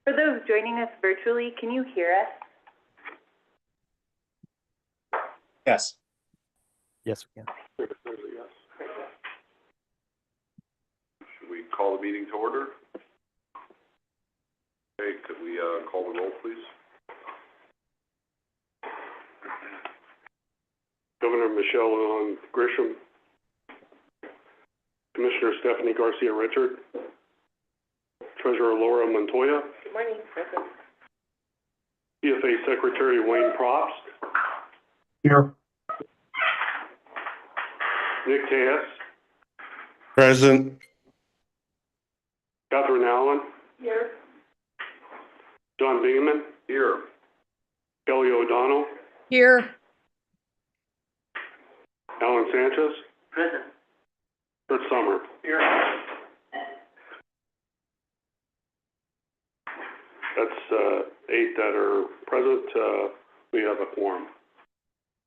For those joining us virtually, can you hear us? Yes. Yes, we can. Yes. Should we call the meeting to order? Okay, could we call the roll, please? Governor Michelle Grisham, Commissioner Stephanie Garcia Richard, Treasurer Laura Montoya. Good morning, Present. CFA Secretary Wayne Probst, Here. Nick Tejas, Present. Catherine Allen, Here. John Bingaman. Here. Kelly O'Donnell, Here. Alan Sanchez, Present. Kurt Summer. Here. That's 8 that are present. We have a quorum.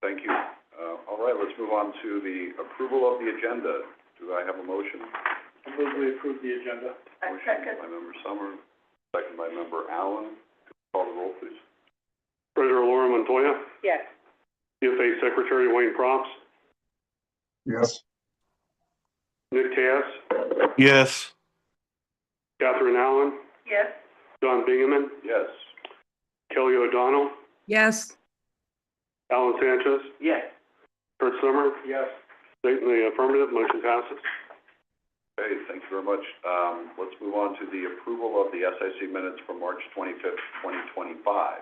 Thank you. All right, let's move on to the approval of the agenda. Do I have a motion? I move we approve the agenda. Motion by Member Summer, second by Member Allen. Call the roll, please. Treasurer Laura Montoya, Yes. CFA Secretary Wayne Probst, Yes. Nick Tejas, Yes. Catherine Allen, Yes. John Bingaman. Yes. Kelly O'Donnell, Yes. Alan Sanchez, Yes. Kurt Summer. Yes. State in the affirmative, motion passes. Okay, thank you very much. Let's move on to the approval of the SIC minutes from March 25th, 2025.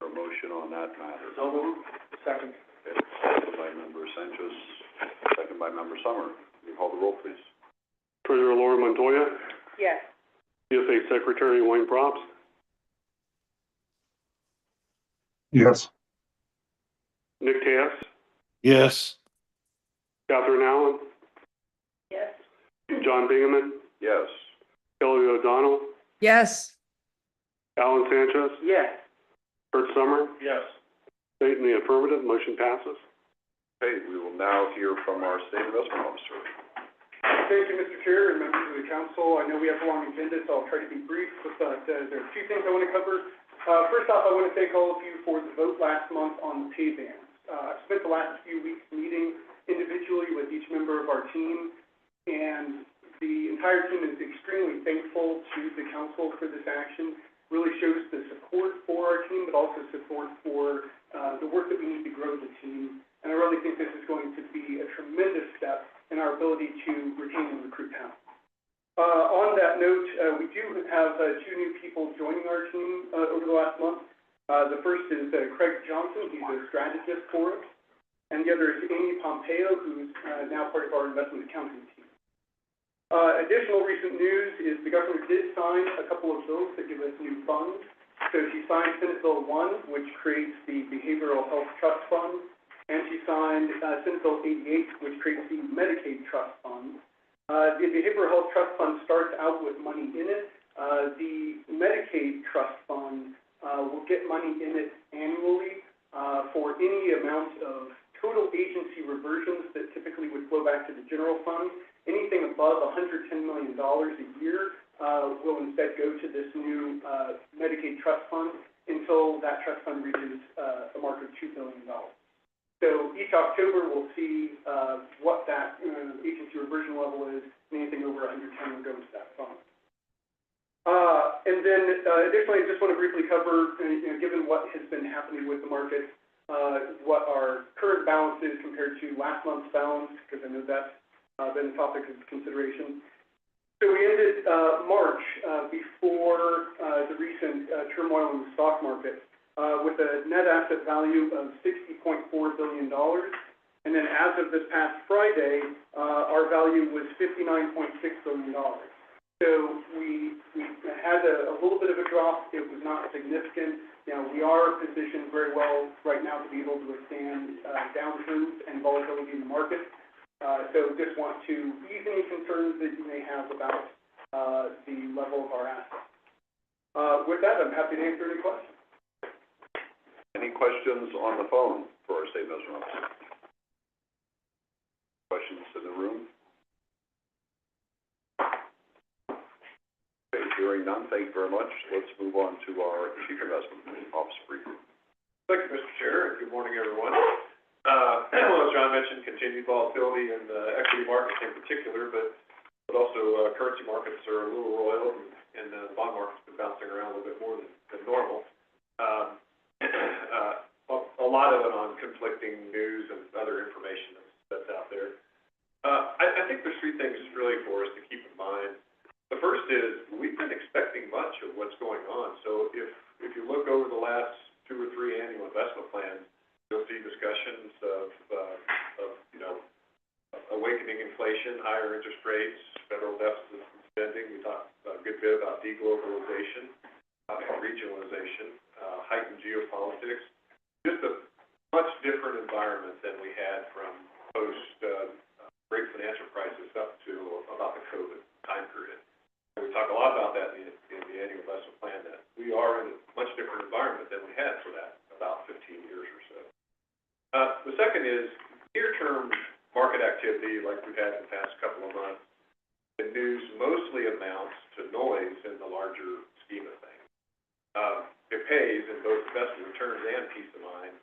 A motion on that matter. So moved. Second. Okay, second by Member Sanchez, second by Member Summer. Can you call the roll, please? Treasurer Laura Montoya, Yes. CFA Secretary Wayne Probst, Yes. Nick Tejas, Yes. Catherine Allen, Yes. John Bingaman. Yes. Kelly O'Donnell, Yes. Alan Sanchez, Yes. Kurt Summer. Yes. State in the affirmative, motion passes. Okay, we will now hear from our State Investment Officer. Thank you, Mr. Chair and members of the council. I know we have a long agenda, so I'll try to be brief, but there are a few things I want to cover. First off, I want to thank all of you for the vote last month on the pay bands. I've spent the last few weeks meeting individually with each member of our team, and the entire team is extremely thankful to the council for this action. Really shows the support for our team, but also support for the work that we need to grow the team. And I really think this is going to be a tremendous step in our ability to retain and recruit talent. On that note, we do have 2 new people joining our team over the last month. The first is Craig Johnson. He's a strategist for us. And the other is Amy Pompeo, who's now part of our investment accounting team. Additional recent news is the governor did sign a couple of bills that give us new funds. So she signed Senate Bill 1, which creates the Behavioral Health Trust Fund, and she signed Senate Bill 88, which creates the Medicaid Trust Fund. The Behavioral Health Trust Fund starts out with money in it. The Medicaid Trust Fund will get money in it annually for any amount of total agency reversions that typically would flow back to the general fund. Anything above $110 million a year will instead go to this new Medicaid Trust Fund until that trust fund reaches a mark of $2 billion. So each October, we'll see what that agency reversion level is, and anything over 110 will go into that fund. And then additionally, I just want to briefly cover, given what has been happening with the market, what our current balance is compared to last month's balance, because I know that's been a topic of consideration. So we ended March before the recent turmoil in the stock market with a net asset value of $60.4 billion. And then as of this past Friday, our value was $59.6 billion. So we had a little bit of a drop. It was not significant. We are positioned very well right now to be able to withstand downturns and volatility in the market. So just want to ease any concerns that you may have about the level of our assets. With that, I'm happy to answer any questions. Any questions on the phone for our State Investment Officer? Questions in the room? Okay, Hearing none, thank you very much. Let's move on to our Chief Investment Officer briefing. Thank you, Mr. Chair, and good morning, everyone. Well, as John mentioned, continued volatility in the equity markets in particular, but also currency markets are a little roiled, and the bond market's been bouncing around a little bit more than normal. A lot of it on conflicting news and other information that's out there. I think there's three things really for us to keep in mind. The first is we've been expecting much of what's going on. So if you look over the last 2 or 3 annual investment plans, you'll see discussions of awakening inflation, higher interest rates, federal deficits and spending. We talked a good bit about deglobalization and regionalization, heightened geopolitics. Just a much different environment than we had from post great financial crisis up to about the COVID time period. And we talk a lot about that in the annual investment plan, that we are in a much different environment than we had for that about 15 years or so. The second is near-term market activity like we've had in the past couple of months. The news mostly amounts to noise in the larger scheme of things. It pays in both investment returns and peace of mind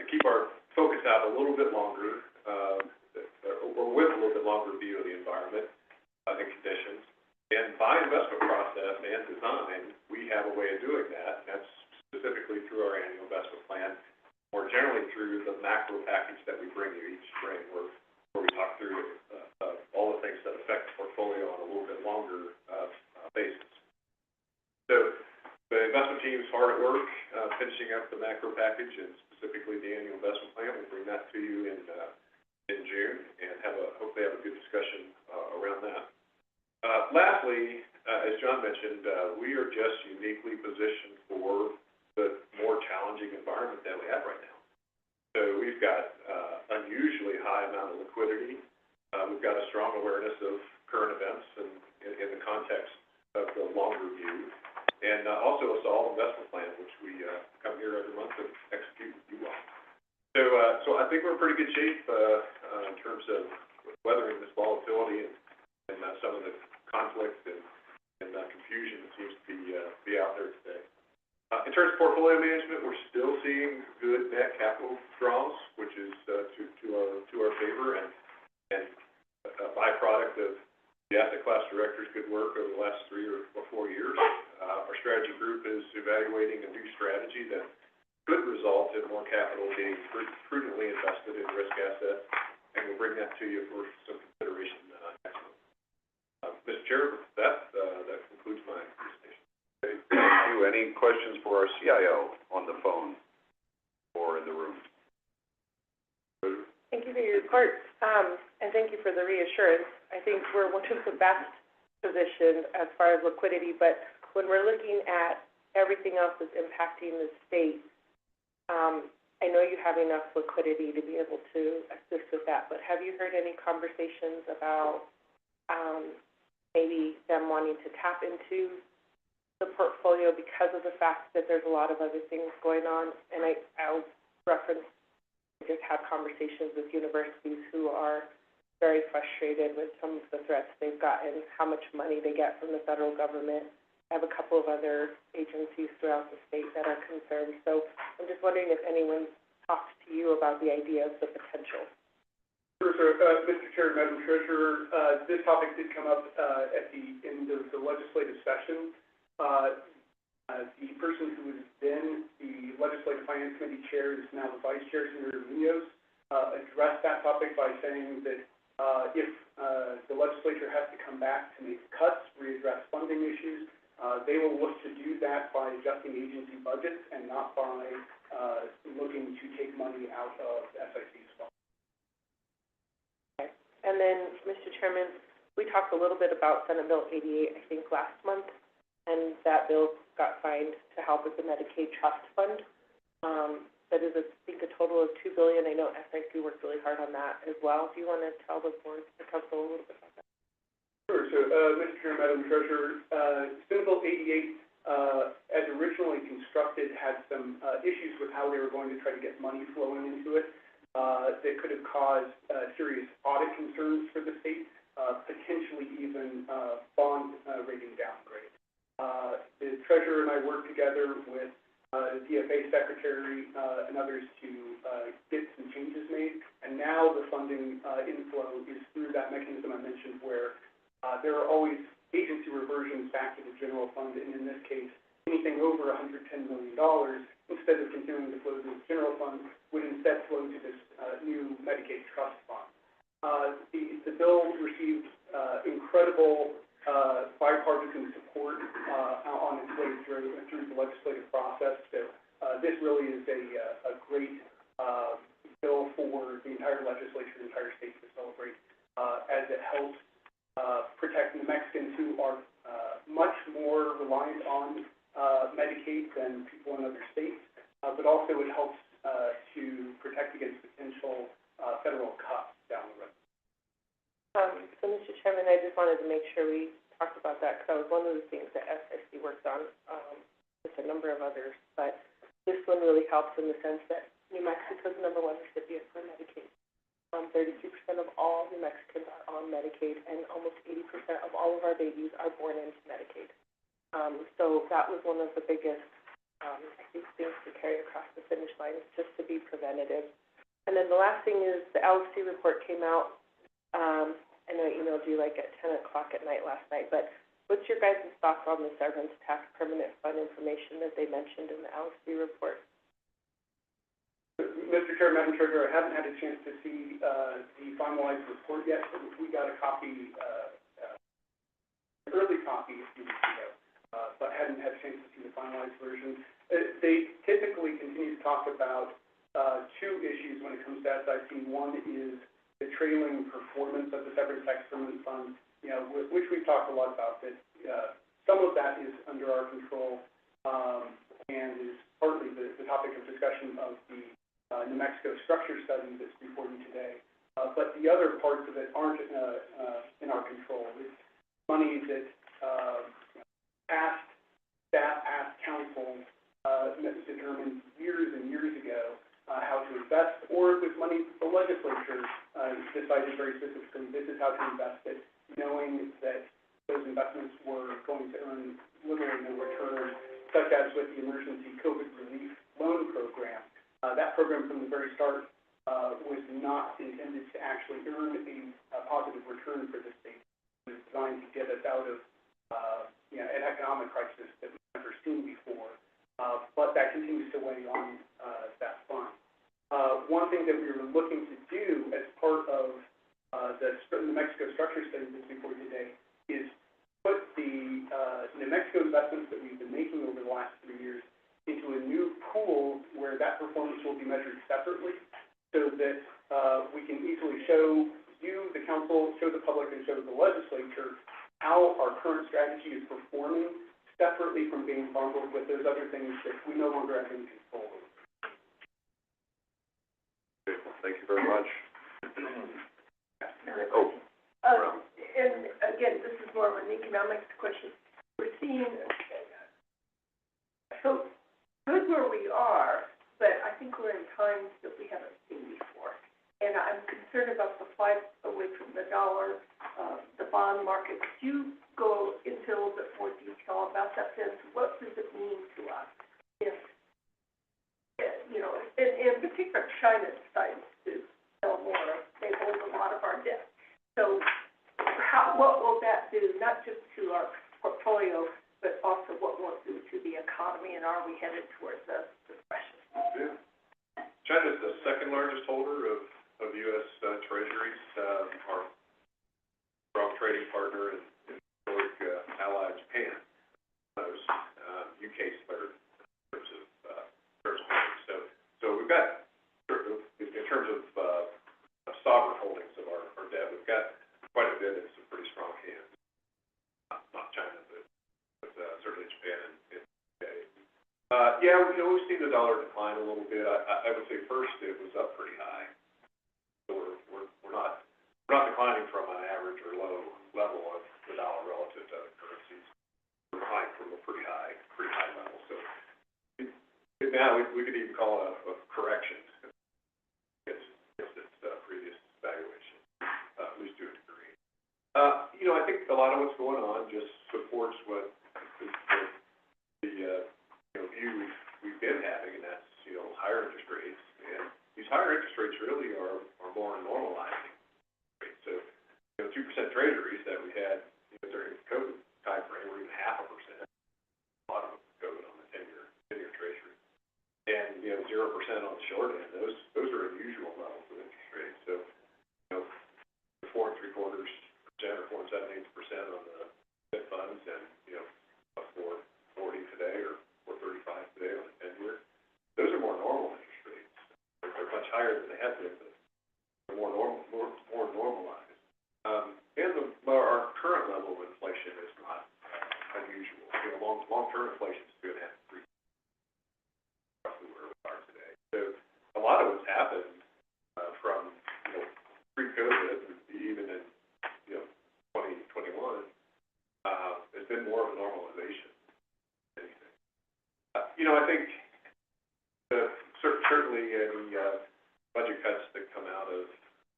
to keep our focus out a little bit longer, or with a little bit longer view of the environment and conditions. And by investment process and design, we have a way of doing that. And that's specifically through our annual investment plan, more generally through the macro package that we bring you each spring, where we talk through all the things that affect the portfolio on a little bit longer basis. So the investment team is hard at work finishing up the macro package and specifically the annual investment plan. We'll bring that to you in June and hopefully have a good discussion around that. Lastly, as John mentioned, we are just uniquely positioned for the more challenging environment that we have right now. So we've got unusually high amount of liquidity. We've got a strong awareness of current events and in the context of the longer view, and also a solid investment plan, which we come here every month and execute with you all. So I think we're in pretty good shape in terms of weathering this volatility and some of the conflict and confusion that seems to be out there today. In terms of portfolio management, we're still seeing good net capital draws, which is to our favor and a byproduct of the asset class director's good work over the last 3 or 4 years. Our strategy group is evaluating a new strategy that could result in more capital being prudently invested in risk assets, and we'll bring that to you for some consideration next month. Mr. Chair, with that concludes my presentation. Okay, thank you. Any questions for our CIO on the phone or in the room? Thank you for your report, and thank you for the reassurance. I think we're one of the best positioned as far as liquidity, but when we're looking at everything else that's impacting the state, I know you have enough liquidity to be able to assist with that, but have you heard any conversations about maybe them wanting to tap into the portfolio because of the fact that there's a lot of other things going on? And I'll reference, I just had conversations with universities who are very frustrated with some of the threats they've gotten, how much money they get from the federal government. I have a couple of other agencies throughout the state that are concerned. So I'm just wondering if anyone talked to you about the idea of the potential. Sure, sir. Mr. Chair, Madam Treasurer, this topic did come up at the end of the legislative session. The person who has been the Legislative Finance Committee Chair is now the Vice Chair, Senator Munoz, addressed that topic by saying that if the legislature has to come back to make cuts, readdress funding issues, they will look to do that by adjusting agency budgets and not by looking to take money out of SIC's funds. Okay. And then, Mr. Chairman, we talked a little bit about Senate Bill 88, I think, last month, and that bill got signed to help with the Medicaid Trust Fund. That is, I think, a total of $2 billion. I know SIC worked really hard on that as well. Do you want to tell the board, the council, a little bit about that? Sure. So, Mr. Chair, Madam Treasurer, Senate Bill 88, as originally constructed, had some issues with how they were going to try to get money flowing into it that could have caused serious audit concerns for the state, potentially even bond rating downgrade. mentioned, where, there are always agency reversions back to the general fund, and in this case, anything over $110 million, instead of continuing to flow to the general fund, would instead flow to this, new Medicaid trust fund. The bill received, incredible, bipartisan support, on its way through the legislative process. So, this really is a great, bill for the entire legislature, the entire state to celebrate, as it helps, protect New Mexicans who are, much more reliant on, Medicaid than people in other states, but also it helps, to protect against potential, federal cuts down the road. So, Mr. Chairman, I just wanted to make sure we talked about that, because that was one of the things that SIC worked on, with a number of others. But this one really helps in the sense that New Mexico's #1 recipient for Medicaid. 33% of all New Mexicans are on Medicaid, and almost 80% of all of our babies are born into Medicaid. So that was one of the biggest, I think, things to carry across the finish line, just to be preventative. And then the last thing is the LC report came out. I know I emailed you like at 10 o'clock at night last night, but what's your guys' thoughts on the severance tax permanent fund information that they mentioned in the LC report? Mr. Chair, Madam Treasurer, I haven't had a chance to see, the finalized report yet. We got a copy, an early copy a few weeks ago, but hadn't had a chance to see the finalized version. They typically continue to talk about, two issues when it comes to SIC. One is the trailing performance of the severance tax permanent fund, which we've talked a lot about, that, some of that is under our control, and is partly the topic of discussion of the, New Mexico structure study that's before you today. But the other parts of it aren't, in our control. It's money that, past staff, past council, determined years and years ago, how to invest, or with money the legislature, decided very specifically, this is how to invest it, knowing that those investments were going to earn literally no return, such as with the emergency COVID relief loan program. That program from the very start, was not intended to actually earn a positive return for the state. It was designed to get us out of, an economic crisis that we've never seen before. But that continues to weigh on, that fund. One thing that we were looking to do as part of, the New Mexico structure study that's before you today is put the, New Mexico investments that we've been making over the last 3 years into a new pool where that performance will be measured separately, so that, we can easily show you, the council, show the public, and show the legislature how our current strategy is performing, separately from being bundled with those other things that we no longer have any control over. Okay, thank you very much. And again, this is more of an economics question. We're seeing, so good where we are, but I think we're in times that we haven't seen before. And I'm concerned about the flight away from the dollar, the bond market. Could you go into a little bit more detail about that? Then what does it mean to us if, in particular, China decides to sell more? They hold a lot of our debt. So what will that do, not just to our portfolio, but also what will it do to the economy, and are we headed towards a depression? Yeah. China's the second largest holder of U.S. Treasuries, our strong trading partner and historic ally Japan. UK's third in terms of holdings. So we've got, in terms of sovereign holdings of our debt, we've got quite a bit in some pretty strong hands. Not China, but certainly Japan and UK. We've seen the dollar decline a little bit. I would say first it was up pretty high. So we're not declining from an average or low level of the dollar relative to other currencies. We're declining from a pretty high level. So now we could even call it a correction against its previous valuation, at least to a degree. I think a lot of what's going on just supports what the view we've been having, and that's higher interest rates. And these higher interest rates really are more normalizing rates. So 2% treasuries that we had, you know, during the COVID timeframe were even 0.5%. A lot of them COVID on the 10-year treasury. And, you know, 0% on the short end, those are unusual levels of interest rates. So, you know, 4 3/4% or 4 7/8% on the Fed funds, and, you know, 4.40 today or 4.35 today on the 10-year. Those are more normal interest rates. They're much higher than they have been, but they're more normalized. And our current level of inflation is not unusual. You know, long-term inflation is 2.5%, 3%, roughly where we are today. So a lot of what's happened from, you know, pre-COVID, even in, you know, 2021, has been more of a normalization than anything. You know, I think certainly any budget cuts that come out of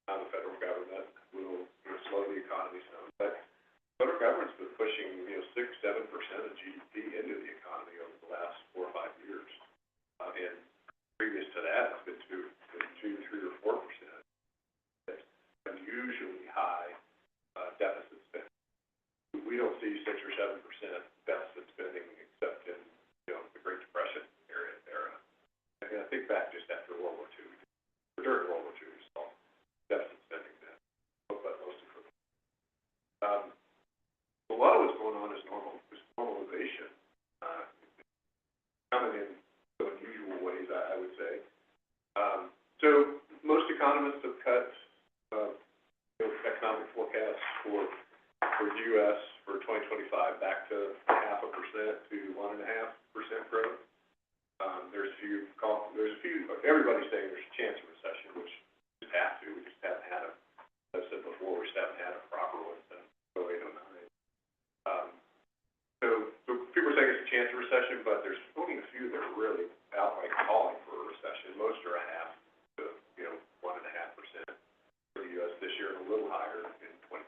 the federal government will slow the economy some. But the federal government's been pushing, you know, 6-7% of GDP into the economy over the last 4 or 5 years. And previous to that, it's been 2, 3, or 4%. That's unusually high deficit spending. We don't see 6 or 7% deficit spending except in, you know, the Great Depression era. And I think back just after World War II, or during World War II, we saw deficit spending then, but most of it. A lot of what's going on is normalization, coming in some unusual ways, I would say. So most economists have cut economic forecasts for the U.S. for 2025 back to 0.5% to 1.5% growth. There's a few, everybody's saying there's a chance of recession, which we just have to. We just haven't had as I said before, we just haven't had a proper one since 2008, 2009. So people are saying there's a chance of recession, but there's only a few that are really outright calling for a recession. Most are 0.5% to, you know, 1.5% for the U.S. this year, and a little higher in 2020.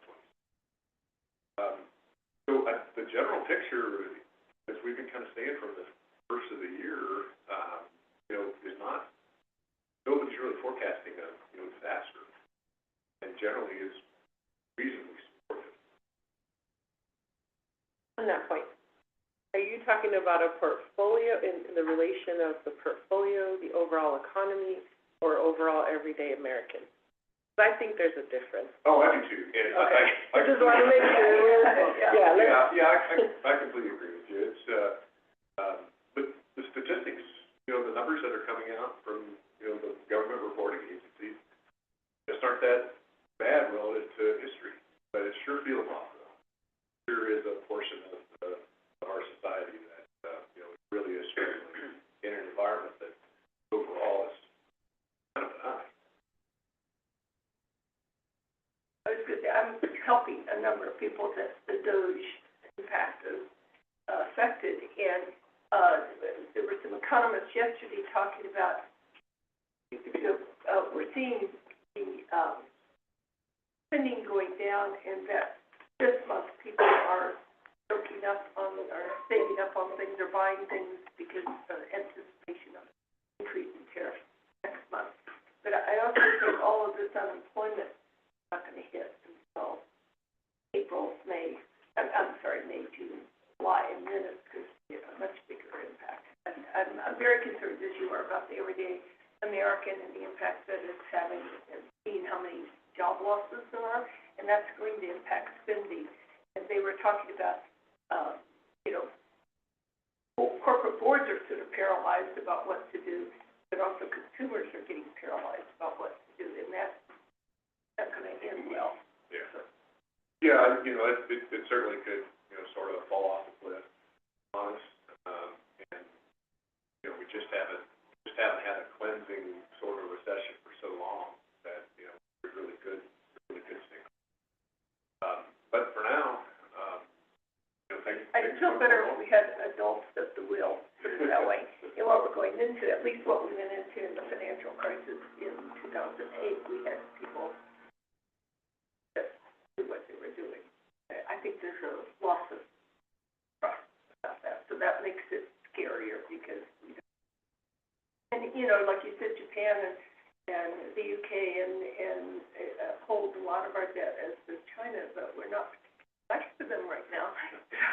So the general picture, as we've been kind of saying from the first of the year, you know, is not, nobody's really forecasting a, you know, disaster, and generally is reasonably supportive. On that point, are you talking about a portfolio in the relation of the portfolio, the overall economy, or overall everyday American? I think there's a difference. Oh, I do too. And Okay. I just want to make sure. I completely agree with you. It's, but the statistics, you know, the numbers that are coming out from, you know, the government reporting agencies just aren't that bad relative to history, but it sure feels off though. There is a portion of our society that, you know, really is struggling in an environment that overall is kind of benign. I'm helping a number of people that the DOGE impact has affected, and there were some economists yesterday talking about, you know, we're seeing the spending going down, and that this month people are soaking up on or saving up on things or buying things because of anticipation of increase in tariffs next month. But I also think all of this unemployment is not going to hit until April, May, June, July, and then it's going to be a much bigger impact. And I'm very concerned, as you are, about the everyday American and the impact that it's having, and seeing how many job losses there are, and that's going to impact spending. And they were talking about, you know, corporate boards are sort of paralyzed about what to do, but also consumers are getting paralyzed about what to do, and that's not going to end well. Yeah. Yeah, you know, it certainly could, you know, sort of fall off the cliff on us. And, you know, we just haven't had a cleansing sort of recession for so long that, you know, we're really good thing. But for now, you know, I'd feel better if we had adults at the wheel, put it that way. And what we're going into, at least what we went into in the financial crisis in 2008, we had people that knew what they were doing. I think there's a loss of trust about that, so that makes it scarier because we don't. And, you know, like you said, Japan and and the UK and hold a lot of our debt, as does China, but we're not much for them right now.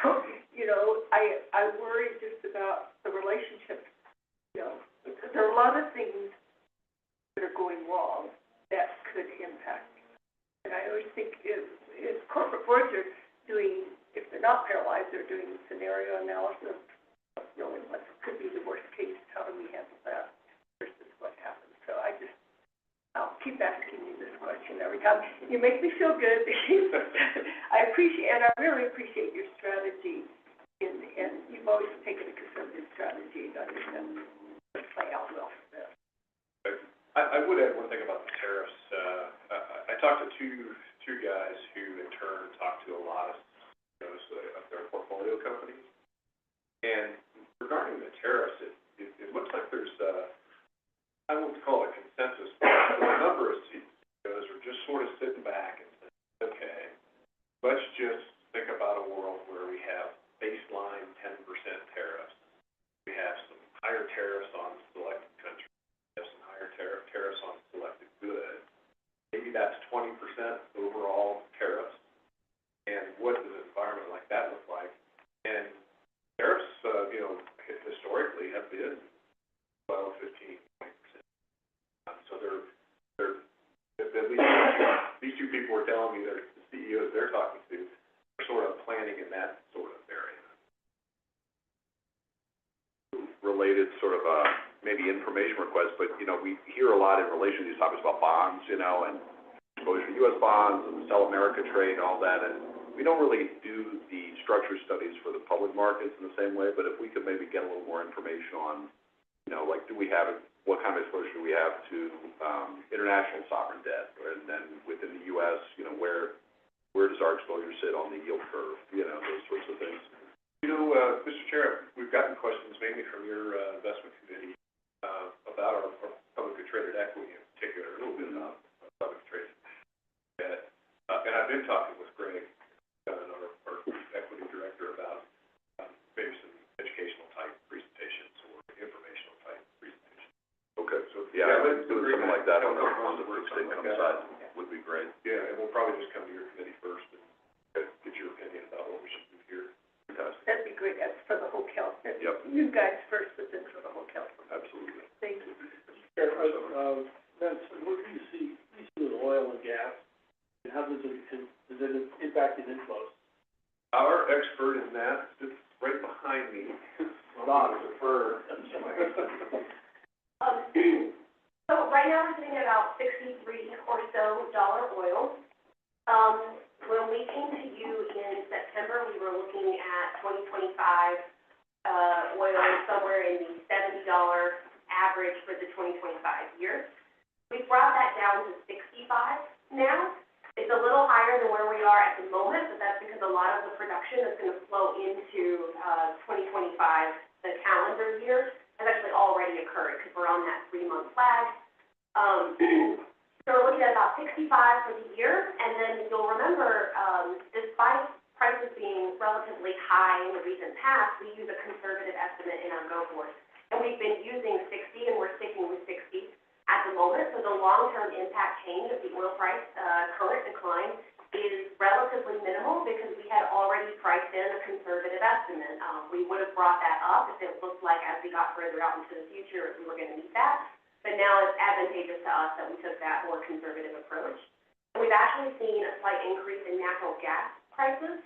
So, you know, I worry just about the relationship, you know. There are a lot of things that are going wrong that could impact. And I always think if corporate boards are doing, if they're not paralyzed, they're doing scenario analysis of really what could be the worst case, how do we handle that versus what happens. So I'll keep asking you this question every time. You make me feel good. I really appreciate your strategy, and you've always taken a conservative strategy, and I think that's play out well for this. I would add one thing about the tariffs. I talked to two guys who in turn talked to a lot of CEOs of their portfolio companies. And regarding the tariffs, it looks like there's I won't call it consensus, but a number of CEOs are just sort of sitting back and saying, okay, let's just think about a world where we have baseline 10% tariffs. We have some higher tariffs on selected countries. We have some higher tariffs on selected goods. Maybe that's 20% overall tariffs. And what does an environment like that look like? And tariffs, historically have been 12, 15, 20%. So they're at least these two people were telling me they're the CEOs they're talking to are sort of planning in that sort of area. Related sort of, maybe information requests, but, we hear a lot in relation to these topics about bonds, and exposure to U.S. bonds and the Sell America trade and all that, and we don't really do the structure studies for the public markets in the same way, but if we could maybe get a little more information on, like, what kind of exposure do we have to, international sovereign debt, and then within the U.S., where does our exposure sit on the yield curve, those sorts of things. Mr. Chair, we've gotten questions mainly from your investment committee about our publicly traded equity in particular, a little bit about publicly traded debt. And I've been talking with Greg, our equity director, about maybe some educational type presentations or informational type presentations. Okay, so doing something like that on the fixed income side would be great. Yeah, and we'll probably just come to your committee first and get your opinion about what we should do here. Fantastic. That'd be great. That's for the whole council. Yep. You guys first, but then for the whole council. Absolutely. Thank you. Vince, what do you see with oil and gas, and how does it impact the inflows? Our expert in that sits right behind me. Don, defer. So right now we're sitting at about $63 or so oil. When we came to you in September, we were looking at 2025 oil somewhere in the $70 average for the 2025 year. We brought that down to 65 now. It's a little higher than where we are at the moment, but that's because a lot of the production that's going to flow into 2025, the calendar year, has actually already occurred because we're on that 3-month lag. So we're looking at about 65 for the year, and then you'll remember, despite prices being relatively high in the recent past, we use a conservative estimate in our go-forward. And we've been using 60, and we're sticking with 60 at the moment. So the long-term impact change of the oil price current decline is relatively minimal because we had already priced in a conservative estimate. We would have brought that up if it looked like as we got further out into the future, if we were going to meet that. But now it's advantageous to us that we took that more conservative approach. And we've actually seen a slight increase in natural gas prices.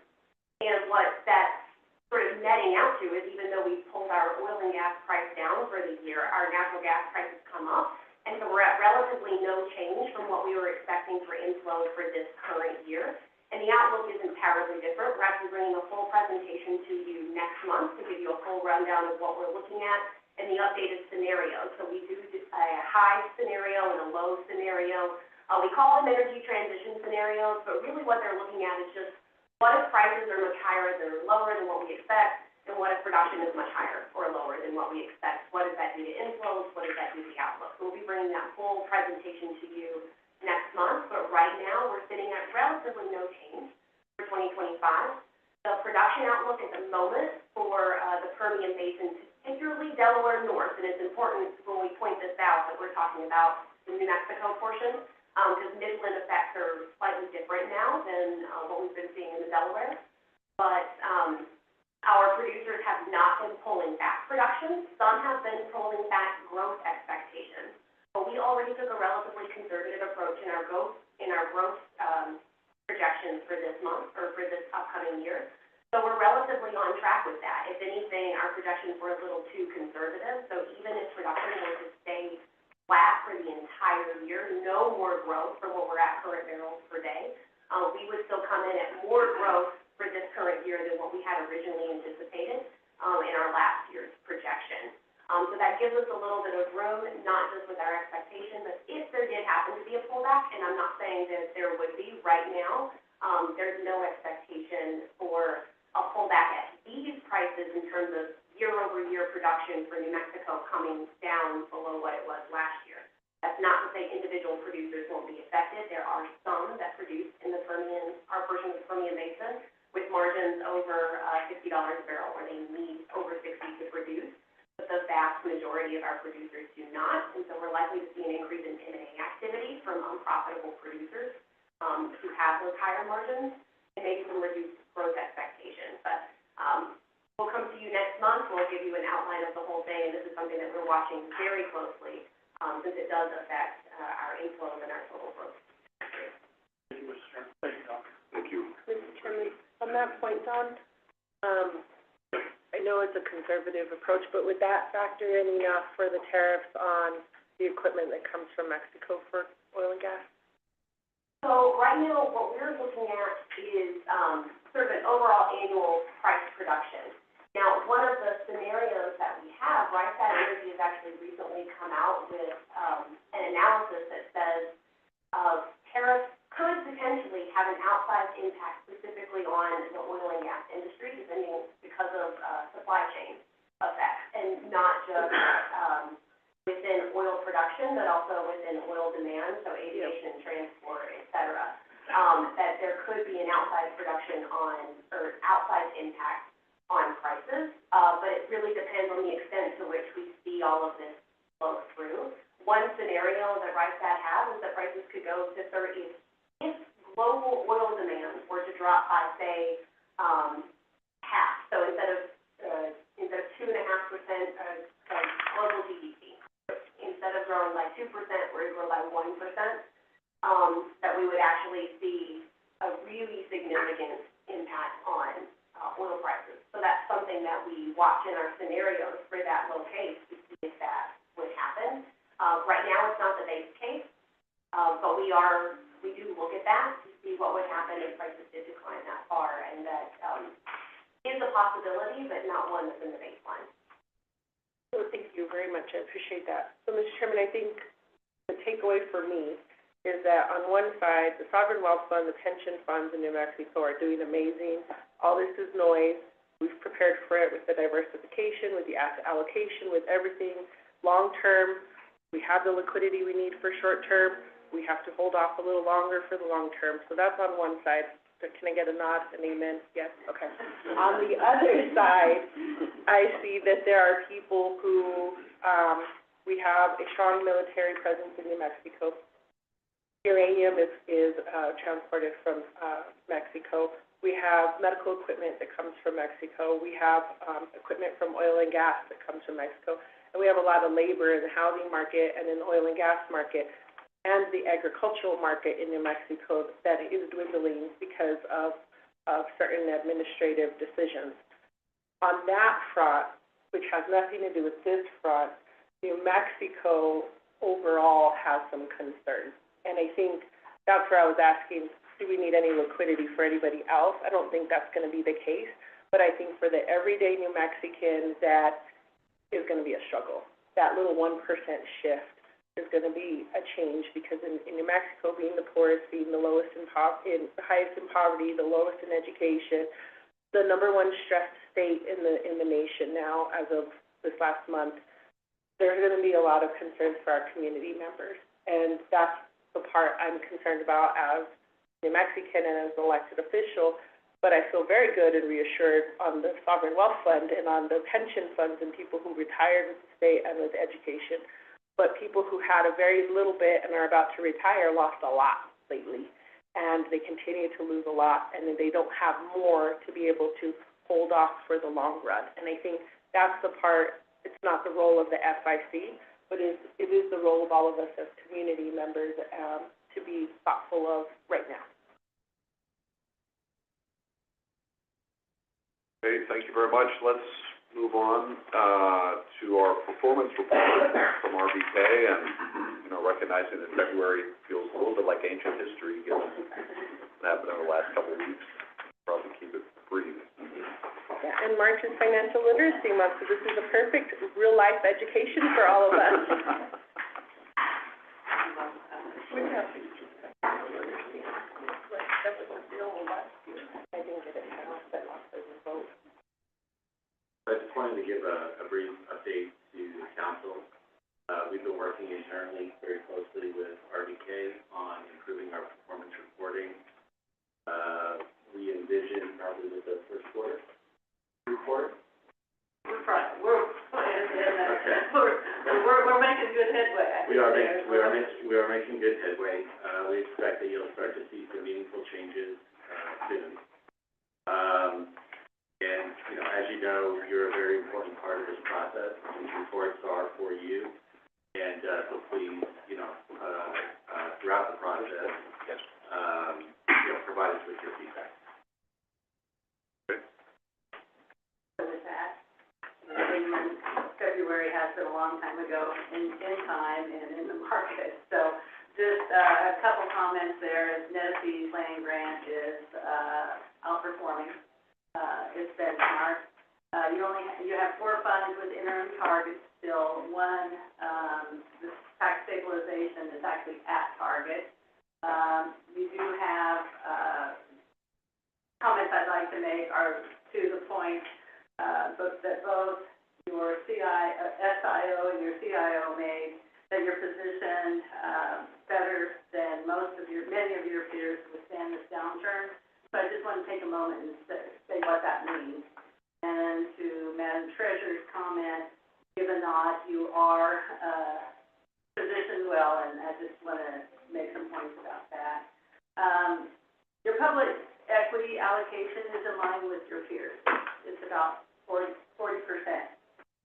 And what that's sort of netting out to is even though we pulled our oil and gas price down for the year, our natural gas prices come up. And so we're at relatively no change from what we were expecting for inflow for this current year. And the outlook isn't terribly different. We're actually bringing a full presentation to you next month to give you a full rundown of what we're looking at and the updated scenarios. So we do a high scenario and a low scenario. We call them energy transition scenarios, but really what they're looking at is just what if prices are much higher or lower than what we expect, and what if production is much higher or lower than what we expect? What does that do to inflows? What does that do to the outlook? So we'll be bringing that full presentation to you next month, but right now we're sitting at relatively no change for 2025. The production outlook at the moment for the Permian Basin, particularly Delaware North, and it's important when we point this out that we're talking about the New Mexico portion, because Midland effects are slightly different now than, what we've been seeing in the Delaware. But, our producers have not been pulling back production. Some have been pulling back growth expectations. But we already took a relatively conservative approach in our growth projections for this month, or for this upcoming year. So we're relatively on track with that. If anything, our projections were a little too conservative. So even if production were to stay flat for the entire year, no more growth from what we're at current barrels per day, we would still come in at more growth for this current year than what we had originally anticipated, in our last year's projection. So that gives us a little bit of room, not just with our expectation, but if there did happen to be a pullback, and I'm not saying that there would be right now, there's no expectation for a pullback at these prices in terms of year-over-year production for New Mexico coming down below what it was last year. That's not to say individual producers won't be affected. There are some that produce in the Permian, our portion of the Permian Basin, with margins over $60 a barrel, where they need over 60 to produce. But the vast majority of our producers do not, and so we're likely to see an increase in M&A activity from unprofitable producers who have those higher margins, and maybe some reduced growth expectations. But we'll come to you next month. We'll give you an outline of the whole thing, and this is something that we're watching very closely, since it does affect our inflows and our total growth. Thank you, Mr. Chairman. Thank you, Doctor. Thank you. Mr. Chairman, on that point, Don, I know it's a conservative approach, but would that factor in enough for the tariffs on the equipment that comes from Mexico for oil and gas? So right now, what we're looking at is, sort of an overall annual price production. Now, one of the scenarios that we have, Rystad Energy has actually recently come out with, an analysis that says, tariffs could potentially have an outsized impact specifically on the oil and gas industry, depending, because of, supply chain effects, and not just, within oil production, but also within oil demand, so aviation, transport, et cetera. That there could be an outsized production or outsized impact on prices, but it really depends on the extent to which we see all of this flow through. One scenario that Rystad has is that prices could go to 30, if global oil demand were to drop by, say, half, so instead of 2.5% of global GDP, instead of growing by 2%, we're to grow by 1%, that we would actually see a really significant impact on oil prices. So that's something that we watch in our scenarios for that low case to see if that would happen. Right now, it's not the base case, but we do look at that to see what would happen if prices did decline that far, and that is a possibility, but not one that's in the baseline. So thank you very much. I appreciate that. So, Mr. Chairman, I think the takeaway for me is that on one side, the Sovereign Wealth Fund, the pension funds in New Mexico are doing amazing. All this is noise. We've prepared for it with the diversification, with the asset allocation, with everything. Long term, we have the liquidity we need for short term. We have to hold off a little longer for the long term. So that's on one side. Can I get a nod, an amen? Yes? Okay. On the other side, I see that there are people who, we have a strong military presence in New Mexico. Uranium is transported from Mexico. We have medical equipment that comes from Mexico. We have equipment from oil and gas that comes from Mexico. And we have a lot of labor in the housing market and in the oil and gas market and the agricultural market in New Mexico that is dwindling because of certain administrative decisions. On that front, which has nothing to do with this front, New Mexico overall has some concerns. And I think that's where I was asking, do we need any liquidity for anybody else? I don't think that's going to be the case, but I think for the everyday New Mexican, that is going to be a struggle. That little 1% shift is going to be a change, because in New Mexico, being the poorest, being the lowest the highest in poverty, the lowest in education, the number one stressed state in the nation now as of this last month, there's going to be a lot of concerns for our community members, and that's the part I'm concerned about as New Mexican and as an elected official. But I feel very good and reassured on the Sovereign Wealth Fund and on the pension funds and people who retired with the state and with education. but people who had a very little bit and are about to retire lost a lot lately. And they continue to lose a lot, and then they don't have more to be able to hold off for the long run. And I think that's the part, it's not the role of the FIC, but it is the role of all of us as community members to be thoughtful of right now. Okay, thank you very much. Let's move on to our performance report from RBK, and, you know, recognizing that February feels a little bit like ancient history, given what happened in the last couple of weeks. Probably keep it brief. Yeah, and March is Financial Literacy Month, so this is a perfect real-life education for all of us. I didn't get it, I lost that last vote. I just wanted to give a brief update to the council. We've been working internally very closely with RBK on improving our performance reporting. We envision probably with the first quarter report. We're making good headway. We are making good headway. We expect that you'll start to see some meaningful changes soon. And, you know, as you know, you're a very important part of this process. These reports are for you. And, so please, you know, throughout the process, you know, provide us with your feedback. So with that, February has been a long time ago in time and in the market. So just a couple comments there. As Nessie Land Grant is outperforming its benchmark. You have 4 funds with interim targets still. One, the tax stabilization is actually at target. You do have comments I'd like to make are to the point, that both your SIO and your CIO made, that you're positioned better than many of your peers to withstand this downturn. So I just want to take a moment and say what that means. And to Madam Treasurer's comment, given that you are positioned well, and I just want to make some points about that. Your public equity allocation is in line with your peers. It's about 40%.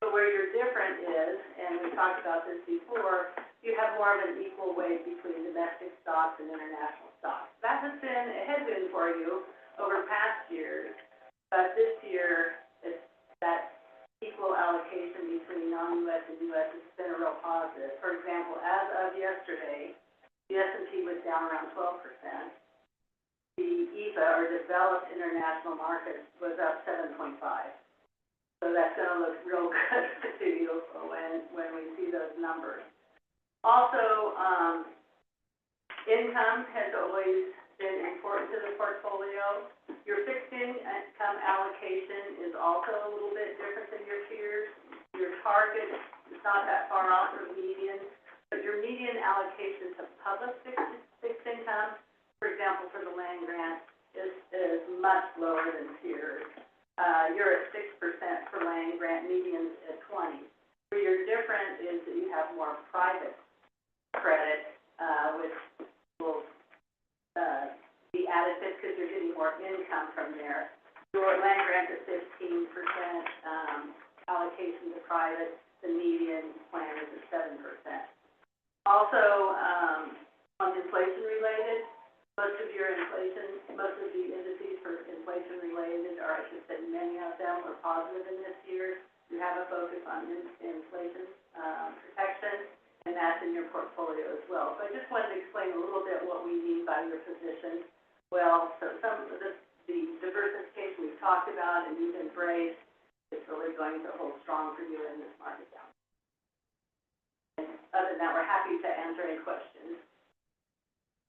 But where you're different is, and we talked about this before, you have more of an equal weight between domestic stocks and international stocks. That has been a headwind for you over past years, but this year, it's that equal allocation between non-U.S. and U.S. has been a real positive. For example, as of yesterday, the S&P was down around 12%. The EFA, or Developed International Markets, was up 7.5%. So that's going to look real good to you when we see those numbers. Also, income has always been important to the portfolio. Your fixed income allocation is also a little bit different than your peers. Your target is not that far off from median, but your median allocation to public fixed income, for example, for the land grant, is much lower than peers. You're at 6% for land grant, median's at 20%. Where you're different is that you have more private credit, which will be additive because you're getting more income from there. Your land grant is 15% allocation to private. The median plan is at 7%. Also, on inflation related, most of the indices for inflation related, or I should say many of them, are positive in this year. You have a focus on inflation protection, and that's in your portfolio as well. So I just wanted to explain a little bit what we mean by your position. Well, so some of the diversification we've talked about and you've embraced is really going to hold strong for you in this market down. And other than that, we're happy to answer any questions.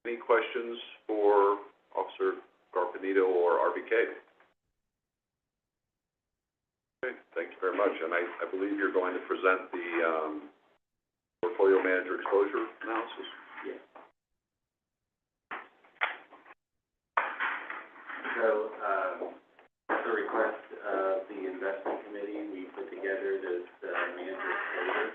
Any questions for Officer Garpanito or RBK? Okay, thank you very much. And I believe you're going to present the portfolio manager exposure analysis? Yes. So, at the request of the investment committee, we put together this manager exposure.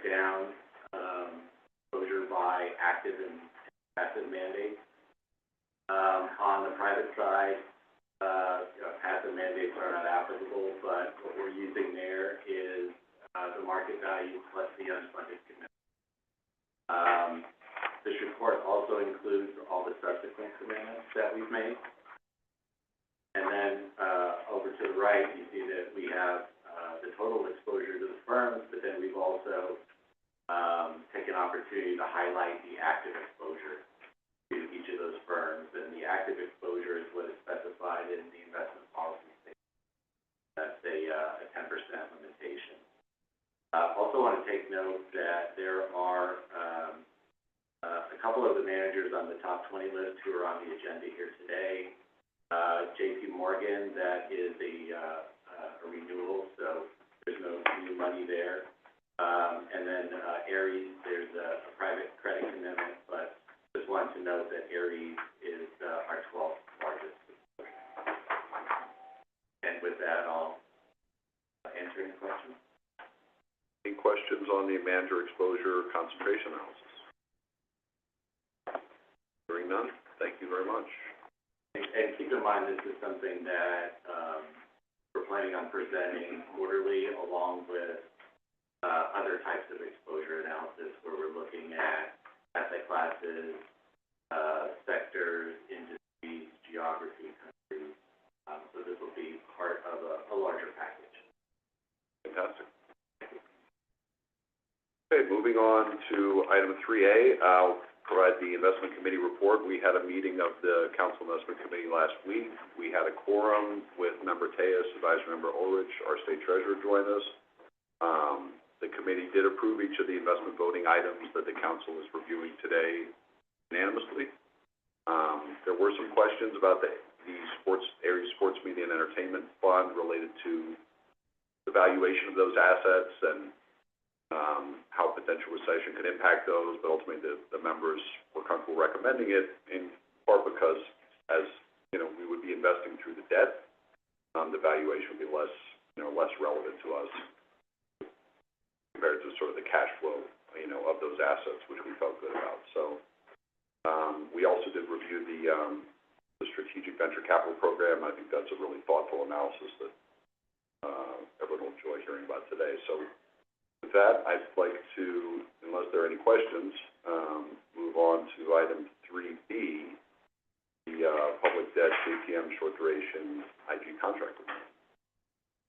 down, exposure by active and passive mandates. On the private side, passive mandates are not applicable, but what we're using there is, the market value plus the unfunded commitment. This report also includes all the subsequent commitments that we've made. And then, over to the right, you see that we have, the total exposure to the firms, but then we've also, taken opportunity to highlight the active exposure to each of those firms. And the active exposure is what is specified in the investment policy statement. That's a 10% limitation. Also want to take note that there are, a couple of the managers on the top 20 list who are on the agenda here today. JP Morgan, that is a renewal, so there's no new money there. And then, Ares, there's a private credit commitment, but just wanted to note that Ares is, our 12th largest. And with that, I'll answer any questions. Any questions on the manager exposure concentration analysis? Hearing none, thank you very much. And keep in mind, this is something that, we're planning on presenting quarterly along with, other types of exposure analysis where we're looking at asset classes, sectors, industries, geography, countries. So this will be part of a larger package. Fantastic. Okay, moving on to item 3A, I'll provide the investment committee report. We had a meeting of the council investment committee last week. We had a quorum with member Tejas, advisory member Ulrich, our state treasurer joined us. The committee did approve each of the investment voting items that the council is reviewing today unanimously. There were some questions about the Ares Sports Media and Entertainment Fund related to the valuation of those assets and how potential recession could impact those, but ultimately the members were comfortable recommending it in part because, as you know, we would be investing through the debt, the valuation would be less relevant to us compared to sort of the cash flow, of those assets, which we felt good about. So, we also did review the strategic venture capital program. I think that's a really thoughtful analysis that everyone will enjoy hearing about today. So, with that, I'd like to, unless there are any questions, move on to item 3B, the public debt JPM short duration IG contract agreement.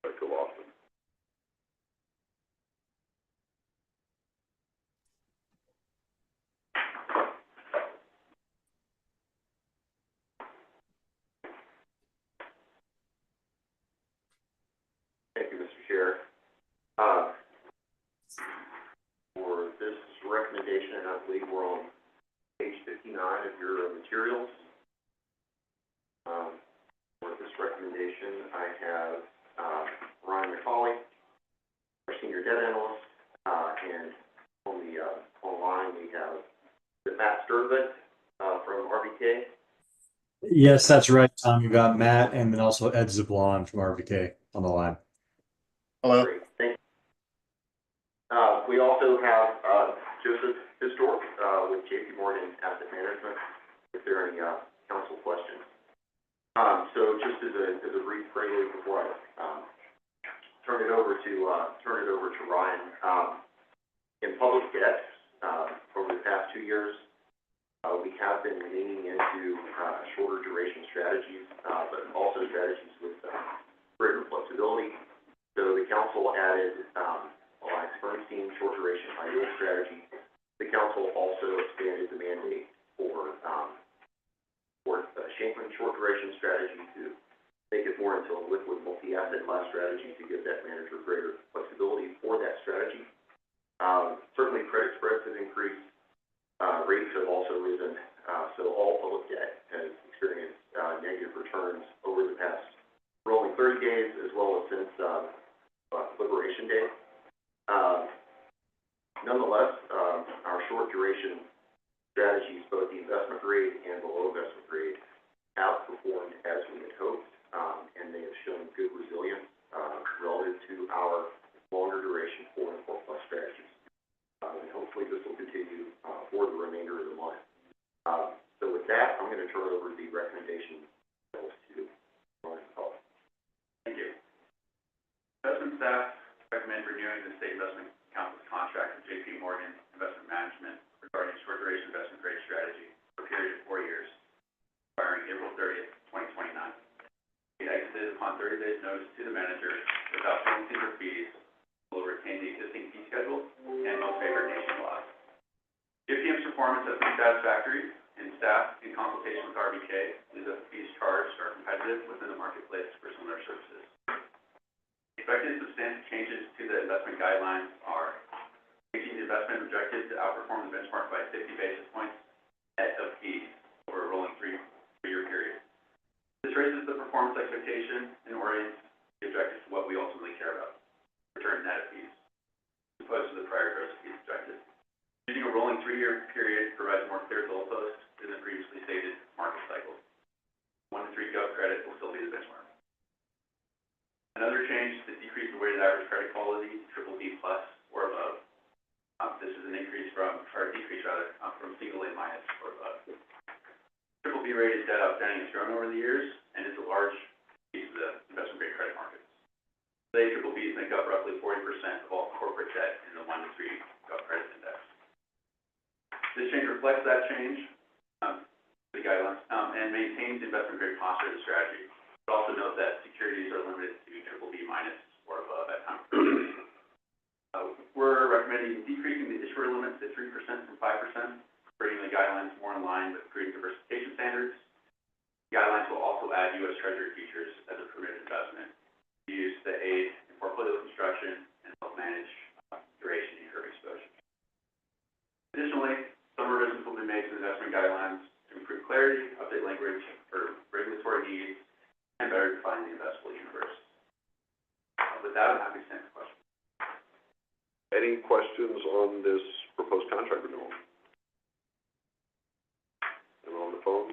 Director Lofton. Thank you, Mr. Chair. For this recommendation, I believe we're on page 59 of your materials. For this recommendation, I have Ryan McCauley, our senior debt analyst, and on the online we have Matt Sturtevant from RBK. Yes, that's right, Tom. You got Matt and then also Ed Zablon from RVK on the line. Hello. Great, thank you. We also have Joseph Histor with JP Morgan Asset Management, if there are any council questions. So just as a brief prelude before I turn it over to Ryan, in public debt, over the past 2 years, we have been leaning into shorter duration strategies, but also strategies with greater flexibility. So the council added AllianceBernstein short duration high yield strategy. The council also expanded the mandate for Shanklin short duration strategy to make it more into a liquid multi-asset class strategy to give that manager greater flexibility for that strategy. Certainly credit spreads have increased, rates have also risen, so all public debt has experienced negative returns over the past rolling 30 days as well as since Liberation Day. Nonetheless, our short duration strategies, both the investment grade and below investment grade, have performed as we had hoped, and they have shown good resilience relative to our longer duration 4 and 4+ strategies. hopefully this will continue, for the remainder of the month. So with that, I'm gonna turn over the recommendation to Lauren Call. Thank you. Investment staff recommend renewing the State Investment Council's contract with J.P. Morgan Investment Management regarding short duration investment grade strategy for a period of 4 years, expiring April 30th, 2029. It exited upon 30 days notice to the manager without penalties or fees, will retain the existing fee schedule and most favored nation laws. JPM's performance has been satisfactory, and staff, in consultation with RBK, believes that the fees charged are competitive within the marketplace for similar services. Expected substantial changes to the investment guidelines are changing the investment objective to outperform the benchmark by 50 basis points net of fees over a rolling three-year period. This raises the performance expectation and orients the objectives to what we ultimately care about, return net of fees, as opposed to the prior gross fees objective. Using a rolling 3-year period provides more clear goalposts than the previously stated market cycle. 1 to 3 gov credit will still be the benchmark. Another change is to decrease the weighted average credit quality to BBB+ or above. This is an decrease from single A- or above. BBB rated debt outstanding has grown over the years and is a large piece of the investment grade credit markets. Today, BBBs make up roughly 40% of all corporate debt in the 1 to 3 gov credit index. This change reflects that change, the guidelines, and maintains the investment grade posture of the strategy. But also note that securities are limited to BBB- or above at time. We're recommending decreasing the issuer limits to 3% from 5%, bringing the guidelines more in line with prudent diversification standards. The guidelines will also add U.S. Treasury futures as a permitted investment used to aid in portfolio construction and help manage duration and curve exposure. Additionally, some revisions will be made to the investment guidelines to improve clarity, update language for regulatory needs, and better define the investable universe. With that, I'm happy to answer questions. Any questions on this proposed contract renewal? Anyone on the phone?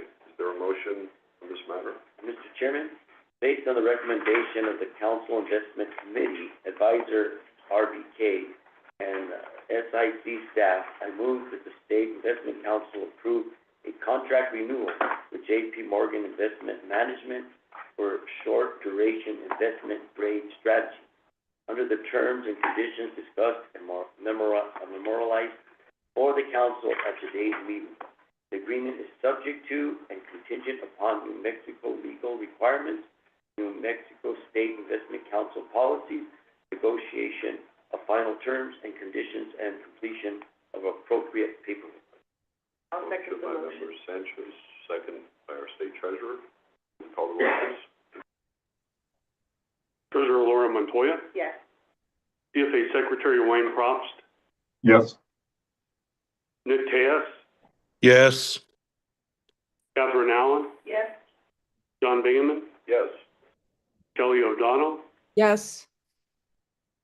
Is there a motion on this matter? Mr. Chairman, based on the recommendation of the Council Investment Committee, Advisor RBK, and SIC staff, I move that the State Investment Council approve a contract renewal with J.P. Morgan Investment Management for short duration investment grade strategy under the terms and conditions discussed and memorialized for the Council at today's meeting. The agreement is subject to and contingent upon New Mexico legal requirements, New Mexico State Investment Council policies, negotiation of final terms and conditions, and completion of appropriate paperwork. I'll second the Motion by motion. Member Sanchez, second by our State Treasurer. Call the roll, please. Treasurer Laura Montoya, Yes. CFA Secretary Wayne Probst, Yes. Nick Tejas, Yes. Catherine Allen, Yes. John Bingaman, Yes. Kelly O'Donnell, yes,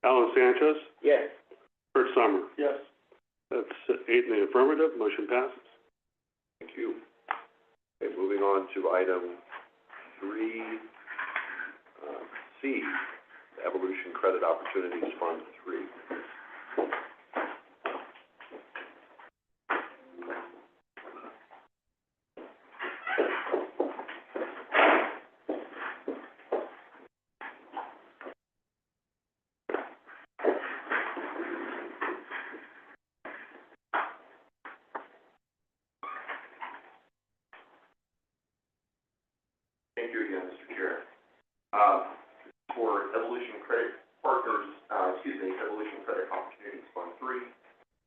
Alan Sanchez, Yes. Kurt Summer. Yes. That's 8 in the affirmative, motion passes. Thank you. Okay, moving on to item 3, C, Evolution Credit Opportunities Fund 3. Thank you again, Mr. Chair. For Evolution Credit Partners, Evolution Credit Opportunities Fund 3,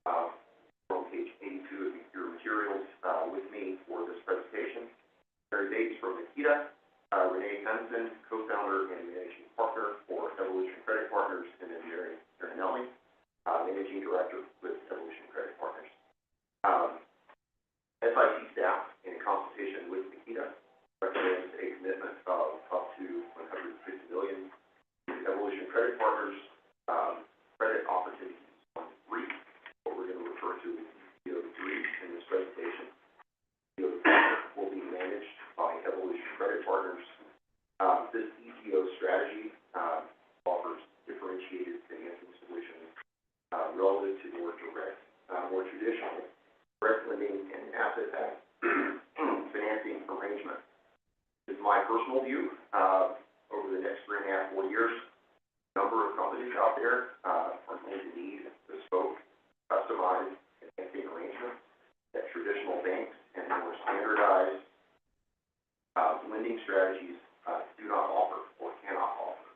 on page 82 of your materials, with me for this presentation. There are dates from Nikita, Renee Hansen, co-founder and managing partner for Evolution Credit Partners, and then Mary Marinelli, managing director with Evolution Credit Partners. SIC staff, in consultation with Nikita, recommends a commitment of up to $150 million to Evolution Credit Partners, Credit Opportunities Fund 3, what we're going to refer to as ECO3 in this presentation. ECO3 will be managed by Evolution Credit Partners. This ECO strategy offers differentiated financing my personal view, over the next 3.5, 4 years, a number of companies out there, are going to need bespoke, customized financing arrangements that traditional banks and more standardized, lending strategies, do not offer or cannot offer.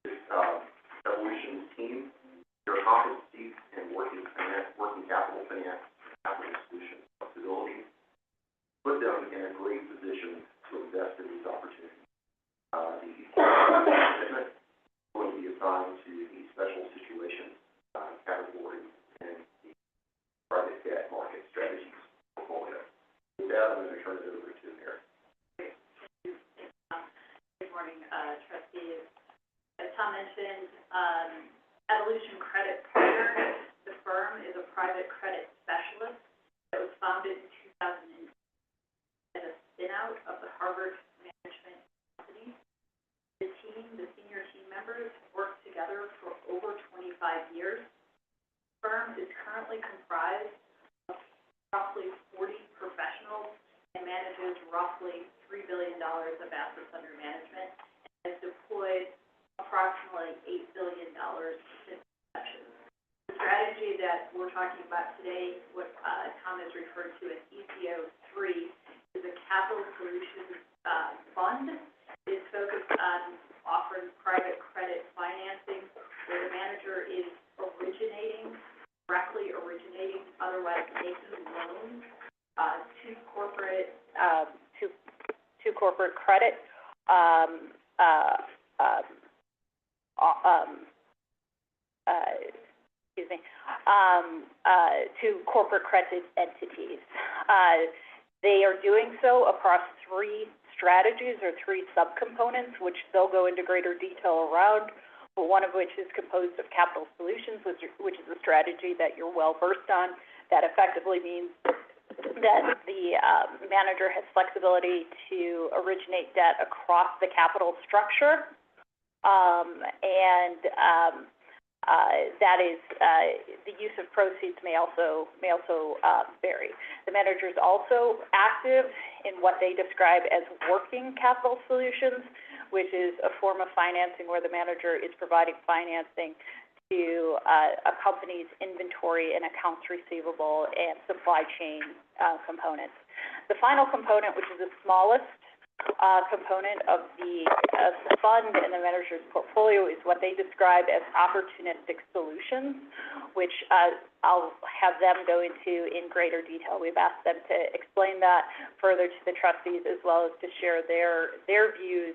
This, Evolution's team, their competencies in working capital finance, capital solutions, flexibility, put them in a great position to invest in these opportunities. The commitment will be assigned to the special situations category in the private debt market strategies portfolio. With that, I'm going to turn it over to Mary. Good morning, trustees. As Tom mentioned, Evolution Credit Partners, the firm, is a private credit specialist that was founded in 2000 as a spin-out of the Harvard Management Company. The senior team members have worked together for over 25 years. The firm is currently comprised of roughly 40 professionals and manages roughly $3 billion of assets under management and has deployed approximately $8 billion since inception. The strategy that we're talking about today, what Tom has referred to as ECO3, is a capital solutions fund. It is focused on offering private credit financing where the manager is directly originating, otherwise making loans to corporate credit to corporate credit entities. They are doing so across 3 strategies or 3 subcomponents, which they'll go into greater detail around, but one of which is composed of capital solutions, which is a strategy that you're well versed on. That effectively means that the manager has flexibility to originate debt across the capital structure, that is the use of proceeds may also vary. The manager is also active in what they describe as working capital solutions, which is a form of financing where the manager is providing financing to a company's inventory and accounts receivable and supply chain components. The final component, which is the smallest component of the fund and the manager's portfolio, is what they describe as opportunistic solutions, which I'll have them go into in greater detail. We've asked them to explain that further to the trustees, as well as to share their views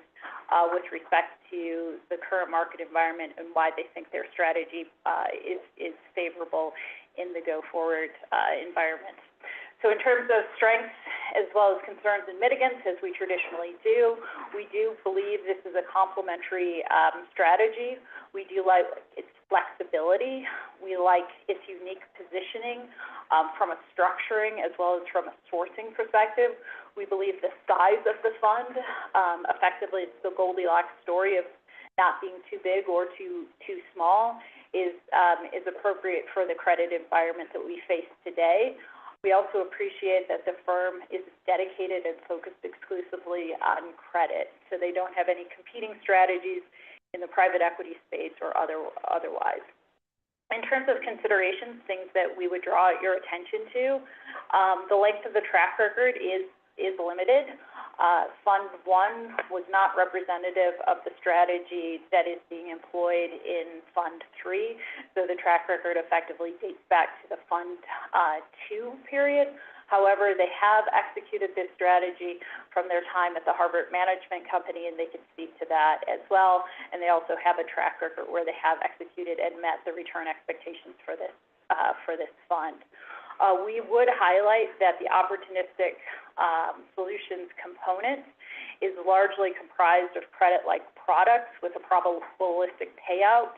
with respect to the current market environment and why they think their strategy is favorable in the go-forward environment. So in terms of strengths as well as concerns and mitigants, as we traditionally do, we do believe this is a complementary strategy. We do like its flexibility. We like its unique positioning from a structuring as well as from a sourcing perspective. We believe the size of the fund, effectively it's the Goldilocks story of not being too big or too small, is appropriate for the credit environment that we face today. We also appreciate that the firm is dedicated and focused exclusively on credit, so they don't have any competing strategies in the private equity space or otherwise. In terms of considerations, things that we would draw your attention to, the length of the track record is limited. Fund 1 was not representative of the strategy that is being employed in Fund 3, so the track record effectively dates back to the Fund 2 period. However, they have executed this strategy from their time at the Harvard Management Company, and they can speak to that as well. And they also have a track record where they have executed and met the return expectations for this fund. We would highlight that the opportunistic solutions component is largely comprised of credit-like products with a probabilistic payout.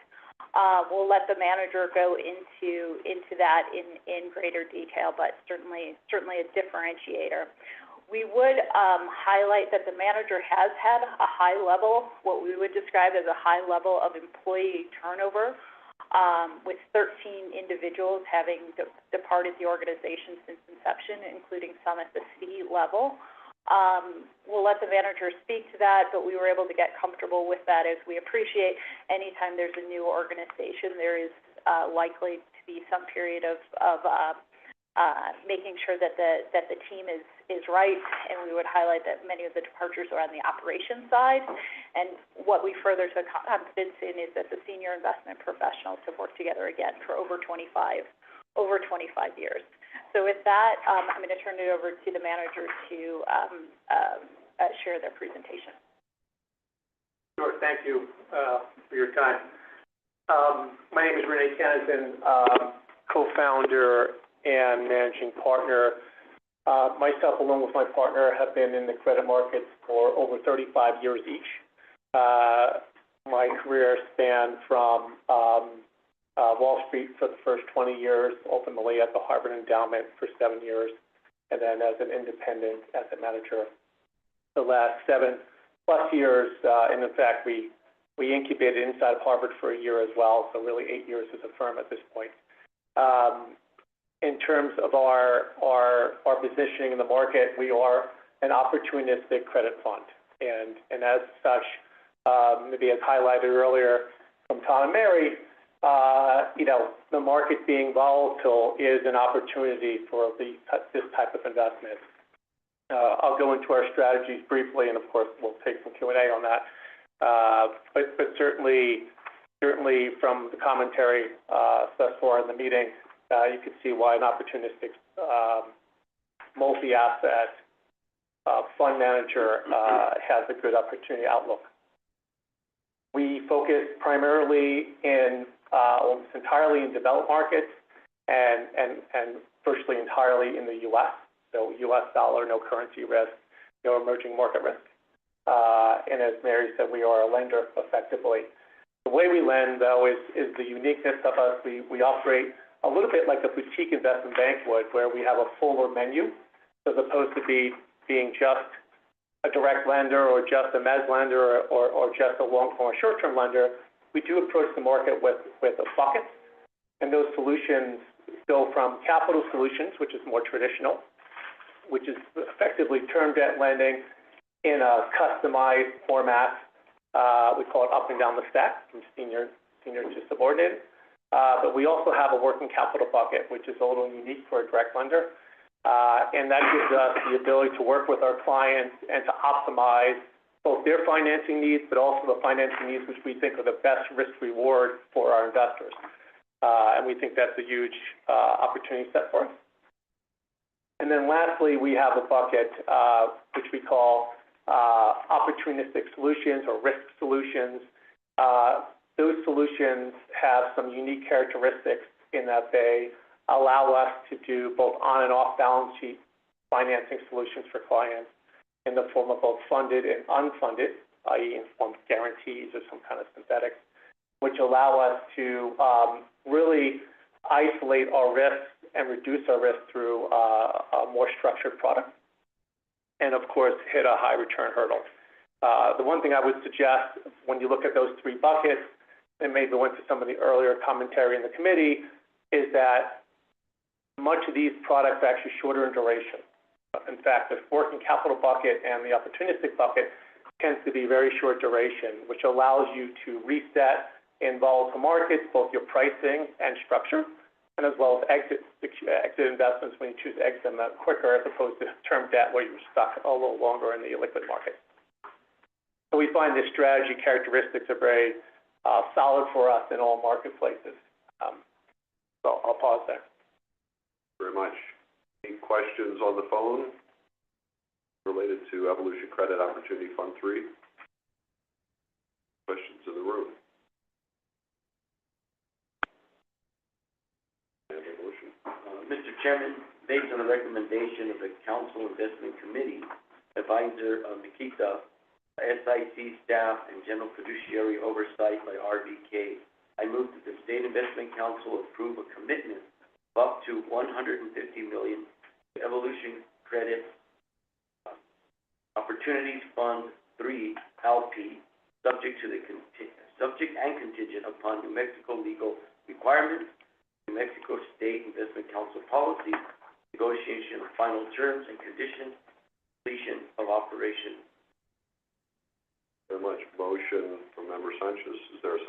We'll let the manager go into that in greater detail, but certainly a differentiator. We would highlight that the manager has had a high level, what we would describe as a high level of employee turnover, with 13 individuals having departed the organization since inception, including some at the C level. We'll let the manager speak to that, but we were able to get comfortable with that, as we appreciate anytime there's a new organization, there is likely to be some period of making sure that the team is right, and we would highlight that many of the departures are on the operations side. And what we further took confidence in is that the senior investment professionals have worked together again for over 25 years. So with that, I'm going to turn it over to the manager to share their presentation. Sure, thank you for your time. My name is Renee Kennison, co-founder and managing partner. Myself, along with my partner, have been in the credit markets for over 35 years each. My career spanned from Wall Street for the first 20 years, ultimately at the Harvard Endowment for 7 years, and then as an independent asset manager the last 7+ years. And in fact, we incubated inside of Harvard for a year as well, so really 8 years as a firm at this point. In terms of our positioning in the market, we are an opportunistic credit fund, and as such, maybe as highlighted earlier from Tom and Mary, the market being volatile is an opportunity for this type of investment. I'll go into our strategies briefly, and of course, we'll take some Q&A on that. But certainly from the commentary thus far in the meeting, you can see why an opportunistic multi-asset fund manager has a good opportunity outlook. We focus primarily almost entirely in developed markets and virtually entirely in the U.S. So U.S. dollar, no currency risk, no emerging market risk. And as Mary said, we are a lender effectively. The way we lend, though, is the uniqueness of us. We operate a little bit like a boutique investment bank would, where we have a fuller menu, as opposed to being just a direct lender or just a mezz lender or just a long-term or short-term lender. We do approach the market with a bucket, and those solutions go from capital solutions, which is more traditional, which is effectively term debt lending in a customized format. We call it up and down the stack, from senior to subordinated. But we also have a working capital bucket, which is a little unique for a direct lender. And that gives us the ability to work with our clients and to optimize both their financing needs, but also the financing needs which we think are the best risk-reward for our investors. And we think that's a huge opportunity set for us. And then lastly, we have a bucket which we call opportunistic solutions or risk solutions. Those solutions have some unique characteristics in that they allow us to do both on and off balance sheet financing solutions for clients in the form of both funded and unfunded, i.e. in the form of guarantees or some kind of synthetics, which allow us to really isolate our risks and reduce our risk through a more structured product, and of course, hit a high return hurdle. The one thing I would suggest when you look at those three buckets, and maybe went to some of the earlier commentary in the committee, is that much of these products are actually shorter in duration. In fact, the working capital bucket and the opportunistic bucket tends to be very short duration, which allows you to reset in volatile markets, both your pricing and structure, and as well as exit investments when you choose to exit them quicker, as opposed to term debt where you're stuck a little longer in the illiquid market. So we find this strategy characteristics are very solid for us in all marketplaces. So I'll pause there. Very much. Any questions on the phone related to Evolution Credit Opportunity Fund 3? Questions in the room? Mr. Chairman, based on the recommendation of the Council Investment Committee, Advisor Nikita, SIC staff, and General Fiduciary Oversight by RBK, I move that the State Investment Council approve a commitment of up to $150 million to Evolution Credit Opportunities Fund 3 LP, subject and contingent upon New Mexico legal requirements, New Mexico State Investment Council policies, negotiation of final terms and conditions, completion of operation. Very much. Motion from Member Sanchez. Is there a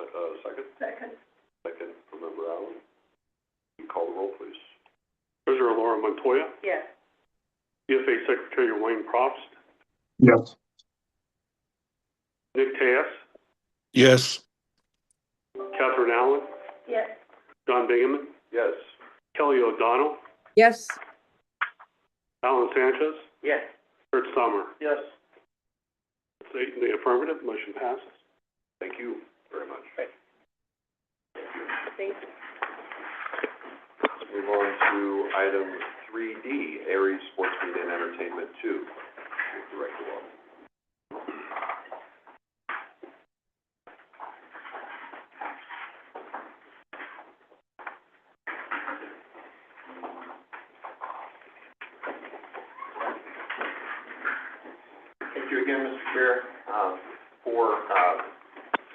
second? Second. Second from Member Allen. Call the roll, please. Treasurer Laura Montoya, Yes. CFA Secretary Wayne Probst, Yes. Nick Teas, Yes. Catherine Allen, Yes. John Bingaman, Yes. Kelly O'Donnell, yes, Alan Sanchez, Yes. Kurt Summer. Yes. It's 8 in the affirmative, motion passes. Thank you very much. Thank you. Let's move on to item 3D, Aries Sports Media and Entertainment 2. Director Watt. Thank you again, Mr. Chair, for,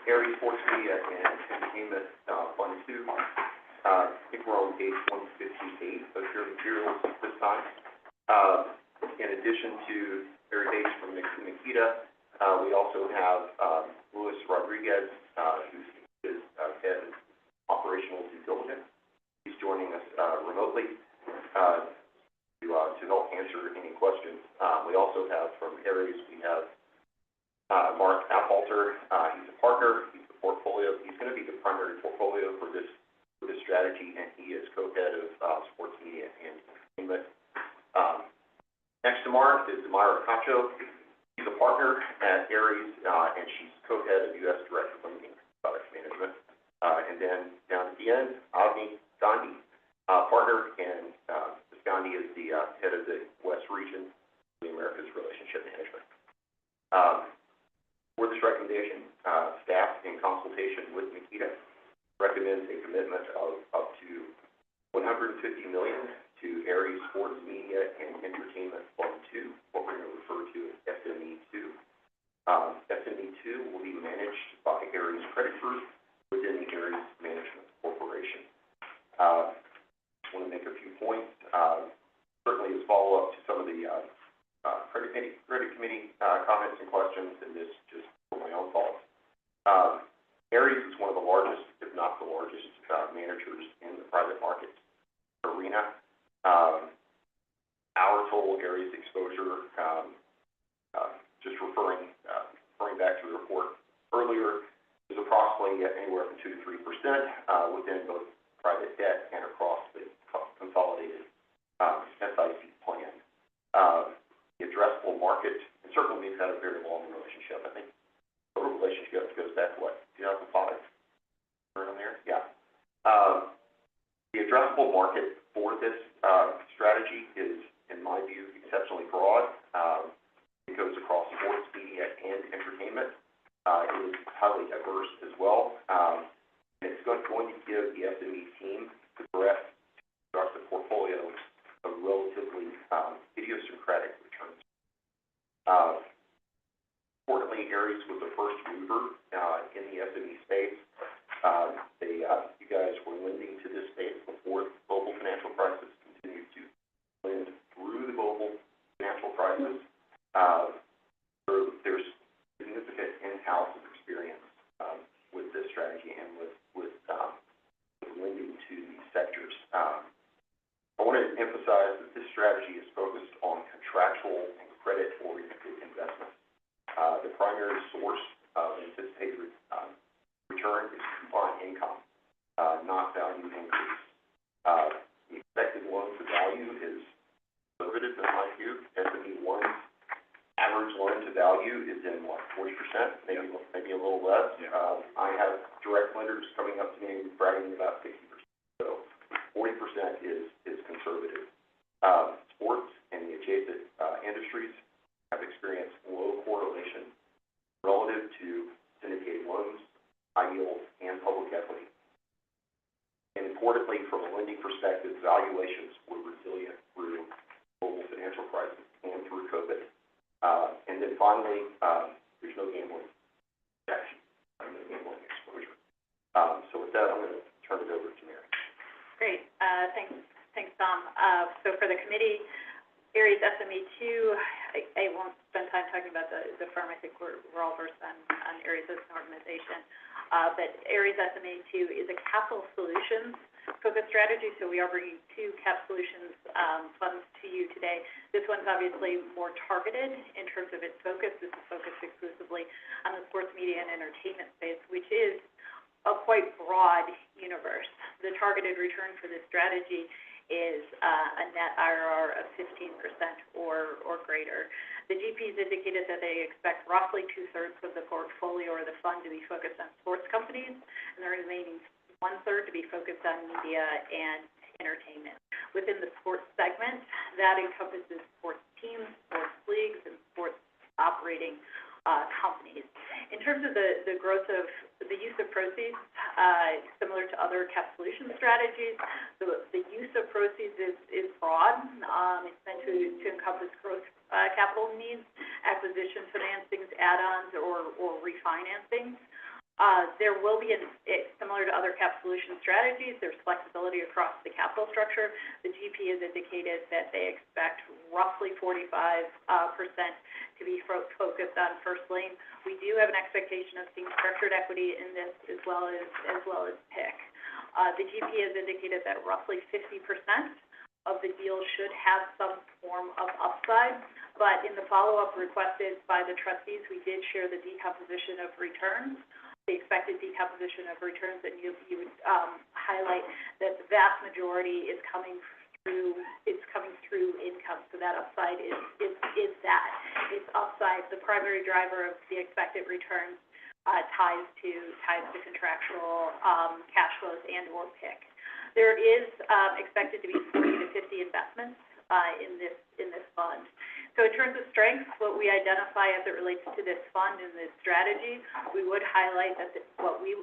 Aries Sports Media and Entertainment, Fund Two. I think we're on page 158 of your materials this time. In addition to Barry Bates from Nikita, we also have, Luis Rodriguez, who is, head of operational due diligence. He's joining us, remotely, to help answer any questions. We also have from Aries, we have Mark Appalter. He's a partner. He's the portfolio. He's going to be the primary portfolio for this strategy, and he is co-head of sports media and entertainment. Next to Mark is Myra Cacho. She's a partner at Aries, and she's co-head of U.S. Director of Lending Product Management. And then down at the end, Agni Gandhi, partner, and Gandhi is the head of the West Region of the Americas Relationship Management. For this recommendation, staff in consultation with Nikita recommends a commitment of up to $150 million to Aries Sports Media and Entertainment Fund 2, what we're going to refer to as SME2. SME2 will be managed by Aries Credit Group within the Aries Management Corporation. Just want to make a few points. Certainly as follow-up to some of the credit committee comments and questions, and this just for my own thoughts. Aries is one of the largest, if not the largest, managers in the private markets arena. Our total Aries exposure, just referring back to the report earlier, is approximately anywhere from 2 to 3% within both private debt and across the consolidated SIC plan. The addressable market, and certainly we've had a very long relationship. I think the relationship goes back to what, 2005? Around there? Yeah. The addressable market for this strategy is, in my view, exceptionally broad. It goes across sports, media, and entertainment. It is highly diverse as well. And it's going to give the SME team the breadth to construct a portfolio of relatively idiosyncratic returns. Importantly, Aries was the first mover in the SME space. You guys were lending to this space before the global financial crisis, continued to lend through the global financial crisis. There's significant in-house experience with this strategy and with lending to these sectors. I want to emphasize that this strategy is focused on contractual and credit-oriented investments. The primary source of anticipated return is coupon income, not value increase. The expected loan to value is conservative in my view. SME1's average loan to value is in what, 40%, maybe a little less. I have direct lenders coming up to me bragging about 60%. So 40% is conservative. Sports and the adjacent industries have experienced low correlation relative to syndicated loans, high yield, and public equity. And importantly, from a lending perspective, valuations were resilient through global financial crisis and through COVID. And then finally, there's no gambling protection, no gambling exposure. So with that, I'm going to turn it over to Mary. Great. Thanks, Tom. So for the committee, Aries SME2 I won't spend time talking about the firm. I think we're all versed on Ares as an organization. But Ares SMA2 is a capital solutions focused strategy, so we are bringing two cap solutions funds to you today. This one's obviously more targeted in terms of its focus. This is focused exclusively on the sports media and entertainment space, which is a quite broad universe. The targeted return for this strategy is a net IRR of 15% or greater. The GPs indicated that they expect roughly 2/3 of the portfolio or the fund to be focused on sports companies, and the remaining 1/3 to be focused on media and entertainment. Within the sports segment, that encompasses sports teams, sports leagues, and sports operating companies. In terms of the growth of the use of proceeds, similar to other cap solution strategies, the use of proceeds is broad. It's meant to encompass growth capital needs, acquisition financings, add-ons, or refinancings. There will be, similar to other cap solution strategies, there's flexibility across the capital structure. The GP has indicated that they expect roughly 45% to be focused on first lien. We do have an expectation of seeing structured equity in this as well as PIK. The GP has indicated that roughly 50% of the deal should have some form of upside, but in the follow-up requested by the trustees, we did share the decomposition of returns, the expected decomposition of returns, and you would highlight that the vast majority is coming through income. So that upside is that. It's upside. The primary driver of the expected returns ties to contractual cash flows and or PIK. There is expected to be 40 to 50 investments in this fund. So in terms of strengths, what we identify as it relates to this fund and this strategy, we would highlight that what we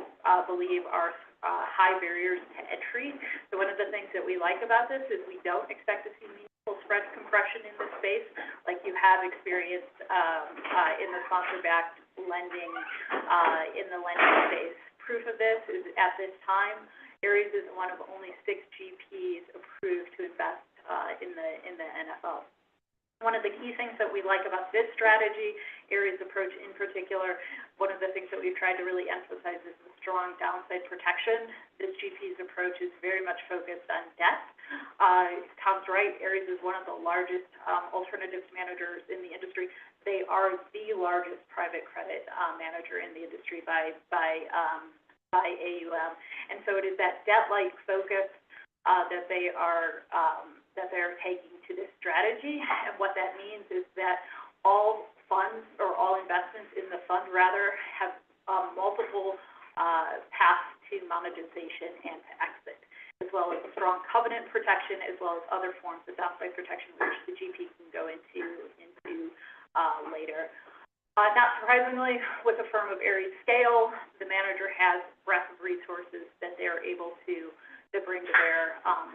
believe are high barriers to entry. So one of the things that we like about this is we don't expect to see meaningful spread compression in this space like you have experienced in the sponsor-backed lending in the lending space. Proof of this is at this time, Ares is one of only 6 GPs approved to invest in the NFL. One of the key things that we like about this strategy, Ares' approach in particular, one of the things that we've tried to really emphasize is the strong downside protection. This GP's approach is very much focused on debt. Tom's right, Ares is one of the largest alternatives managers in the industry. They are the largest private credit manager in the industry by AUM, and so it is that debt-like focus that they are taking to this strategy. And what that means is that all funds or all investments in the fund rather have multiple paths to monetization and to exit, as well as strong covenant protection, as well as other forms of downside protection, which the GP can go into later. Not surprisingly, with a firm of Ares' scale, the manager has breadth of resources that they are able to bring to bear on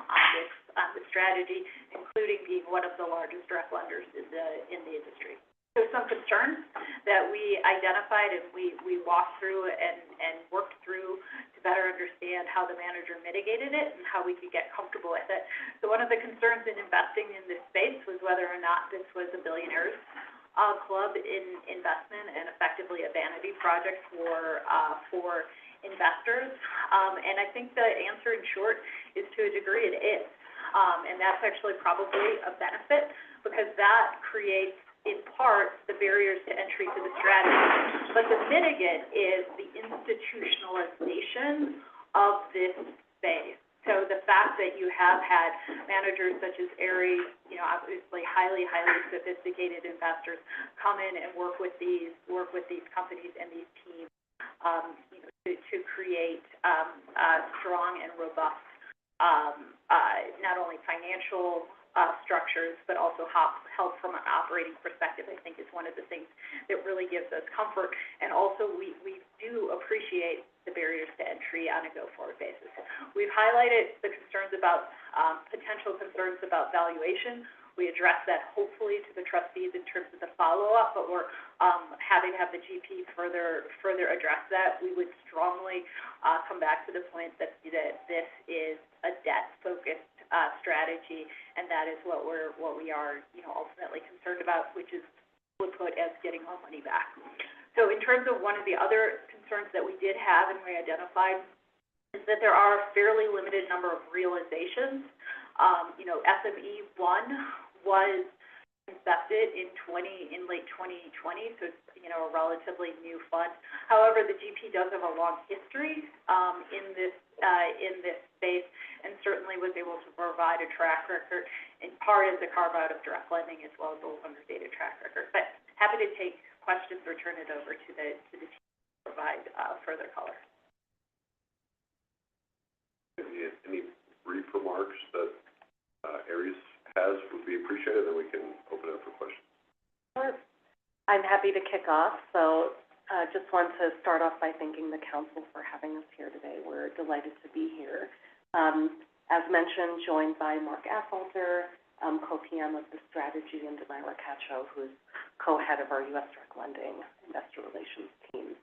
this strategy, including being one of the largest direct lenders in the industry. So some concerns that we identified and we walked through and worked through to better understand how the manager mitigated it and how we could get comfortable with it. So one of the concerns in investing in this space was whether or not this was a billionaires club in investment and effectively a vanity project for investors. And I think the answer in short is to a degree it is. And that's actually probably a benefit because that creates in part the barriers to entry to the strategy. But the mitigant is the institutionalization of this space. So the fact that you have had managers such as Ares, obviously highly sophisticated investors come in and work with these companies and these teams, to create strong and robust, not only financial structures, but also help from an operating perspective, I think is one of the things that really gives us comfort. And also we do appreciate the barriers to entry on a go-forward basis. We've highlighted the concerns about, potential concerns about valuation. We address that hopefully to the trustees in terms of the follow-up, but we're having to have the GP further address that. We would strongly come back to the point that this is a debt-focused strategy, and that is what we are, ultimately concerned about, which is would put as getting our money back. So in terms of one of the other concerns that we did have and we identified is that there are a fairly limited number of realizations. SME 1 was invested in late 2020, so it's, a relatively new fund. However, the GP does have a long history in this space, and certainly was able to provide a track record, in part as a carve-out of direct lending as well as a longer-dated track record. But happy to take questions or turn it over to the team to provide further color. Any brief remarks that Ares has would be appreciated, and we can open it up for questions. Sure. I'm happy to kick off. So just want to start off by thanking the council for having us here today. We're delighted to be here. As mentioned, joined by Mark Affolter, co-PM of the strategy, and Demira Cacho, who's co-head of our U.S. Direct Lending Investor Relations team.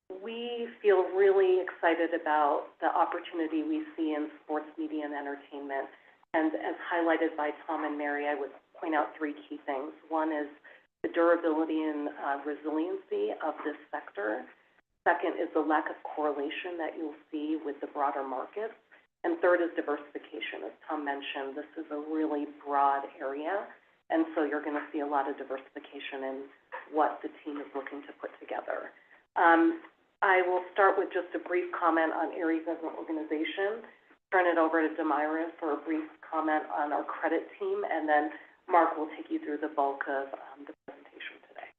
We feel really excited about the opportunity we see in sports media and entertainment. And as highlighted by Tom and Mary, I would point out 3 key things. One is the durability and resiliency of this sector. Second is the lack of correlation that you'll see with the broader markets. And third is diversification. As Tom mentioned, this is a really broad area, and so you're going to see a lot of diversification in what the team is looking to put together. I will start with just a brief comment on Ares as an organization, turn it over to Demira for a brief comment on our credit team, and then Mark will take you through the bulk of the presentation today.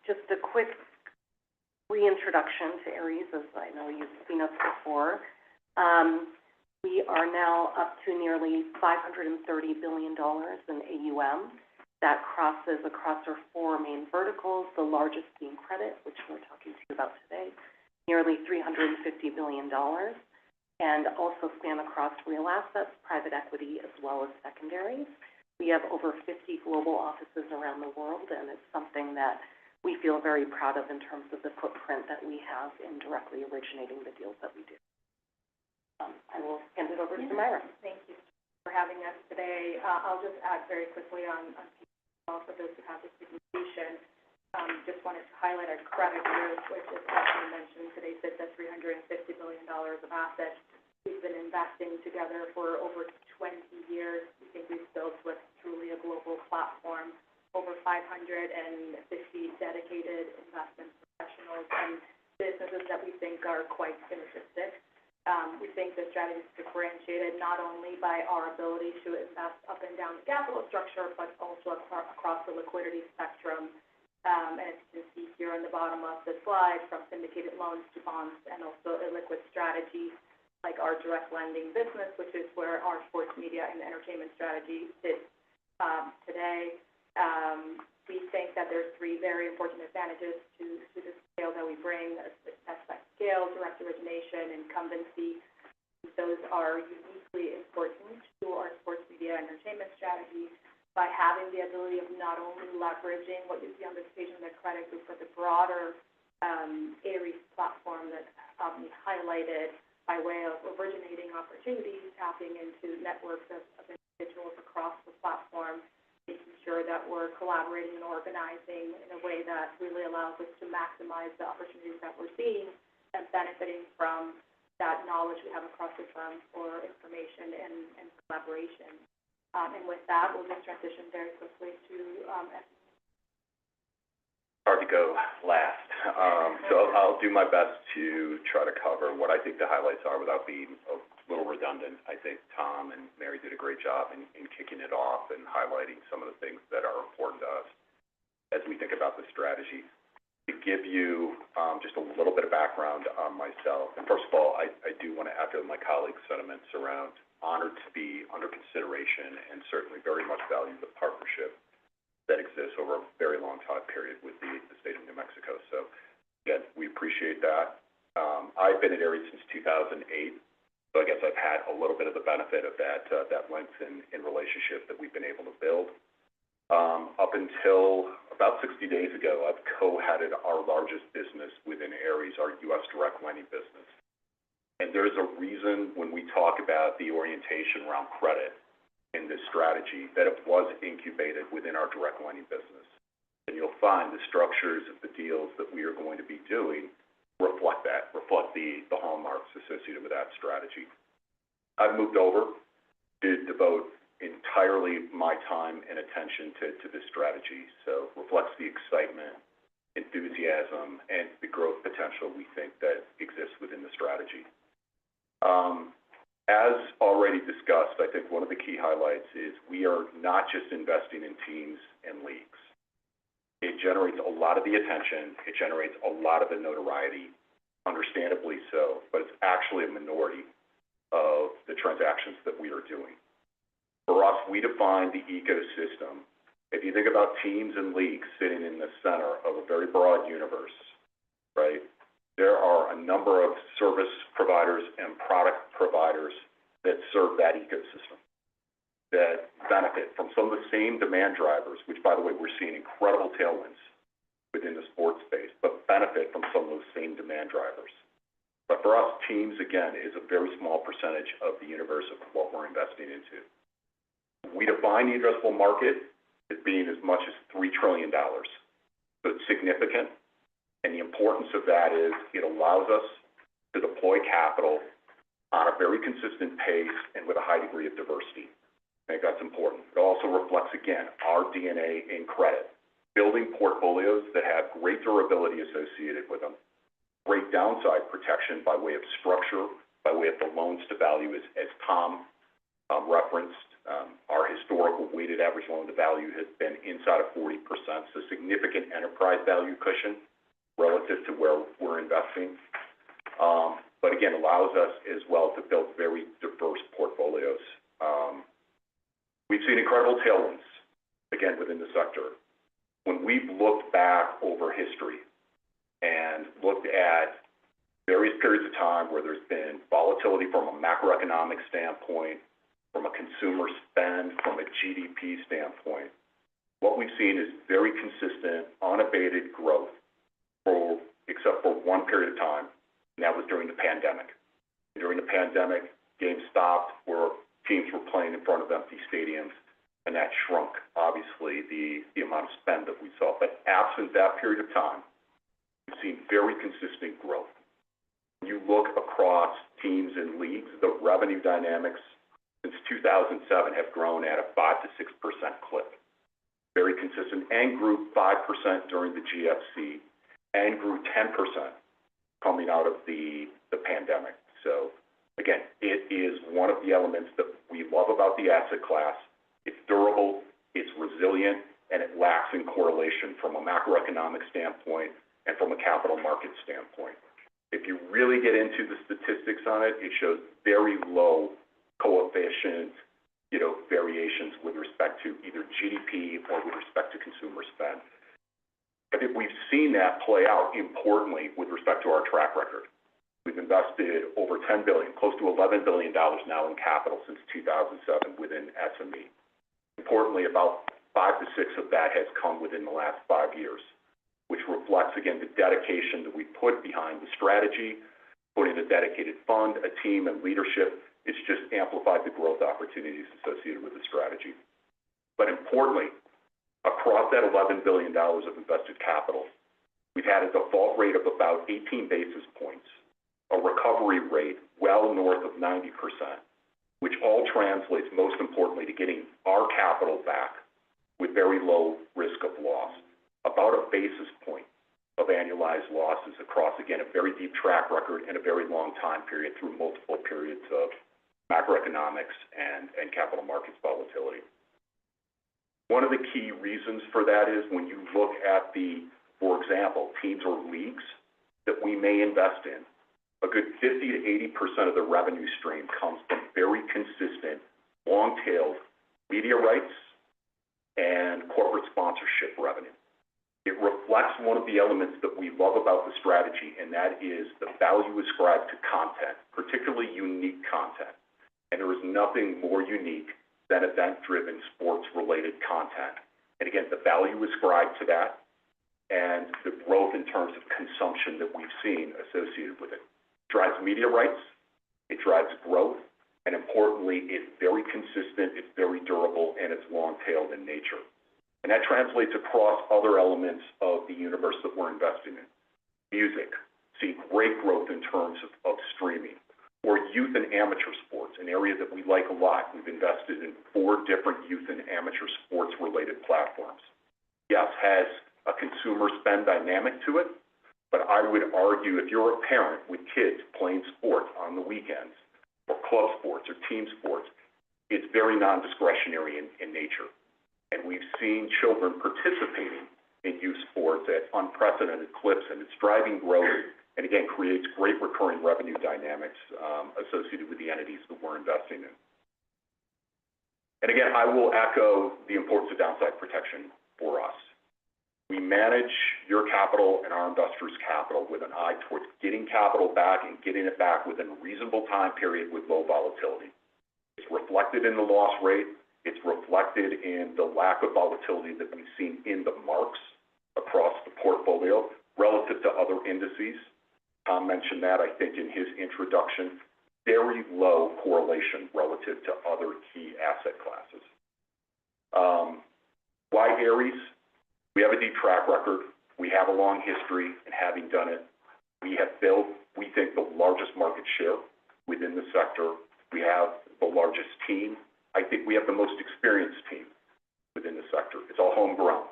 Just a quick reintroduction to Ares, as I know you've seen us before. We are now up to nearly $530 billion in AUM. That crosses across our 4 main verticals, the largest being credit, which we're talking to you about today, nearly $350 billion, and also span across real assets, private equity, as well as secondaries. We have over 50 global offices around the world, and it's something that we feel very proud of in terms of the footprint that we have in directly originating the deals that we do. I will hand it over to Demira. Thank you for having us today. I'll just add very quickly on for those who have this presentation. Just wanted to highlight our credit group, which, as Stephanie mentioned, today sits at $350 billion of assets. We've been investing together for over 20 years. We think we've built what's truly a global platform, over 550 dedicated investment professionals and businesses that we think are quite synergistic. We think the strategy is differentiated not only by our ability to invest up and down the capital structure, but also across the liquidity spectrum. And as you can see here on the bottom of the slide, from syndicated loans to bonds and also illiquid strategies like our direct lending business, which is where our sports media and entertainment strategy sits today. We think that there's 3 very important advantages to the scale that we bring. That's that scale, direct origination, incumbency. Those are uniquely important to our sports media and entertainment strategy by having the ability of not only leveraging what you see on this page in the credit group, but the broader Ares platform that we highlighted by way of originating opportunities, tapping into networks of individuals across the platform, making sure that we're collaborating and organizing in a way that really allows us to maximize the opportunities that we're seeing and benefiting from that knowledge we have across the firm for information and collaboration. And with that, we'll just transition very quickly to Hard to go last. So I'll do my best to try to cover what I think the highlights are without being a little redundant. I think Tom and Mary did a great job in kicking it off and highlighting some of the things that are important to us as we think about the strategy. To give you just a little bit of background on myself, and first of all, I do want to echo my colleagues' sentiments around honored to be under consideration and certainly very much value the partnership that exists over a very long time period with the state of New Mexico. So again, we appreciate that. I've been at Ares since 2008, so I guess I've had a little bit of the benefit of that length in relationship that we've been able to build. Up until about 60 days ago, I've co-headed our largest business within Ares, our U.S. direct lending business. And there's a reason when we talk about the orientation around credit in this strategy that it was incubated within our direct lending business. And you'll find the structures of the deals that we are going to be doing reflect the hallmarks associated with that strategy. I've moved over to devote entirely my time and attention to this strategy, so reflects the excitement, enthusiasm, and the growth potential we think that exists within the strategy. As already discussed, I think one of the key highlights is we are not just investing in teams and leagues. It generates a lot of the attention, it generates a lot of the notoriety, understandably so, but it's actually a minority of the transactions that we are doing. For us, we define the ecosystem. If you think about teams and leagues sitting in the center of a very broad universe, right? There are a number of service providers and product providers that serve that ecosystem, that benefit from some of the same demand drivers, which, by the way, we're seeing incredible tailwinds within the sports space, but benefit from some of those same demand drivers. But for us, teams, again, is a very small percentage of the universe of what we're investing into. We define the addressable market as being as much as $3 trillion. So it's significant, and the importance of that is it allows us to deploy capital on a very consistent pace and with a high degree of diversity. I think that's important. It also reflects, again, our DNA in credit, building portfolios that have great durability associated with them, great downside protection by way of structure, by way of the loans to value, as Tom referenced. Our historical weighted average loan to value has been inside of 40%, so significant enterprise value cushion relative to where we're investing. But again, allows us as well to build very diverse portfolios. We've seen incredible tailwinds, again, within the sector. When we've looked back over history and looked at various periods of time where there's been volatility from a macroeconomic standpoint, from a consumer spend, from a GDP standpoint, what we've seen is very consistent, unabated growth, except for one period of time, and that was during the pandemic. During the pandemic, games stopped, where teams were playing in front of empty stadiums, and that shrunk, obviously, the amount of spend that we saw. But absent that period of time, we've seen very consistent growth. When you look across teams and leagues, the revenue dynamics since 2007 have grown at a 5 to 6% clip. Very consistent, and grew 5% during the GFC, and grew 10% coming out of the pandemic. So again, it is one of the elements that we love about the asset class. It's durable, it's resilient, and it lacks in correlation from a macroeconomic standpoint and from a capital market standpoint. If you really get into the statistics on it, it shows very low coefficient, variations with respect to either GDP or with respect to consumer spend. I think we've seen that play out importantly with respect to our track record. We've invested over $10 billion, close to $11 billion now in capital since 2007 within SME. Importantly, about 5 to 6 of that has come within the last 5 years, which reflects, again, the dedication that we put behind the strategy, putting a dedicated fund, a team, and leadership. It's just amplified the growth opportunities associated with the strategy. But importantly, across that $11 billion of invested capital, we've had a default rate of about 18 basis points, a recovery rate well north of 90%, which all translates, most importantly, to getting our capital back with very low risk of loss, about a basis point of annualized losses across, again, a very deep track record and a very long time period through multiple periods of macroeconomics and capital markets volatility. One of the key reasons for that is when you look at for example, teams or leagues that we may invest in, a good 50 to 80% of the revenue stream comes from very consistent, long-tailed media rights and corporate sponsorship revenue. It reflects one of the elements that we love about the strategy, and that is the value ascribed to content, particularly unique content. And there is nothing more unique than event-driven, sports-related content. And again, the value ascribed to that and the growth in terms of consumption that we've seen associated with it drives media rights, it drives growth, and importantly, it's very consistent, it's very durable, and it's long-tailed in nature. And that translates across other elements of the universe that we're investing in. Music, see great growth in terms of streaming. Or youth and amateur sports, an area that we like a lot. We've invested in 4 different youth and amateur sports-related platforms. Yes, has a consumer spend dynamic to it, but I would argue if you're a parent with kids playing sports on the weekends, or club sports or team sports, it's very non-discretionary in nature. And we've seen children participating in youth sports at unprecedented clips, and it's driving growth, and again, creates great recurring revenue dynamics associated with the entities that we're investing in. And again, I will echo the importance of downside protection for us. We manage your capital and our investors' capital with an eye towards getting capital back and getting it back within a reasonable time period with low volatility. It's reflected in the loss rate. It's reflected in the lack of volatility that we've seen in the marks across the portfolio relative to other indices. Tom mentioned that, I think, in his introduction. Very low correlation relative to other key asset classes. Why Ares? We have a deep track record. We have a long history in having done it. We have built, we think, the largest market share within the sector. We have the largest team. I think we have the most experienced team within the sector. It's all homegrown.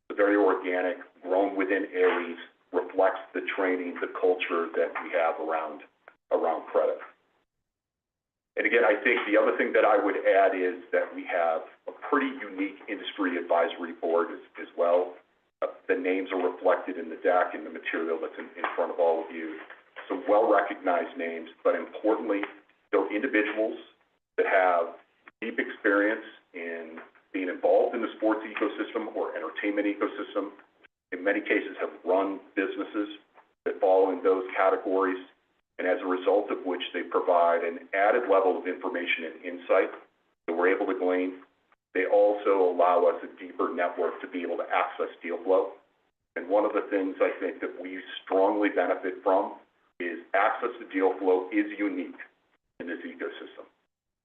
It's very organic, grown within Ares, reflects the training, the culture that we have around credit. And again, I think the other thing that I would add is that we have a pretty unique industry advisory board as well. The names are reflected in the deck and the material that's in front of all of you. Some well-recognized names, but importantly, they're individuals that have deep experience in being involved in the sports ecosystem or entertainment ecosystem. In many cases have run businesses that fall in those categories, and as a result of which they provide an added level of information and insight that we're able to glean. They also allow us a deeper network to be able to access deal flow. And one of the things I think that we strongly benefit from is access to deal flow is unique in this ecosystem.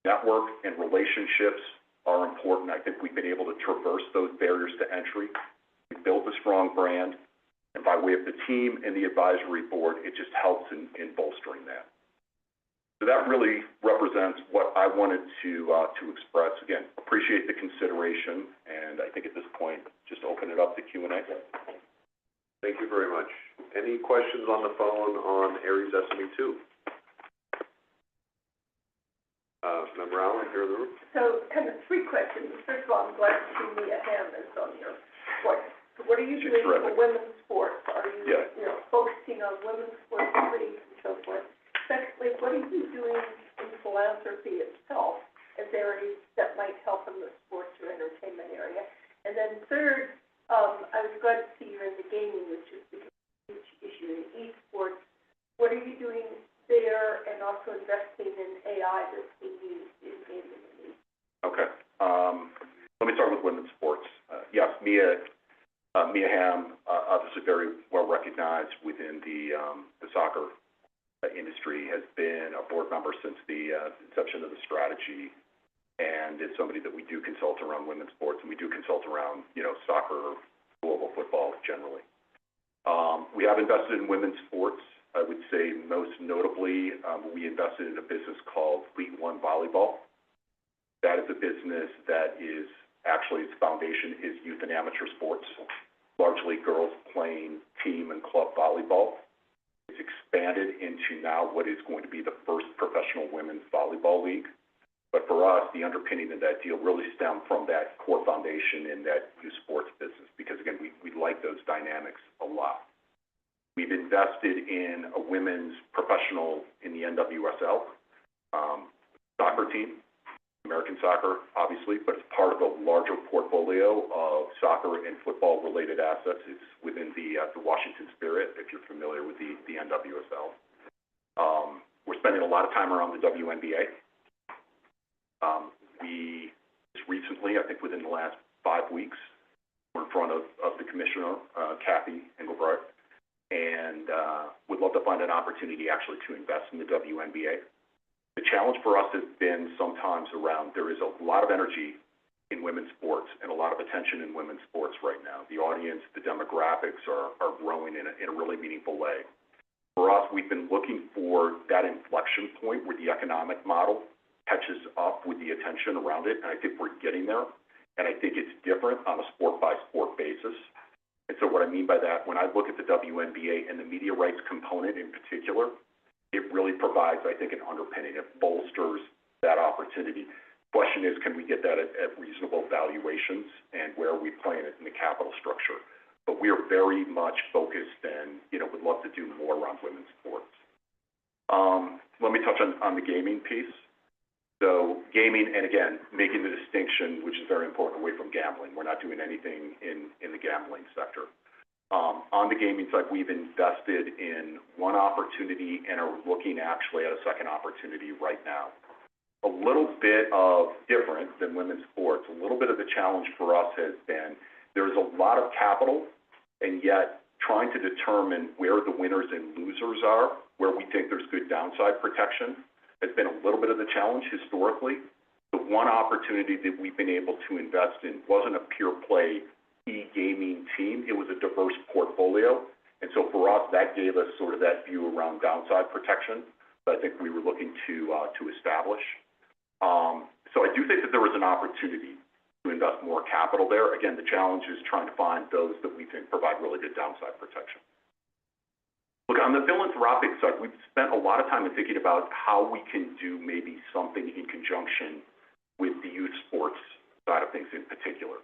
Network and relationships are important. I think we've been able to traverse those barriers to entry. We've built a strong brand, and by way of the team and the advisory board, it just helps in bolstering that. So that really represents what I wanted to express. Again, appreciate the consideration, and I think at this point, just open it up to Q&A. Thank you very much. Any questions on the phone on Ares SME2? Member Allen, here in the room. So, kind of 3 questions. First of all, I'm glad to see Mia Hamm is on your board. So what are you doing for women's sports? Are you, focusing on women's sports leagues and so forth? Secondly, what are you doing in philanthropy itself as areas that might help in the sports or entertainment area? And then third, I was glad to see you're in the gaming, which is becoming a huge issue in esports. What are you doing there, and also investing in AI that's being used in gaming? Okay. Let me start with women's sports. Yes, Mia Hamm, obviously very well recognized within the soccer industry, has been a board member since the inception of the strategy, and is somebody that we do consult around women's sports, and we do consult around, soccer, global football generally. We have invested in women's sports. I would say most notably, we invested in a business called Fleet One Volleyball. That is a business that is actually, its foundation is youth and amateur sports, largely girls playing team and club volleyball. It's expanded into now what is going to be the first professional women's volleyball league. But for us, the underpinning of that deal really stemmed from that core foundation in that youth sports business, because again, we like those dynamics a lot. We've invested in a women's professional in the NWSL soccer team, American soccer, obviously, but it's part of a larger portfolio of soccer and football-related assets. It's within the Washington Spirit, if you're familiar with the NWSL. We're spending a lot of time around the WNBA. We just recently, I think within the last 5 weeks, we're in front of the commissioner, Kathy Engelbrecht, and would love to find an opportunity actually to invest in the WNBA. The challenge for us has been sometimes around, there is a lot of energy in women's sports and a lot of attention in women's sports right now. The audience, the demographics are growing in a really meaningful way. For us, we've been looking for that inflection point where the economic model catches up with the attention around it, and I think we're getting there. And I think it's different on a sport-by-sport basis. And so what I mean by that, when I look at the WNBA and the media rights component in particular, it really provides, I think, an underpinning. It bolsters that opportunity. Question is, can we get that at reasonable valuations, and where are we playing it in the capital structure? But we are very much focused and, would love to do more around women's sports. Let me touch on the gaming piece. So gaming, and again, making the distinction, which is very important, away from gambling. We're not doing anything in the gambling sector. On the gaming side, we've invested in one opportunity and are looking actually at a second opportunity right now. A little bit of different than women's sports. A little bit of the challenge for us has been there's a lot of capital, and yet trying to determine where the winners and losers are, where we think there's good downside protection, has been a little bit of the challenge historically. The one opportunity that we've been able to invest in wasn't a pure play e-gaming team. It was a diverse portfolio. And so for us, that gave us sort of that view around downside protection that I think we were looking to establish. So I do think that there was an opportunity to invest more capital there. Again, the challenge is trying to find those that we think provide really good downside protection. Look, on the philanthropic side, we've spent a lot of time in thinking about how we can do maybe something in conjunction with the youth sports side of things in particular.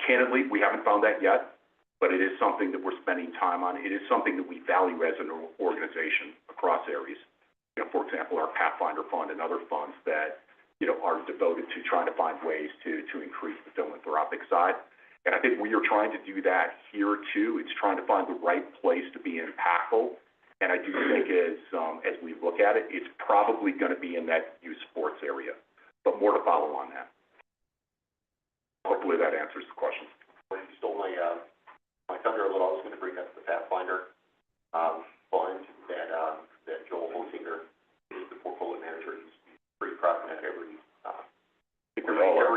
Candidly, we haven't found that yet, but it is something that we're spending time on. It is something that we value as an organization across areas. For example, our Pathfinder Fund and other funds that, are devoted to trying to find ways to increase the philanthropic side. And I think we are trying to do that here too. It's trying to find the right place to be impactful. And I do think as we look at it, it's probably going to be in that youth sports area, but more to follow on that. Hopefully that answers the question. Well, you stole my thunder a little. I was going to bring up the Pathfinder fund that Joel Holsinger is the portfolio manager. He's pretty proud of that every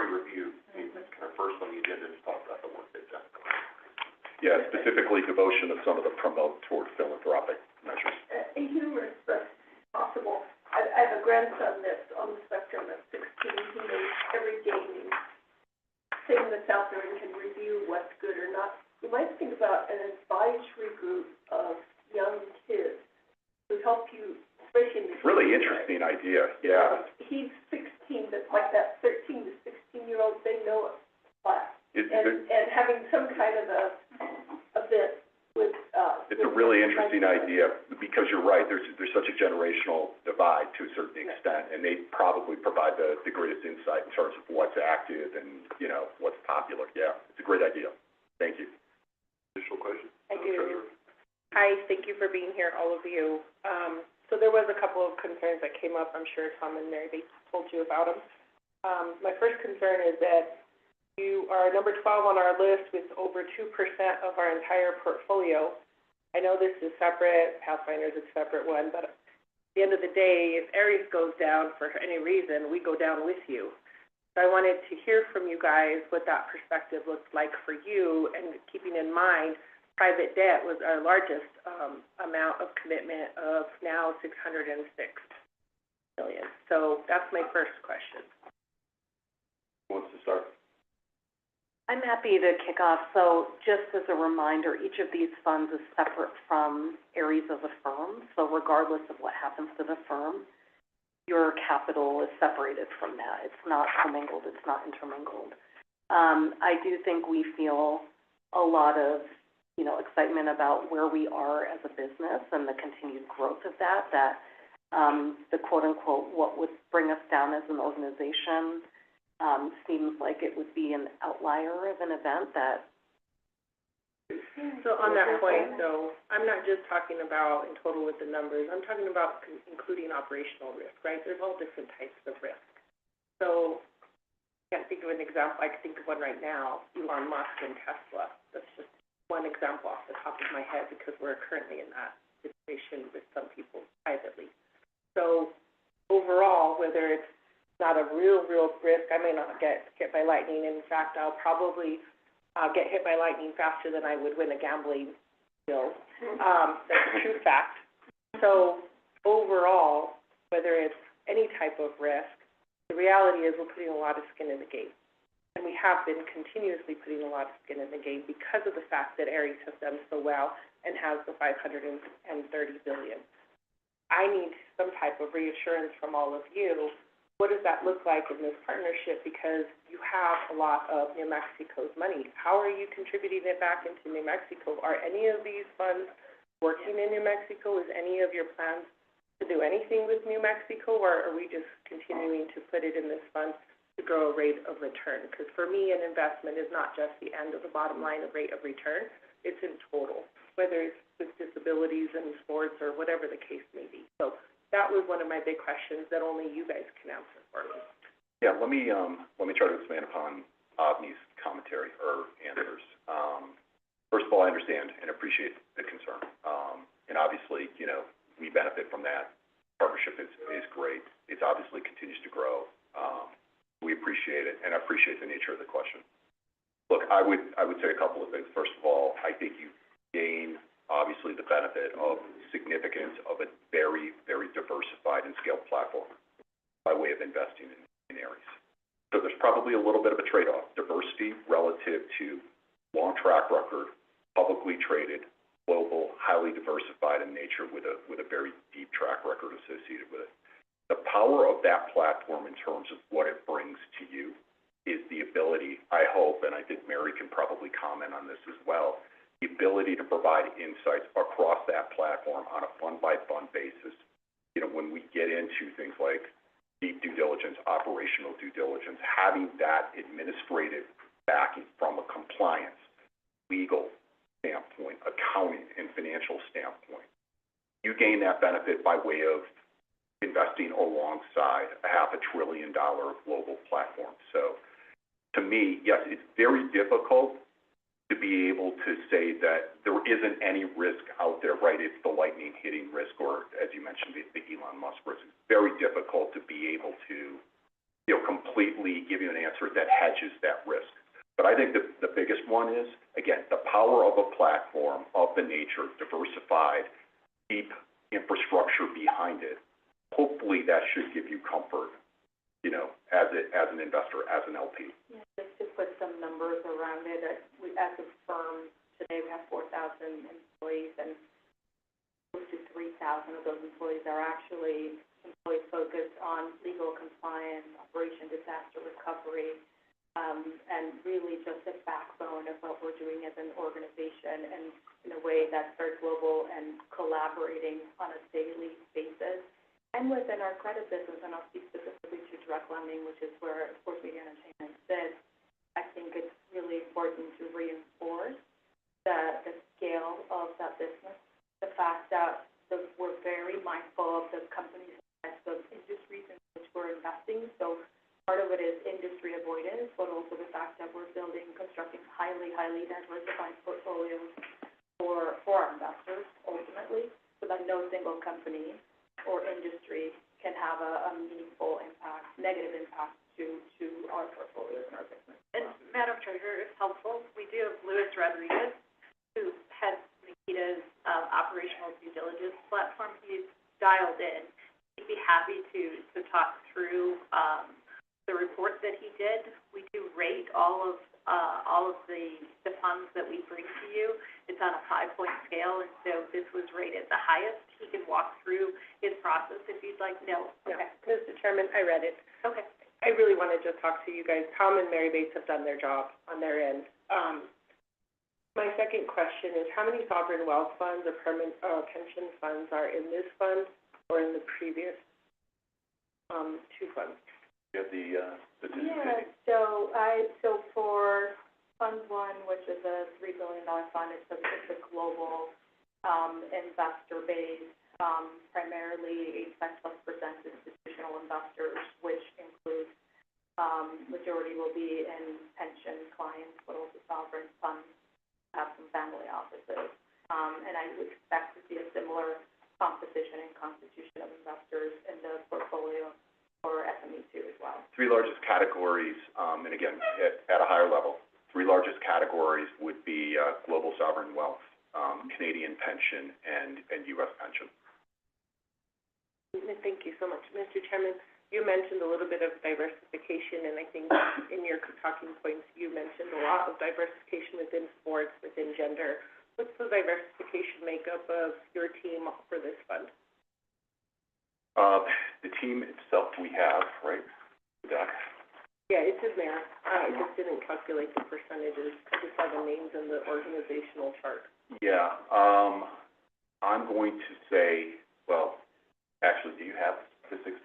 review. He's kind of first on the agenda to talk about the work they've done. Yeah, specifically devotion of some of the promote toward philanthropic measures. Humorous, but possible. I have a grandson that's on the spectrum at 16. He knows every gaming thing that's out there and can review what's good or not. You might think about an advisory group of young kids who help you, especially in the Really interesting idea, yeah. He's 16, but like that 13 to 16-year-old, they know it. And having some kind of a event with it's a really interesting idea, because you're right, there's such a generational divide to a certain extent, and they probably provide the greatest insight in terms of what's active and, what's popular. Yeah, it's a great idea. Thank you. Additional questions? I do. Hi, thank you for being here, all of you. So there was a couple of concerns that came up. I'm sure Tom and Mary, they told you about them. My first concern is that you are number 12 on our list with over 2% of our entire portfolio. I know this is separate, Pathfinder's a separate one, but at the end of the day, if Ares goes down for any reason, we go down with you. So I wanted to hear from you guys what that perspective looks like for you, and keeping in mind, private debt was our largest amount of commitment of now $606 million. So that's my first question. Who wants to start? I'm happy to kick off. So just as a reminder, each of these funds is separate from Ares as a firm. So regardless of what happens to the firm, your capital is separated from that. It's not commingled. It's not intermingled. I do think we feel a lot of, excitement about where we are as a business and the continued growth of that, the quote-unquote, what would bring us down as an organization, seems like it would be an outlier of an event that. So on that point, though, I'm not just talking about in total with the numbers. I'm talking about including operational risk, right? There's all different types of risk. So I can't think of an example. I can think of one right now, Elon Musk and Tesla. That's just one example off the top of my head, because we're currently in that situation with some people privately. So overall, whether it's not a real risk, I may not get hit by lightning. In fact, I'll probably, get hit by lightning faster than I would win a gambling bill. That's a true fact. So overall, whether it's any type of risk, the reality is we're putting a lot of skin in the game. And we have been continuously putting a lot of skin in the game because of the fact that Ares has done so well and has the $530 billion. I need some type of reassurance from all of you. What does that look like in this partnership? Because you have a lot of New Mexico's money. How are you contributing it back into New Mexico? Are any of these funds working in New Mexico? Is any of your plans to do anything with New Mexico, or are we just continuing to put it in this fund to grow a rate of return? Because for me, an investment is not just the end of the bottom line of rate of return, it's in total, whether it's with disabilities and sports or whatever the case may be. So that was one of my big questions that only you guys can answer for me. Yeah, let me try to expand upon Avni's commentary or answers. First of all, I understand and appreciate the concern. And obviously, you know, we benefit from that. Partnership is great. It obviously continues to grow. We appreciate it, and I appreciate the nature of the question. Look, I would say a couple of things. First of all, I think you gain, obviously, the benefit of significance of a very, very diversified and scaled platform by way of investing in Ares. So there's probably a little bit of a trade-off, diversity relative to long track record, publicly traded, global, highly diversified in nature with a very deep track record associated with it. The power of that platform in terms of what it brings to you is the ability, I hope, and I think Mary can probably comment on this as well, the ability to provide insights across that platform on a fund-by-fund basis. You know, when we get into things like deep due diligence, operational due diligence, having that administrative backing from a compliance, legal standpoint, accounting, and financial standpoint, you gain that benefit by way of investing alongside a $500 billion global platform. So to me, yes, it's very difficult to be able to say that there isn't any risk out there, right? It's the lightning hitting risk, or as you mentioned, the Elon Musk risk. It's very difficult to be able to, you know, completely give you an answer that hedges that risk. But I think the biggest one is, again, the power of a platform of the nature, diversified, deep infrastructure behind it. Hopefully that should give you comfort, you know, as an investor, as an LP. Yeah, just to put some numbers around it, we, as a firm, today we have 4,000 employees, and close to 3,000 of those employees are actually employees focused on legal compliance, operation disaster recovery, and really just a backbone of what we're doing as an organization, and in a way that's very global and collaborating on a daily basis. And within our credit business, and I'll speak specifically to direct lending, which is where sports media and entertainment sits, I think it's really important to reinforce the scale of that business, the fact that we're very mindful of the companies and the industries in which we're investing. So part of it is industry avoidance, but also the fact that we're constructing highly diversified portfolios for our investors ultimately, so that no single company or industry can have a meaningful impact, negative impact to our portfolios and our business. And Madam Treasurer, if helpful, we do have Luis Rodriguez, who heads Nikita's operational due diligence platform. He's dialed in. He'd be happy to talk through the report that he did. We do rate all of the funds that we bring to you. It's on a 5-point scale, and so this was rated the highest. He can walk through his process if you'd like. No. Okay. Mr. Chairman, I read it. Okay. I really want to just talk to you guys. Tom and Mary Bates have done their job on their end. My second question is, how many sovereign wealth funds or permanent pension funds are in this fund or in the previous two funds? You have the Yeah, so for Fund 1, which is a $3 billion fund, it's a global investor base, primarily 85+% institutional investors, which includes majority will be in pension clients, but also sovereign funds, have some family offices. And I would expect to see a similar composition and constitution of investors in the portfolio three largest categories, and again, at a higher level, three largest categories would be global sovereign wealth, Canadian pension, and U.S. pension. Thank you so much. Mr. Chairman, you mentioned a little bit of diversification, and I think in your talking points, you mentioned a lot of diversification within sports, within gender. What's the diversification makeup of your team for this fund? The team itself we have, right, Doc? Yeah, it's in there. I just didn't calculate the percentages. I just saw the names in the organizational chart. Yeah, I'm going to say, well, actually, do you have statistics?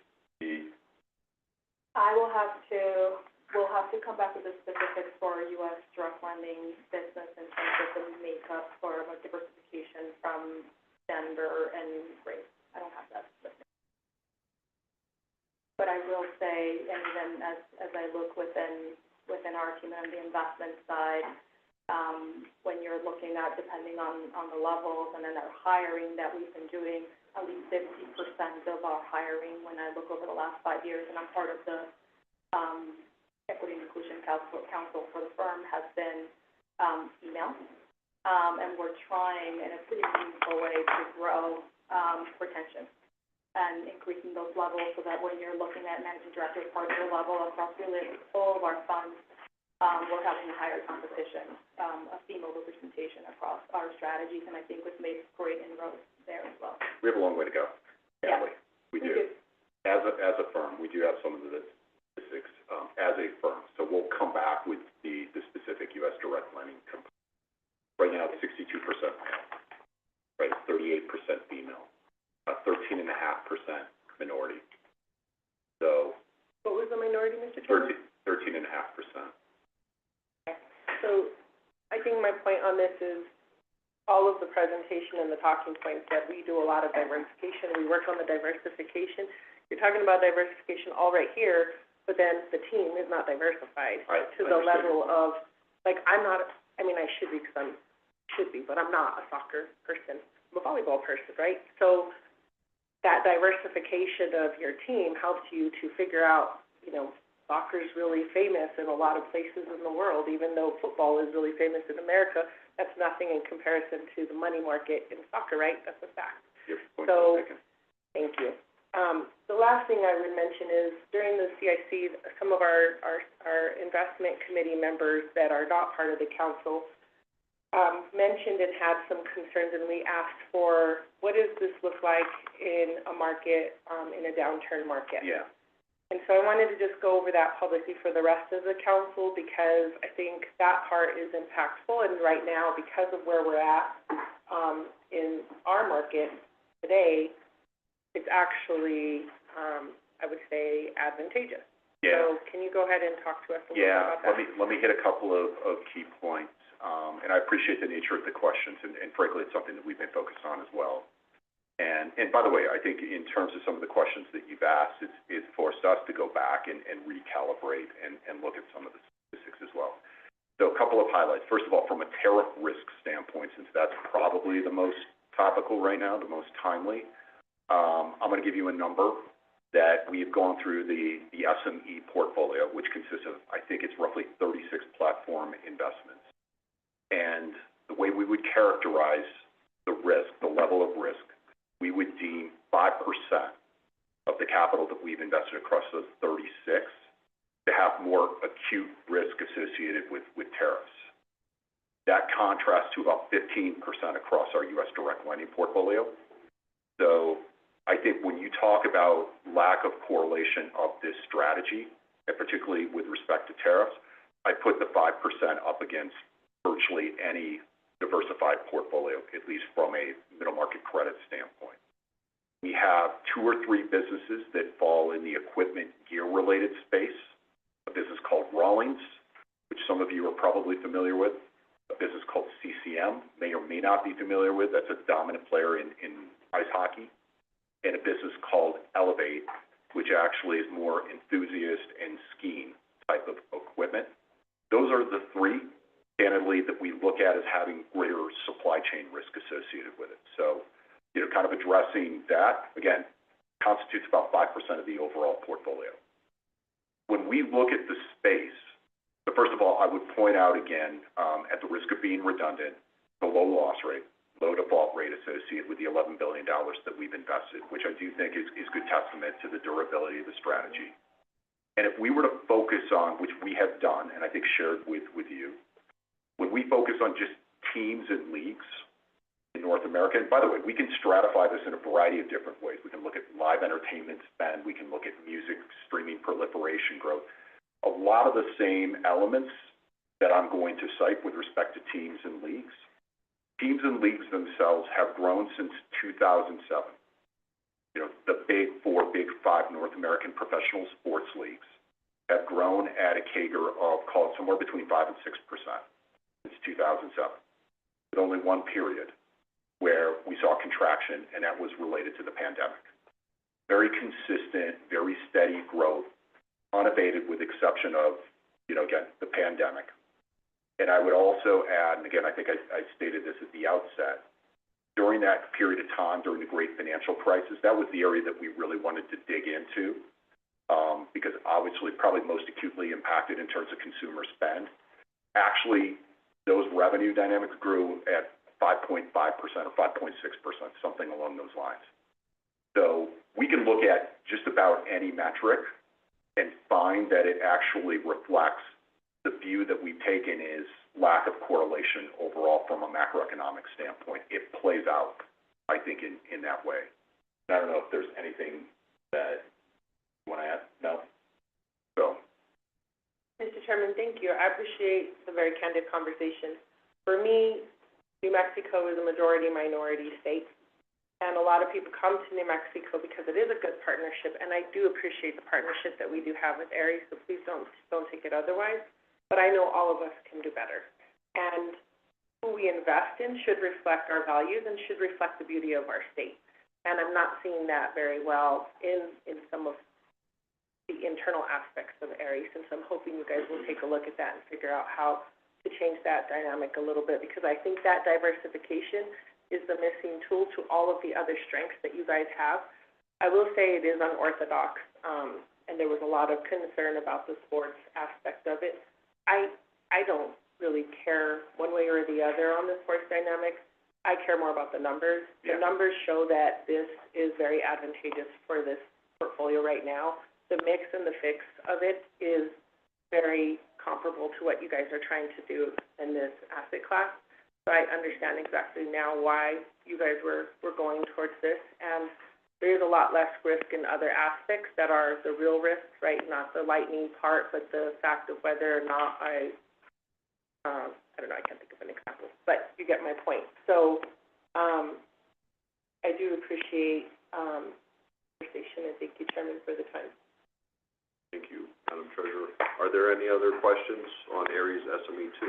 We'll have to come back with the specifics for our U.S. direct lending business in terms of the makeup for like diversification from gender and race. I don't have that specific. But I will say, and then as I look within our team on the investment side, when you're looking at, depending on the levels and then our hiring that we've been doing, at least 50% of our hiring, when I look over the last 5 years, and I'm part of the Equity and Inclusion Council for the firm, has been female. And we're trying in a pretty meaningful way to grow retention and increasing those levels so that when you're looking at managing director, partner level across really all of our funds, we're having a higher competition, a female representation across our strategies, and I think we've made great inroads there as well. We have a long way to go. Yeah. We do. As a firm, we do have some of the statistics as a firm. So we'll come back with the specific U.S. direct lending component. Right now, it's 62% male, right? 38% female, 13.5% minority. So. What was the minority, Mr. Chairman? 13.5%. So I think my point on this is all of the presentation and the talking points that we do a lot of diversification. We work on the diversification. You're talking about diversification all right here, but then the team is not diversified to the level of, like, I should be because but I'm not a soccer person. I'm a volleyball person, right? So that diversification of your team helps you to figure out, soccer's really famous in a lot of places in the world, even though football is really famous in America. That's nothing in comparison to the money market in soccer, right? That's a fact. So, thank you. The last thing I would mention is during the CIC, some of our investment committee members that are not part of the council mentioned and had some concerns, and we asked for, what does this look like in a market, in a downturn market? Yeah. And so I wanted to just go over that publicly for the rest of the council, because I think that part is impactful, and right now, because of where we're at in our market today, it's actually, I would say, advantageous. Yeah. So can you go ahead and talk to us a little bit about that? Let me hit a couple of key points, and I appreciate the nature of the questions, and frankly, it's something that we've been focused on as well. And by the way, I think in terms of some of the questions that you've asked, it's forced us to go back and recalibrate and look at some of the statistics as well. So a couple of highlights. First of all, from a tariff risk standpoint, since that's probably the most topical right now, the most timely, I'm going to give you a number that we've gone through the SME portfolio, which consists of, I think it's roughly 36 platform investments. And the way we would characterize the risk, the level of risk, we would deem 5% of the capital that we've invested across those 36 to have more acute risk associated with tariffs. That contrasts to about 15% across our U.S. direct lending portfolio. So I think when you talk about lack of correlation of this strategy, and particularly with respect to tariffs, I put the 5% up against virtually any diversified portfolio, at least from a middle market credit standpoint. We have 2 or 3 businesses that fall in the equipment gear related space, a business called Rawlings, which some of you are probably familiar with, a business called CCM, may or may not be familiar with, that's a dominant player in ice hockey, and a business called Elevate, which actually is more enthusiast and skiing type of equipment. Those are the 3, candidly, that we look at as having greater supply chain risk associated with it. So, kind of addressing that, again, constitutes about 5% of the overall portfolio. when we look at the space, so first of all, I would point out again, at the risk of being redundant, the low loss rate, low default rate associated with the $11 billion that we've invested, which I do think is good testament to the durability of the strategy. And if we were to focus on, which we have done, and I think shared with you, when we focus on just teams and leagues in North America, and by the way, we can stratify this in a variety of different ways. We can look at live entertainment spend, we can look at music streaming proliferation growth. A lot of the same elements that I'm going to cite with respect to teams and leagues. Teams and leagues themselves have grown since 2007. You know, the big four, big five North American professional sports leagues have grown at a CAGR of, call it somewhere between 5 and 6% since 2007. With only one period where we saw contraction, and that was related to the pandemic. Very consistent, very steady growth, unabated with exception of, you know, again, the pandemic. And I would also add, and again, I think I stated this at the outset, during that period of time, during the great financial crisis, that was the area that we really wanted to dig into, because obviously probably most acutely impacted in terms of consumer spend. Actually, those revenue dynamics grew at 5.5% or 5.6%, something along those lines. So we can look at just about any metric and find that it actually reflects the view that we've taken is lack of correlation overall from a macroeconomic standpoint. It plays out, I think, in that way. I don't know if there's anything that you want to add? No? So. Mr. Chairman, thank you. I appreciate the very candid conversation. For me, New Mexico is a majority-minority state, and a lot of people come to New Mexico because it is a good partnership, and I do appreciate the partnership that we do have with Aeries, so please don't take it otherwise. But I know all of us can do better. And who we invest in should reflect our values and should reflect the beauty of our state. And I'm not seeing that very well in some of the internal aspects of Aeries, and so I'm hoping you guys will take a look at that and figure out how to change that dynamic a little bit, because I think that diversification is the missing tool to all of the other strengths that you guys have. I will say it is unorthodox, and there was a lot of concern about the sports aspect of it. I don't really care one way or the other on the sports dynamics. I care more about the numbers. Yeah. The numbers show that this is very advantageous for this portfolio right now. The mix and the fix of it is very comparable to what you guys are trying to do in this asset class. So I understand exactly now why you guys were going towards this. And there is a lot less risk in other aspects that are the real risks, right? Not the lightning part, but the fact of whether or not I don't know, I can't think of an example, but you get my point. So, I do appreciate, the conversation, and thank you, Chairman, for the time. Thank you, Madam Treasurer. Are there any other questions on Aeries SME 2?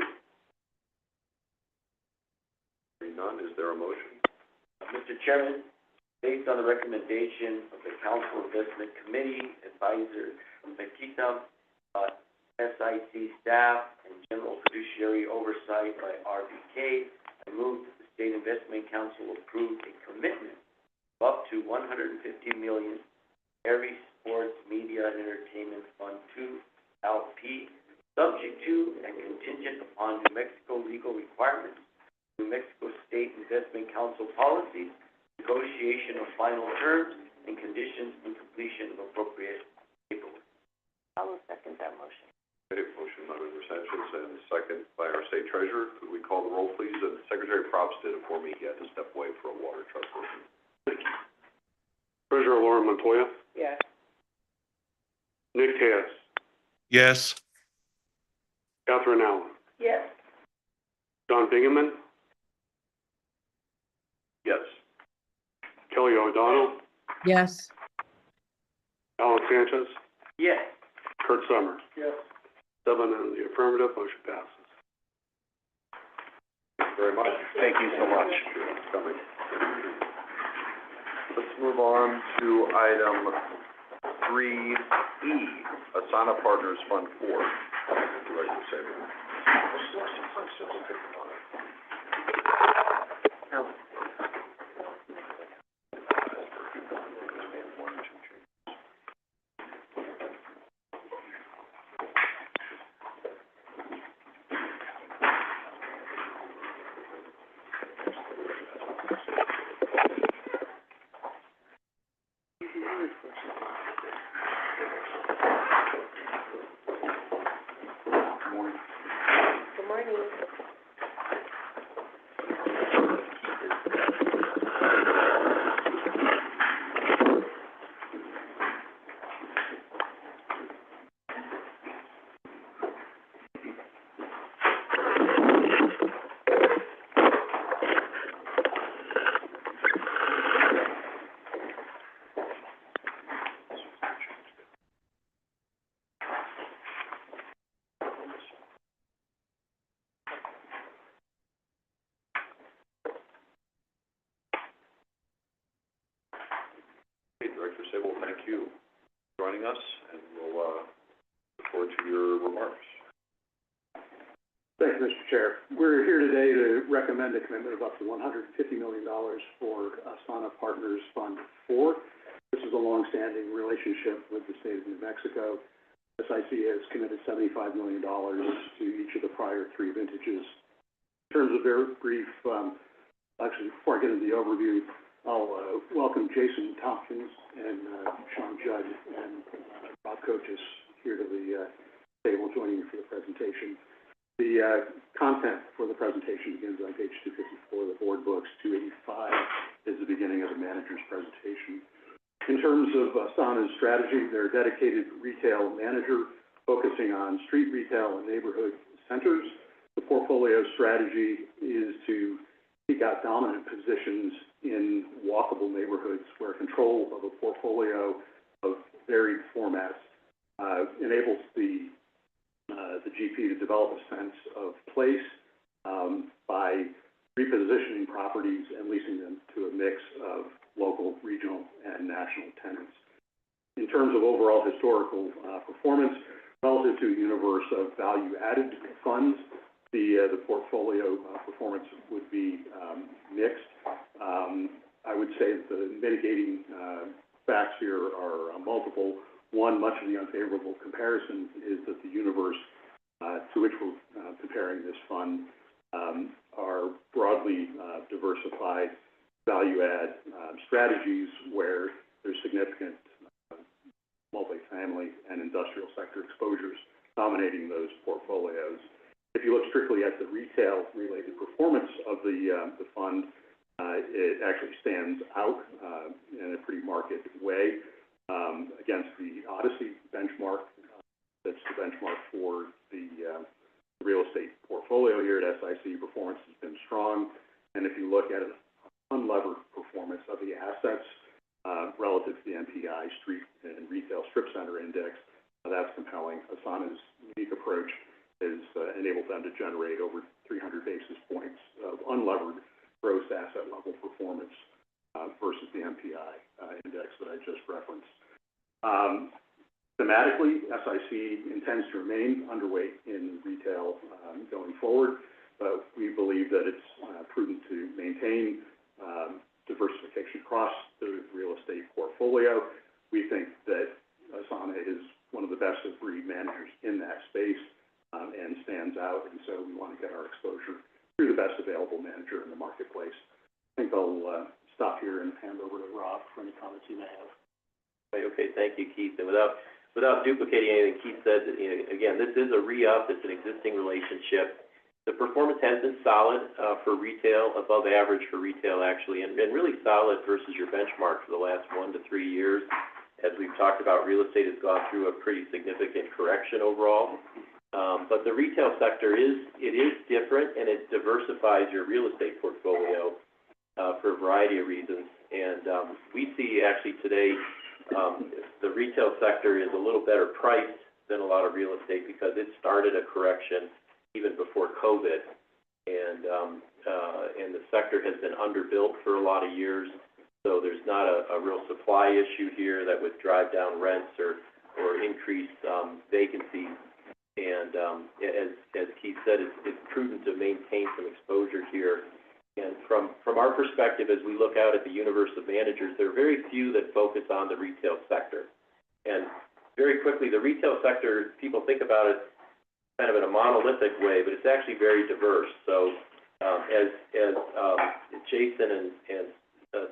Hearing none, is there a motion? Mr. Chairman, based on the recommendation of the Council Investment Committee, Advisor Makita, SIC staff, and general fiduciary oversight by RBK, I move that the State Investment Council approve a commitment of up to $150 million Aeries Sports Media and Entertainment Fund 2 LP, subject to and contingent upon New Mexico legal requirements, New Mexico State Investment Council policies, negotiation of final terms, and conditions and completion of appropriate paperwork. I will second that motion. Okay, motion by Member Sanchez and second by our State Treasurer. Could we call the roll, please? And Secretary Probst did inform me he had to step away for a water truck working. Thank you. Treasurer Laura Montoya. Yes. Nick Tejas. Yes. Catherine Allen. Yes. John Bingaman. Yes. Kelly O'Donnell. yes, Alan Sanchez. Yes. Kurt Summers. Yes. 7 in the affirmative, motion passes. Thank you very much. Thank you so much. Coming. Let's move on to item 3E, Asana Partners Fund 4. Director Samuel. Director Sable, thank you for joining us, and we'll look forward to your remarks. Thank you, Mr. Chair. We're here today to recommend a commitment of up to $150 million for Asana Partners Fund 4. This is a long-standing relationship with the state of New Mexico. SIC has committed $75 million to each of the prior 3 vintages. In terms of very brief, actually, before I get into the overview, I'll welcome Jason Tompkins and Sean Judd and Rob Coaches here to the table joining me for the presentation. The content for the presentation begins on page 254 of the board books. 285 is the beginning of the manager's presentation. In terms of Asana's strategy, they're a dedicated retail manager focusing on street retail and neighborhood centers. The portfolio strategy is to seek out dominant positions in walkable neighborhoods where control of a portfolio of varied formats enables the GP to develop a sense of place by repositioning properties and leasing them to a mix of local, regional, and national tenants. In terms of overall historical performance, relative to a universe of value-added funds, the portfolio performance would be mixed. I would say that the mitigating facts here are multiple. One, much of the unfavorable comparison is that the universe to which we're comparing this fund are broadly diversified value-add strategies where there's significant multifamily and industrial sector exposures dominating those portfolios. If you look strictly at the retail-related performance of the fund, it actually stands out in a pretty marked way against the Odyssey benchmark. That's the benchmark for the real estate portfolio here at SIC. Performance has been strong, and if you look at an unlevered performance of the assets relative to the MPI Street and Retail Strip Center Index, that's compelling. Asana's unique approach has enabled them to generate over 300 basis points of unlevered gross asset level performance versus the MPI index that I just referenced. Thematically, SIC intends to remain underweight in retail going forward, but we believe that it's prudent to maintain diversification across the real estate portfolio. We think that Asana is one of the best of breed managers in that space and stands out, and so we want to get our exposure through the best available manager in the marketplace. I think I'll stop here and hand over to Rob for any comments he may have. Okay, thank you, Keith. And without duplicating anything Keith said, again, this is a re-up. It's an existing relationship. The performance has been solid for retail, above average for retail actually, and really solid versus your benchmark for the last 1 to 3 years. As we've talked about, real estate has gone through a pretty significant correction overall. But the retail sector is different, and it diversifies your real estate portfolio for a variety of reasons. And we see actually today the retail sector is a little better priced than a lot of real estate because it started a correction even before COVID, and the sector has been underbuilt for a lot of years. So there's not a real supply issue here that would drive down rents or increase vacancy. And as Keith said, it's prudent to maintain some exposure here. And from our perspective, as we look out at the universe of managers, there are very few that focus on the retail sector. And very quickly, the retail sector, people think about it kind of in a monolithic way, but it's actually very diverse. So as Jason and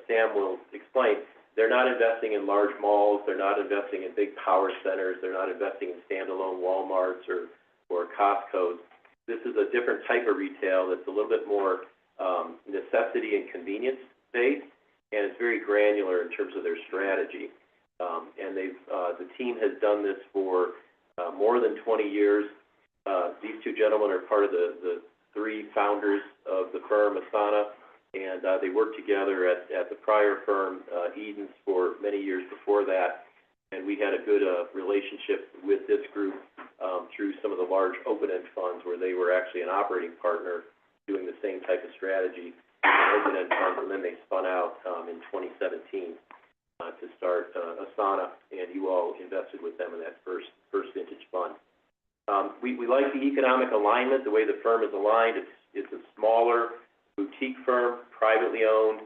Sam will explain, they're not investing in large malls, they're not investing in big power centers, they're not investing in standalone Walmarts or Costco's. This is a different type of retail that's a little bit more necessity and convenience based, and it's very granular in terms of their strategy. And the team has done this for more than 20 years. These two gentlemen are part of the 3 founders of the firm, Asana, and they worked together at the prior firm, Edens, for many years before that. And we had a good relationship with this group through some of the large open-end funds where they were actually an operating partner doing the same type of strategy in open-end funds, and then they spun out in 2017. to start Asana, and you all invested with them in that first vintage fund. We like the economic alignment, the way the firm is aligned. It's a smaller boutique firm, privately owned.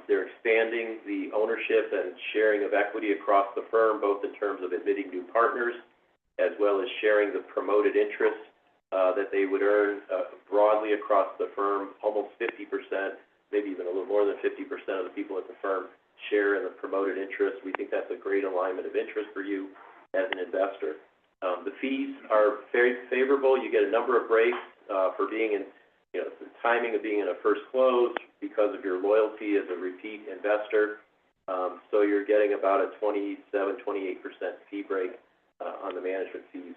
They're expanding the ownership and sharing of equity across the firm, both in terms of admitting new partners, as well as sharing the promoted interest that they would earn broadly across the firm. Almost 50%, maybe even a little more than 50% of the people at the firm share in the promoted interest. We think that's a great alignment of interest for you as an investor. The fees are very favorable. You get a number of breaks for being in, the timing of being in a first close because of your loyalty as a repeat investor. So you're getting about a 27, 28% fee break on the management fees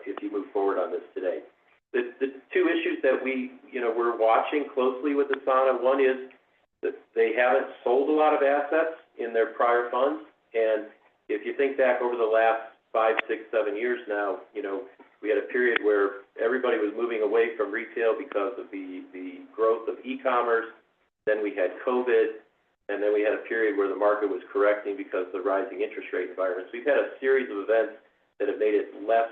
if you move forward on this today. The two issues that we're watching closely with Asana, one is that they haven't sold a lot of assets in their prior funds, and if you think back over the last 5, 6, 7 years now, we had a period where everybody was moving away from retail because of the growth of e-commerce. Then we had COVID, and then we had a period where the market was correcting because of the rising interest rate environment. So we've had a series of events that have made it less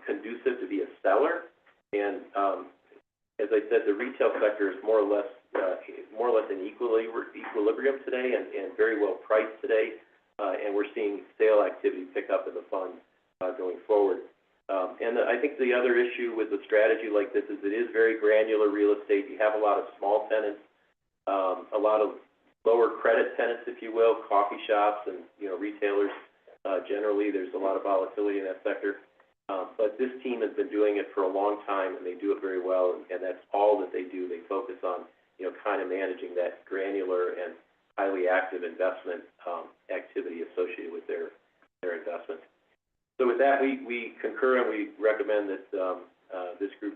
conducive to be a seller. And as I said, the retail sector is more or less in equilibrium today and very well priced today. And we're seeing sale activity pick up in the fund going forward. And I think the other issue with a strategy like this is it is very granular real estate. You have a lot of small tenants, a lot of lower credit tenants, if you will, coffee shops and retailers. Generally, there's a lot of volatility in that sector. But this team has been doing it for a long time, and they do it very well. And that's all that they do. They focus on kind of managing that granular and highly active investment activity associated with their investments. So with that, we concur and we recommend that this group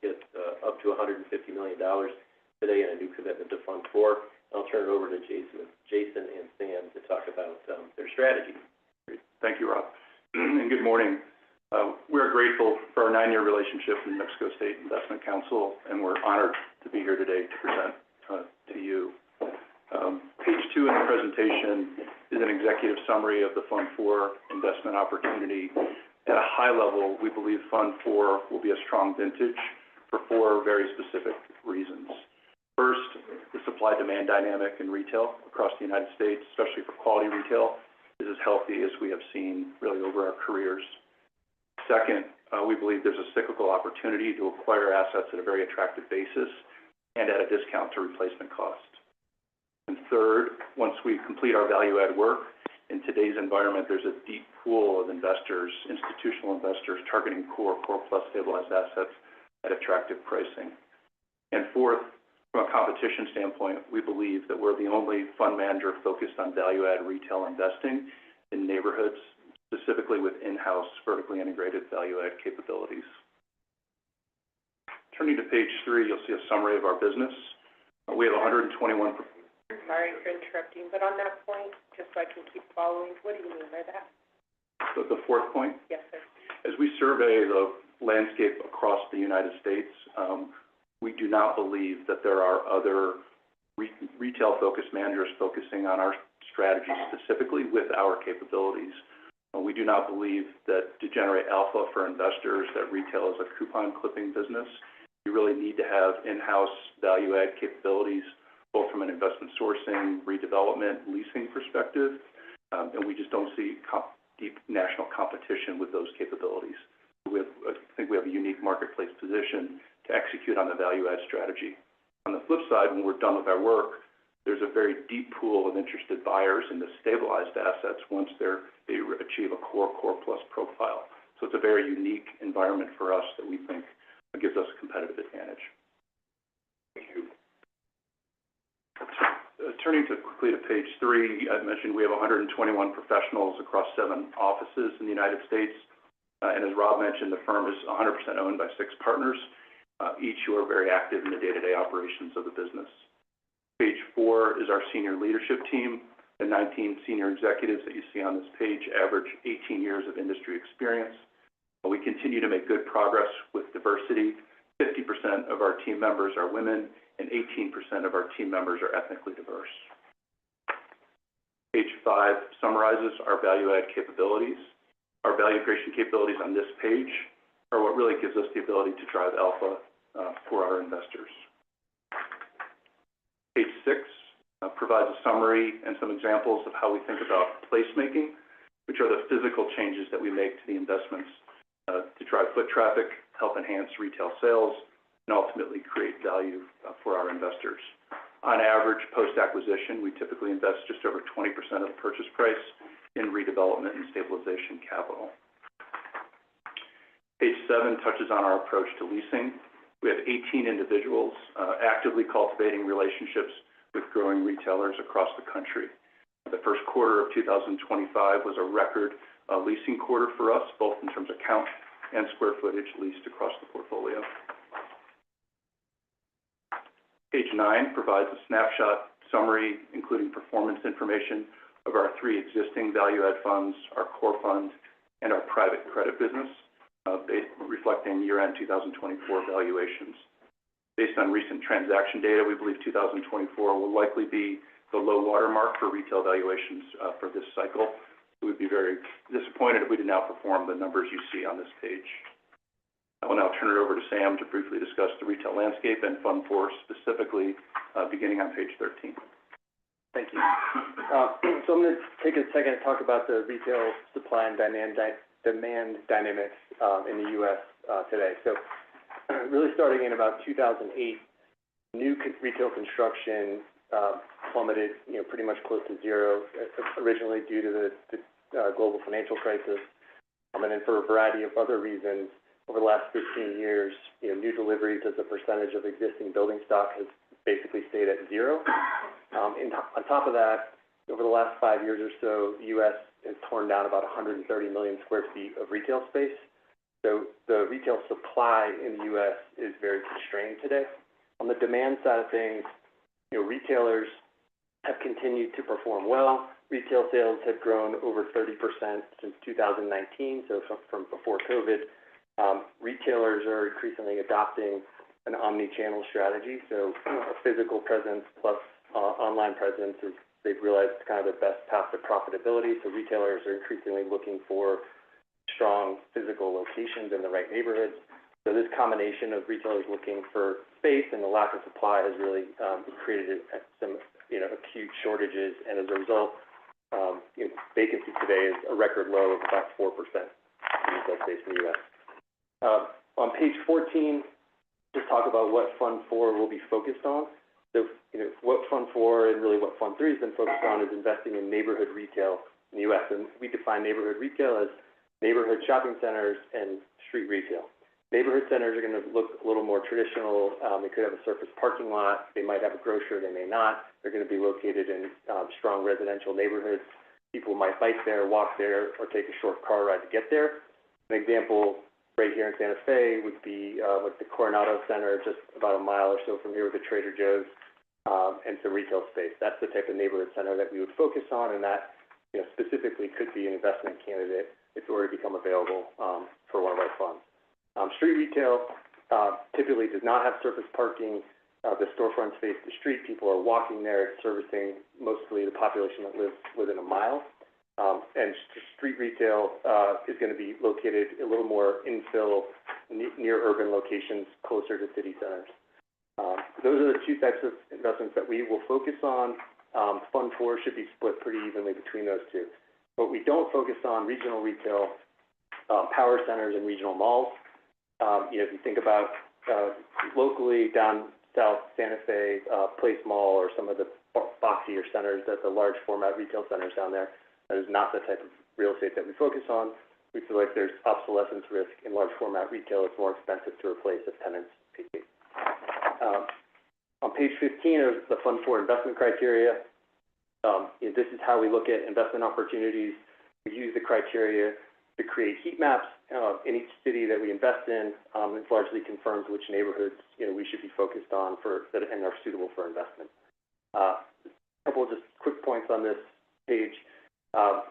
get up to $150 million today in a new commitment to Fund 4. I'll turn it over to Jason and Sam to talk about their strategy. Great. Thank you, Rob. And good morning. We're grateful for our 9-year relationship with the New Mexico State Investment Council, and we're honored to be here today to present to you. Page 2 in the presentation is an executive summary of the Fund 4 investment opportunity. At a high level, we believe Fund 4 will be a strong vintage for 4 very specific reasons. First, the supply-demand dynamic in retail across the United States, especially for quality retail, is as healthy as we have seen really over our careers. Second, we believe there's a cyclical opportunity to acquire assets at a very attractive basis and at a discount to replacement cost. And third, once we complete our value-add work, in today's environment, there's a deep pool of investors, institutional investors, targeting core plus stabilized assets at attractive pricing. And fourth, from a competition standpoint, we believe that we're the only fund manager focused on value-add retail investing in neighborhoods, specifically with in-house vertically integrated value-add capabilities. Turning to page 3, you'll see a summary of our business. We have 121... Sorry for interrupting, but on that point, just so I can keep following, what do you mean by that? The fourth point? Yes, sir. As we survey the landscape across the United States, we do not believe that there are other retail-focused managers focusing on our strategy specifically with our capabilities. We do not believe that to generate alpha for investors, that retail is a coupon clipping business. You really need to have in-house value-add capabilities, both from an investment sourcing, redevelopment, leasing perspective, and we just don't see deep national competition with those capabilities. I think we have a unique marketplace position to execute on the value-add strategy. On the flip side, when we're done with our work, there's a very deep pool of interested buyers in the stabilized assets once they achieve a core plus profile. So it's a very unique environment for us that we think gives us a competitive advantage. Thank you. Turning quickly to page 3, I mentioned we have 121 professionals across 7 offices in the United States. And as Rob mentioned, the firm is 100% owned by 6 partners, each who are very active in the day-to-day operations of the business. Page 4 is our senior leadership team. The 19 senior executives that you see on this page average 18 years of industry experience. We continue to make good progress with diversity. 50% of our team members are women, and 18% of our team members are ethnically diverse. Page 5 summarizes our value-add capabilities. Our value creation capabilities on this page are what really gives us the ability to drive alpha for our investors. Page 6 provides a summary and some examples of how we think about placemaking, which are the physical changes that we make to the investments to drive foot traffic, help enhance retail sales, and ultimately create value for our investors. On average, post-acquisition, we typically invest just over 20% of the purchase price in redevelopment and stabilization capital. Page 7 touches on our approach to leasing. We have 18 individuals actively cultivating relationships with growing retailers across the country. The first quarter of 2025 was a record leasing quarter for us, both in terms of count and square footage leased across the portfolio. Page 9 provides a snapshot summary, including performance information of our 3 existing value-add funds, our core fund, and our private credit business, reflecting year-end 2024 valuations. Based on recent transaction data, we believe 2024 will likely be the low water mark for retail valuations for this cycle. We would be very disappointed if we did not perform the numbers you see on this page. I will now turn it over to Sam to briefly discuss the retail landscape and Fund 4 specifically, beginning on page 13. Thank you. So I'm going to take a second to talk about the retail supply and demand dynamics in the U.S. today. So really starting in about 2008, new retail construction plummeted, pretty much close to zero, originally due to the global financial crisis. And then for a variety of other reasons, over the last 15 years, new deliveries as a percentage of existing building stock has basically stayed at zero. On top of that, over the last 5 years or so, the U.S. has torn down about 130 million square feet of retail space. So the retail supply in the U.S. is very constrained today. On the demand side of things, retailers have continued to perform well. Retail sales have grown over 30% since 2019, so from before COVID. Retailers are increasingly adopting an omni-channel strategy, so a physical presence plus online presence is, they've realized, kind of the best path to profitability. So retailers are increasingly looking for strong physical locations in the right neighborhoods. So this combination of retailers looking for space and the lack of supply has really created some acute shortages, and as a result, vacancy today is a record low of about 4% in retail space in the U.S. On page 14, just talk about what Fund 4 will be focused on. So, what Fund 4 and really what Fund 3 has been focused on is investing in neighborhood retail in the U.S. And we define neighborhood retail as neighborhood shopping centers and street retail. Neighborhood centers are going to look a little more traditional. They could have a surface parking lot. They might have a grocer. They may not. They're going to be located in strong residential neighborhoods. People might bike there, walk there, or take a short car ride to get there. An example right here in Santa Fe would be like the Coronado Center, just about a mile or so from here with the Trader Joe's and some retail space. That's the type of neighborhood center that we would focus on, and that specifically could be an investment candidate if it were to become available for one of our funds. Street retail typically does not have surface parking. The storefronts face the street. People are walking there. It's servicing mostly the population that lives within a mile. And street retail is going to be located a little more infill, near urban locations, closer to city centers. Those are the two types of investments that we will focus on. Fund 4 should be split pretty evenly between those two. But we don't focus on regional retail, power centers, and regional malls. If you think about locally down south, Santa Fe, Place Mall, or some of the boxier centers, the large format retail centers down there, that is not the type of real estate that we focus on. We feel like there's obsolescence risk in large format retail. It's more expensive to replace if tenants vacate. On page 15 of the Fund 4 investment criteria, this is how we look at investment opportunities. We use the criteria to create heat maps in each city that we invest in. It largely confirms which neighborhoods we should be focused on and are suitable for investment. A couple of just quick points on this page.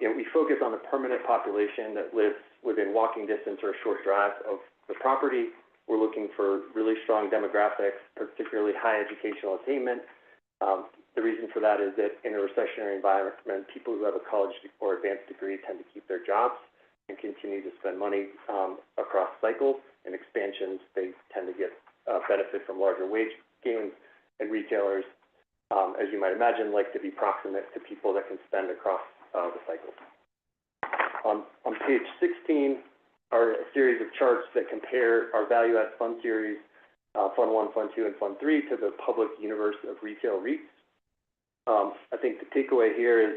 We focus on the permanent population that lives within walking distance or a short drive of the property. We're looking for really strong demographics, particularly high educational attainment. The reason for that is that in a recessionary environment, people who have a college or advanced degree tend to keep their jobs and continue to spend money across cycles. In expansions, they tend to get benefit from larger wage gains, and retailers, as you might imagine, like to be proximate to people that can spend across the cycles. On page 16 are a series of charts that compare our value-add fund series, Fund 1, Fund 2, and Fund 3 to the public universe of retail REITs. I think the takeaway here is,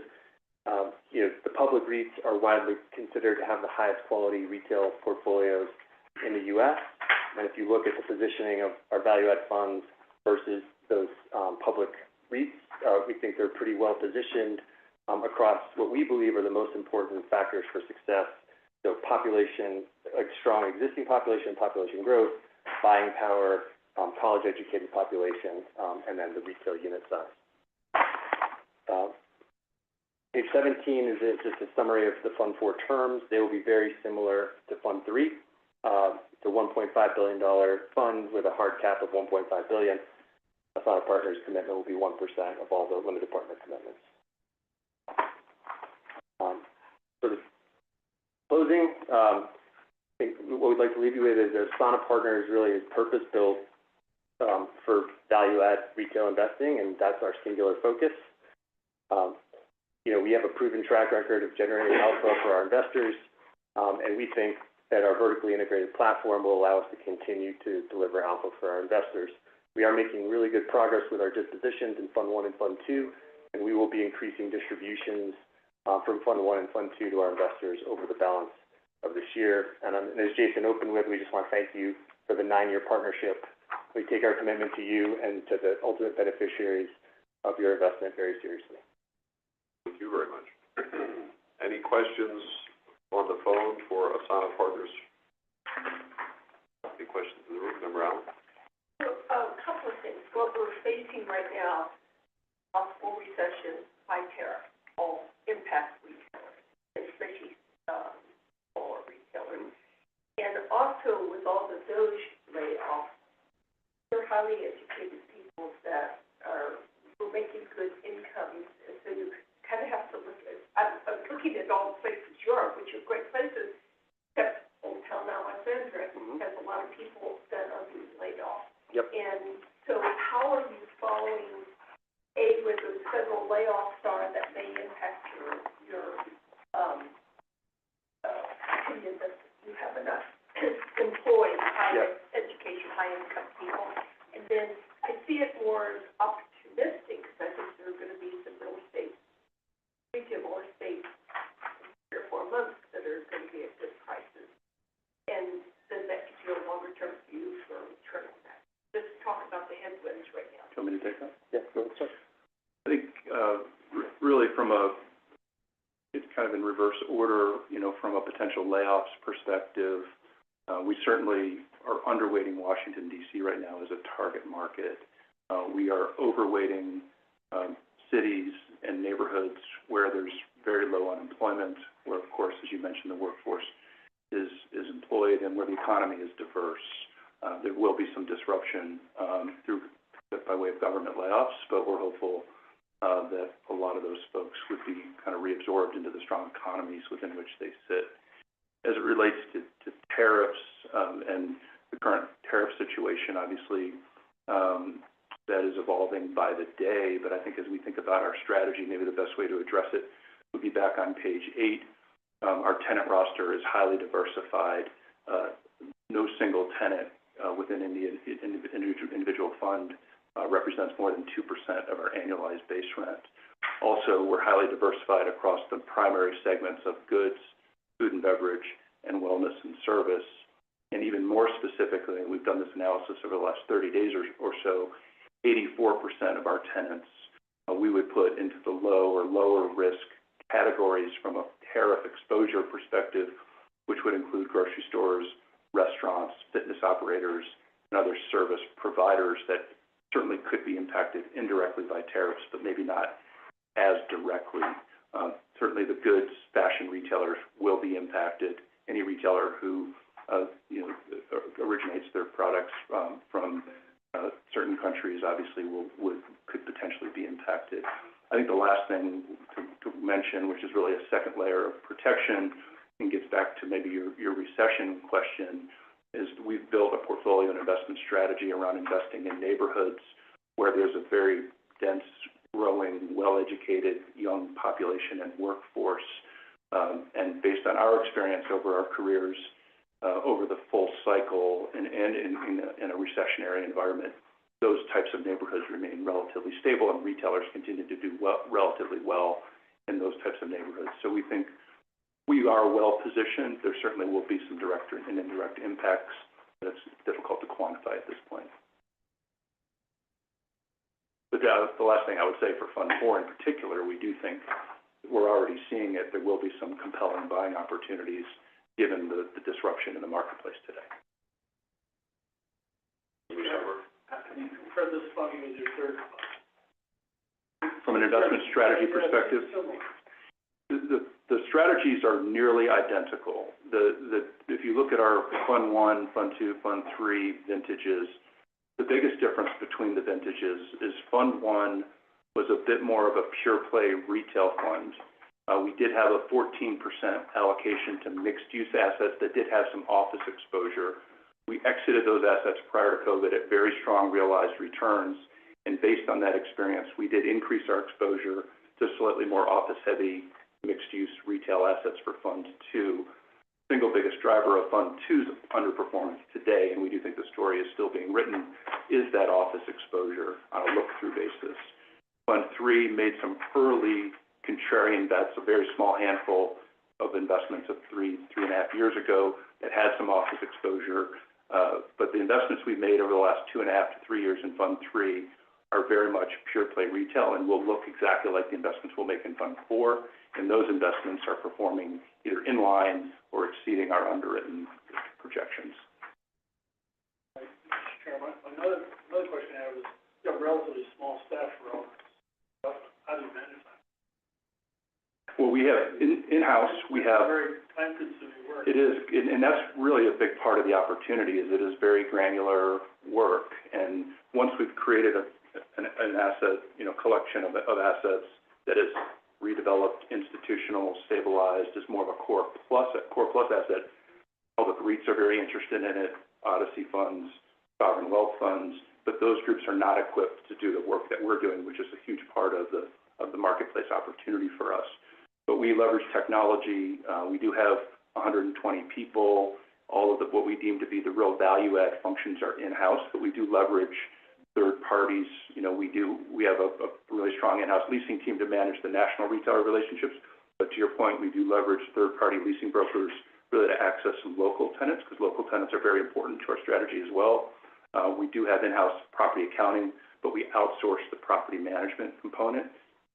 the public REITs are widely considered to have the highest quality retail portfolios in the U.S. And if you look at the positioning of our value-add funds versus those public REITs, we think they're pretty well positioned across what we believe are the most important factors for success. So population, like strong existing population, population growth, buying power, college-educated population, and then the retail unit size. Page 17 is just a summary of the Fund 4 terms. They will be very similar to Fund 3. It's a $1.5 billion fund with a hard cap of $1.5 billion. Asana Partners' commitment will be 1% of all the limited partner commitments. Sort of closing, I think what we'd like to leave you with is that Asana Partners really is purpose-built for value-add retail investing, and that's our singular focus. We have a proven track record of generating alpha for our investors, and we think that our vertically integrated platform will allow us to continue to deliver alpha for our investors. We are making really good progress with our dispositions in Fund 1 and Fund 2, and we will be increasing distributions from Fund 1 and Fund 2 to our investors over the balance of this year. And as Jason opened with, we just want to thank you for the 9-year partnership. We take our commitment to you and to the ultimate beneficiaries of your investment very seriously. Thank you very much. Any questions on the phone for Asana Partners? Any questions in the room? Member Allen? A couple of things. What we're facing right now, possible recession, high tariff, all impact retailers, especially smaller retailers. And also with all the DOGE layoffs, they're highly educated people that were making good incomes, and so you kind of have to look at, I'm looking at all the places you are, which are great places, except Old Town Alexandria has a lot of people that are being laid off. Yep. And so how are you following, where those federal layoffs are that may impact your opinion that you have enough employees, high education, high income people? And then I see it more as opportunistic, because I think there are going to be some real estate in 3 or 4 months that are going to be at good prices. And then that gives you a longer term view for returning that. Just talk about the headwinds right now. Do you want me to take that? Yeah, go ahead, sir. I think, really it's kind of in reverse order, from a potential layoffs perspective. We certainly are underweighting Washington, D.C. right now as a target market. We are overweighting cities and neighborhoods where there's very low unemployment, where, of course, as you mentioned, the workforce is employed, and where the economy is diverse. There will be some disruption by way of government layoffs, but we're hopeful that a lot of those folks would be kind of reabsorbed into the strong economies within which they sit. As it relates to tariffs and the current tariff situation, obviously, that is evolving by the day, but I think as we think about our strategy, maybe the best way to address it would be back on page 8. Our tenant roster is highly diversified. No single tenant within any individual fund represents more than 2% of our annualized base rent. Also, we're highly diversified across the primary segments of goods, food and beverage, and wellness and service. And even more specifically, and we've done this analysis over the last 30 days or so, 84% of our tenants we would put into the low or lower risk categories from a tariff exposure perspective, which would include grocery stores, restaurants, fitness operators, and other service providers that certainly could be impacted indirectly by tariffs, but maybe not as directly. Certainly the goods, fashion retailers will be impacted. Any retailer who originates their products from certain countries obviously could potentially be impacted. I think the last thing to mention, which is really a second layer of protection and gets back to maybe your recession question, is we've built a portfolio and investment strategy around investing in neighborhoods where there's a very dense, growing, well-educated young population and workforce. And based on our experience over our careers, over the full cycle and in a recessionary environment, those types of neighborhoods remain relatively stable and retailers continue to do relatively well in those types of neighborhoods. So we think we are well positioned. There certainly will be some direct and indirect impacts, but it's difficult to quantify at this point. But the last thing I would say for Fund 4 in particular, we do think we're already seeing it. There will be some compelling buying opportunities given the disruption in the marketplace today. How do you compare this funding with your third fund? From an investment strategy perspective, the strategies are nearly identical. If you look at our Fund 1, Fund 2, Fund 3 vintages, the biggest difference between the vintages is Fund 1 was a bit more of a pure play retail fund. We did have a 14% allocation to mixed use assets that did have some office exposure. We exited those assets prior to COVID at very strong realized returns. And based on that experience, we did increase our exposure to slightly more office heavy mixed use retail assets for Fund 2. Single biggest driver of Fund 2's underperformance today, and we do think the story is still being written, is that office exposure on a look-through basis. Fund 3 made some early contrarian bets, a very small handful of investments of three and a half years ago that had some office exposure. But the investments we've made over the last 2.5 to 3 years in Fund 3 are very much pure play retail and will look exactly like the investments we'll make in Fund 4. And those investments are performing either in line or exceeding our underwritten projections. Mr. Chairman, another question I have is, you have relatively small staff for all this investment. How do you manage that? Well, we have in-house, we have. Very time-consuming work. It is, and that's really a big part of the opportunity, is it is very granular work. And once we've created an asset, collection of assets that is redeveloped, institutional, stabilized, is more of a core plus asset, public REITs are very interested in it, Odyssey funds, sovereign wealth funds, but those groups are not equipped to do the work that we're doing, which is a huge part of the marketplace opportunity for us. But we leverage technology. We do have 120 people. All of what we deem to be the real value add functions are in-house, but we do leverage third parties. We have a really strong in-house leasing team to manage the national retailer relationships. But to your point, we do leverage third-party leasing brokers really to access some local tenants, because local tenants are very important to our strategy as well. We do have in-house property accounting, but we outsource the property management component.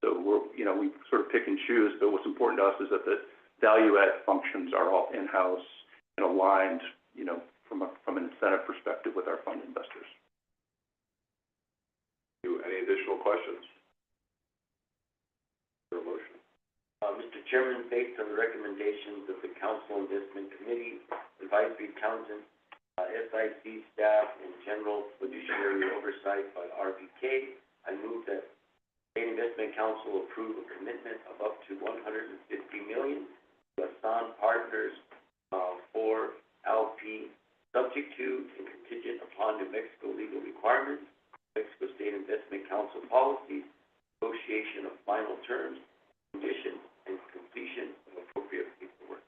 So we sort of pick and choose, but what's important to us is that the value add functions are all in-house and aligned, from an incentive perspective with our fund investors. Any additional questions? Your motion. Mr. Chairman, based on the recommendations of the Council Investment Committee, Advisory Council, SIC staff, and general fiduciary oversight by RBK, I move that State Investment Council approve a commitment of up to $150 million to Assan Partners for LP, subject to and contingent upon New Mexico legal requirements, Mexico State Investment Council policies, negotiation of final terms, conditions, and completion of appropriate paperwork.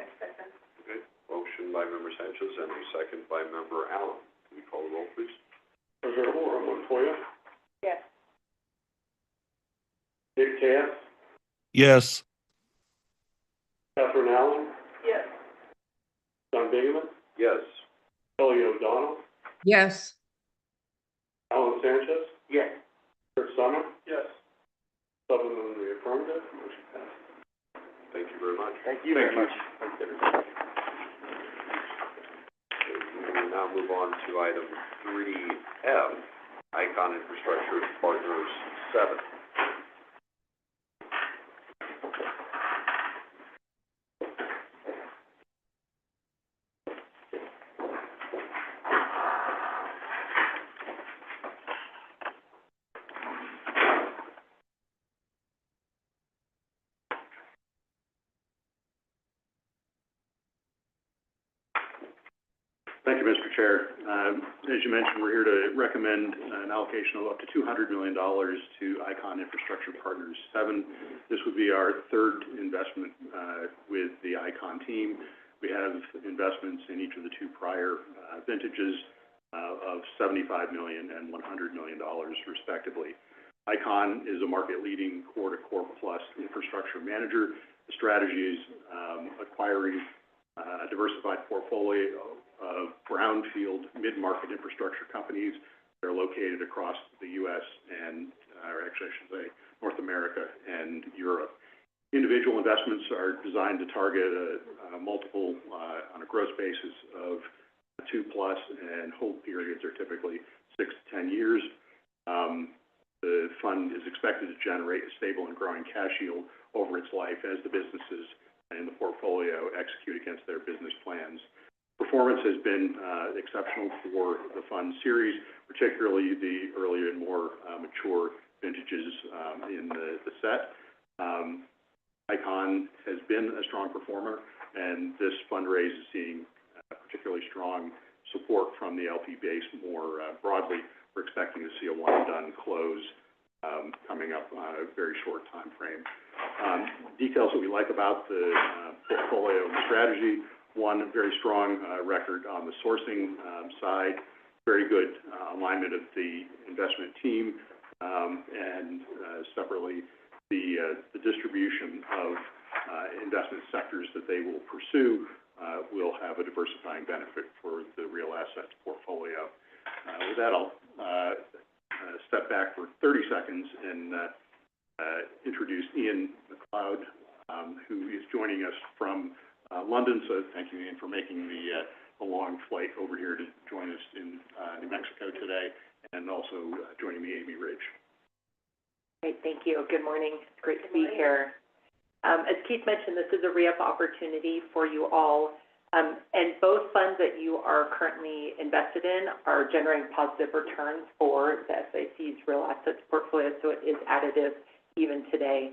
I second. Okay. Motion by Member Sanchez and a second by Member Allen. Can you call the roll, please? Treasurer Montoya? Yes. Nick Cass? Yes. Catherine Allen? Yes. John Bingaman? Yes. Kelly O'Donnell? yes, Alan Sanchez? Yes. Kurt Summer? Yes. Seven in the affirmative, motion passes. Thank you very much. Thank you very much. Thanks, everybody. We will now move on to item 3F, Icon Infrastructure Partners 7. Thank you, Mr. Chair. As you mentioned, we're here to recommend an allocation of up to $200 million to Icahn Infrastructure Partners 7. This would be our third investment with the Icahn team. We have investments in each of the two prior vintages of $75 million and $100 million, respectively. Icahn is a market-leading core-to-core plus infrastructure manager. The strategy is acquiring a diversified portfolio of brownfield mid-market infrastructure companies that are located across the U.S. and, or actually I should say, North America and Europe. Individual investments are designed to target a multiple on a gross basis of 2+, and hold periods are typically 6 to 10 years. The fund is expected to generate a stable and growing cash yield over its life as the businesses in the portfolio execute against their business plans. Performance has been exceptional for the fund series, particularly the earlier and more mature vintages in the set. Icahn has been a strong performer, and this fundraise is seeing particularly strong support from the LP base more broadly. We're expecting to see a one-and-done close coming up on a very short time frame. Details that we like about the portfolio and strategy: one, very strong record on the sourcing side, very good alignment of the investment team, and separately, the distribution of investment sectors that they will pursue will have a diversifying benefit for the real assets portfolio. With that, I'll step back for 30 seconds and introduce Ian McLeod, who is joining us from London. So thank you, Ian, for making the long flight over here to join us in New Mexico today, and also joining me, Amy Ridge. Great, thank you. Good morning. It's great to be here. As Keith mentioned, this is a re-up opportunity for you all, and both funds that you are currently invested in are generating positive returns for the SIC's real assets portfolio, so it is additive even today.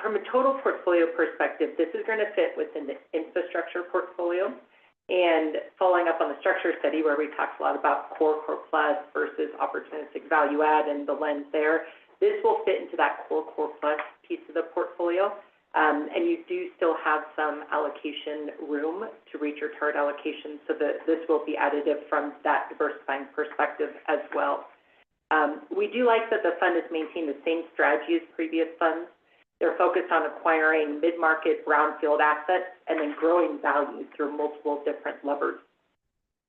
From a total portfolio perspective, this is going to fit within the infrastructure portfolio, and following up on the structure study where we talked a lot about core plus versus opportunistic value add and the lens there, this will fit into that core plus piece of the portfolio. And you do still have some allocation room to reach your target allocation, so that this will be additive from that diversifying perspective as well. We do like that the fund has maintained the same strategy as previous funds. They're focused on acquiring mid-market brownfield assets and then growing value through multiple different levers.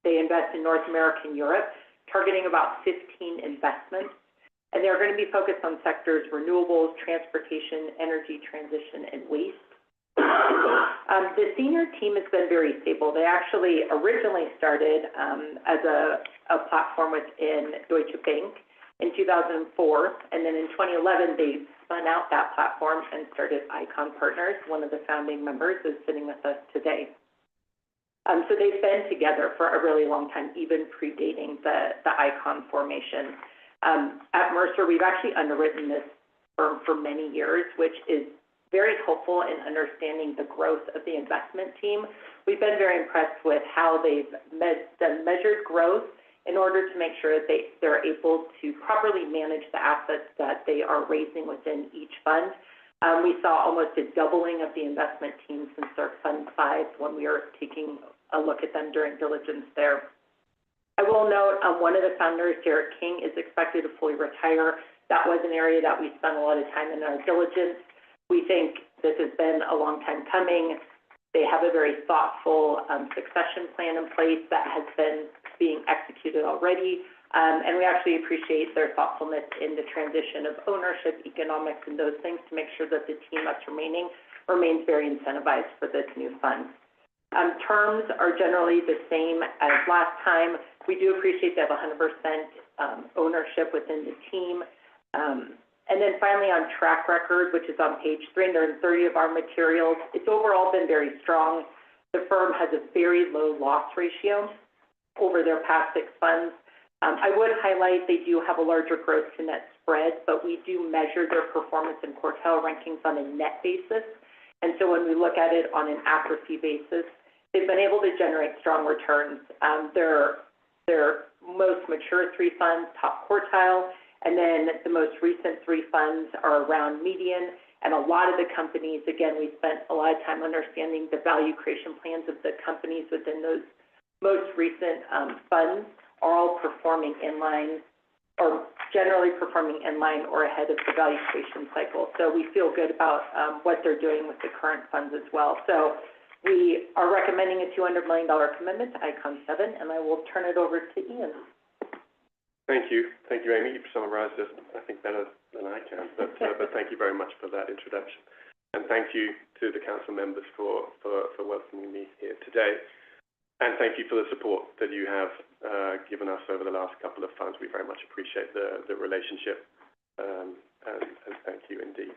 They invest in North America and Europe, targeting about 15 investments. And they're going to be focused on sectors renewables, transportation, energy transition, and waste. The senior team has been very stable. They actually originally started as a platform within Deutsche Bank in 2004, and then in 2011 they spun out that platform and started Icahn Partners. One of the founding members is sitting with us today. So they've been together for a really long time, even predating the Icahn formation. At Mercer, we've actually underwritten this firm for many years, which is very helpful in understanding the growth of the investment team. We've been very impressed with how they've done measured growth in order to make sure that they're able to properly manage the assets that they are raising within each fund. We saw almost a doubling of the investment team since our Fund 5 when we were taking a look at them during diligence there. I will note one of the founders, Derek King, is expected to fully retire. That was an area that we spent a lot of time in our diligence. We think this has been a long time coming. They have a very thoughtful succession plan in place that has been being executed already. And we actually appreciate their thoughtfulness in the transition of ownership, economics, and those things to make sure that the team that's remaining remains very incentivized for this new fund. Terms are generally the same as last time. We do appreciate they have 100% ownership within the team. And then finally on track record, which is on page 330 of our materials, it's overall been very strong. The firm has a very low loss ratio over their past 6 funds. I would highlight they do have a larger gross to net spread, but we do measure their performance and quartile rankings on a net basis. And so when we look at it on an after-fee basis, they've been able to generate strong returns. Their most mature 3 funds, top quartile, and then the most recent 3 funds are around median. And a lot of the companies, again, we spent a lot of time understanding the value creation plans of the companies within those most recent funds are all performing in line, or generally performing in line or ahead of the value creation cycle. So we feel good about what they're doing with the current funds as well. So we are recommending a $200 million commitment to Icon 7, and I will turn it over to Ian. Thank you, Amy. You've summarized this, I think, better than I can, but thank you very much for that introduction. And thank you to the council members for welcoming me here today. And thank you for the support that you have given us over the last couple of funds. We very much appreciate the relationship, and thank you indeed.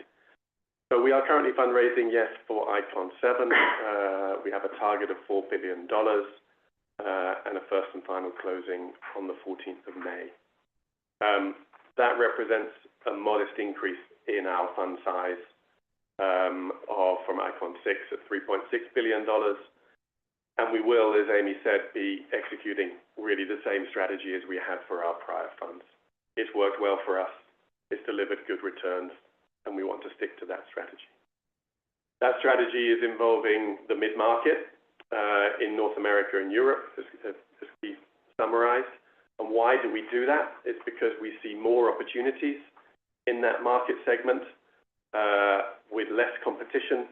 So we are currently fundraising, yes, for Icon 7. We have a target of $4 billion. And a first and final closing on the 14th of May. That represents a modest increase in our fund size from Icon 6 at $3.6 billion. And we will, as Amy said, be executing really the same strategy as we had for our prior funds. It's worked well for us. It's delivered good returns, and we want to stick to that strategy. That strategy is involving the mid-market in North America and Europe, as Keith summarized. And why do we do that? It's because we see more opportunities in that market segment with less competition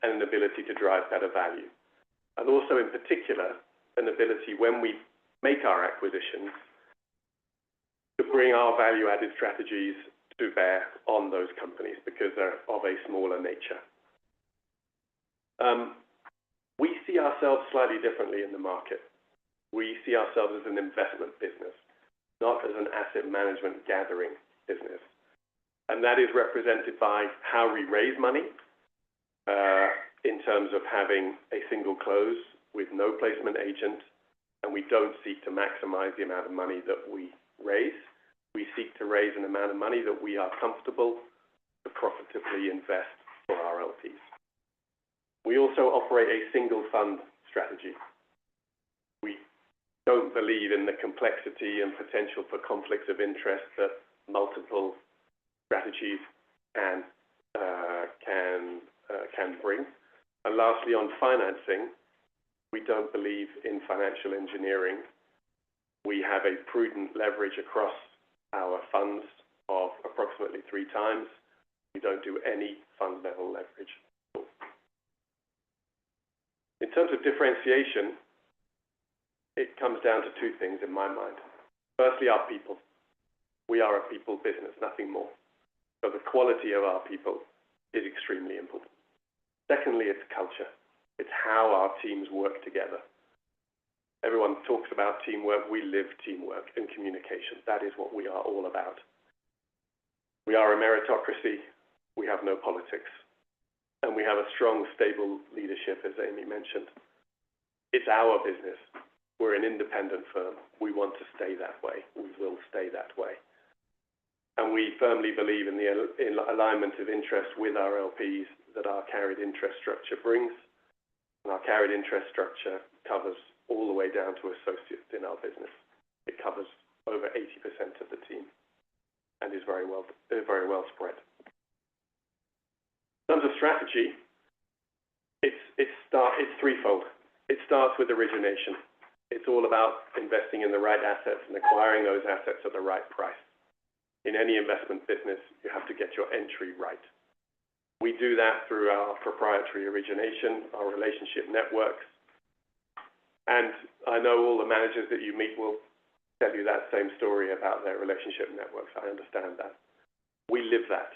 and an ability to drive better value. And also, in particular, an ability when we make our acquisitions to bring our value-added strategies to bear on those companies because they're of a smaller nature. We see ourselves slightly differently in the market. We see ourselves as an investment business, not as an asset management gathering business. And that is represented by how we raise money in terms of having a single close with no placement agent, and we don't seek to maximize the amount of money that we raise. We seek to raise an amount of money that we are comfortable to profitably invest for our LPs. We also operate a single fund strategy. We don't believe in the complexity and potential for conflicts of interest that multiple strategies can bring. And lastly, on financing, we don't believe in financial engineering. We have a prudent leverage across our funds of approximately 3 times. We don't do any fund level leverage. In terms of differentiation, it comes down to 2 things in my mind. Firstly, our people. We are a people business, nothing more. So the quality of our people is extremely important. Secondly, it's culture. It's how our teams work together. Everyone talks about teamwork. We live teamwork and communication. That is what we are all about. We are a meritocracy. We have no politics. And we have a strong, stable leadership, as Amy mentioned. It's our business. We're an independent firm. We want to stay that way. We will stay that way. And we firmly believe in the alignment of interest with our LPs that our carried interest structure brings. And our carried interest structure covers all the way down to associates in our business. It covers over 80% of the team and is very well spread. In terms of strategy, it's threefold. It starts with origination. It's all about investing in the right assets and acquiring those assets at the right price. In any investment business, you have to get your entry right. We do that through our proprietary origination, our relationship networks. And I know all the managers that you meet will tell you that same story about their relationship networks. I understand that. We live that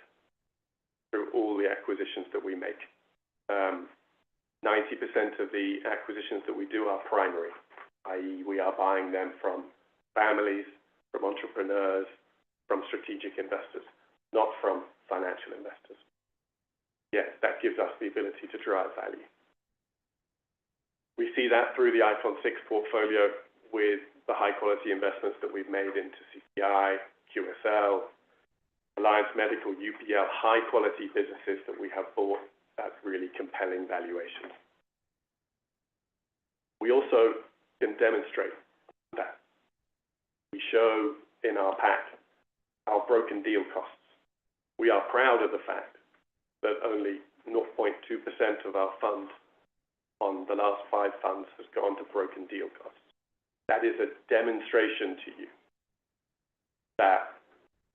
through all the acquisitions that we make. 90% of the acquisitions that we do are primary, i.e. we are buying them from families, from entrepreneurs, from strategic investors, not from financial investors. Yes, that gives us the ability to drive value. We see that through the Icon 6 portfolio with the high-quality investments that we've made into CPI, QSL, Alliance Medical, UPL, high-quality businesses that we have bought at really compelling valuations. We also can demonstrate that. We show in our pack our broken deal costs. We are proud of the fact that only 0.2% of our fund on the last 5 funds has gone to broken deal costs. That is a demonstration to you that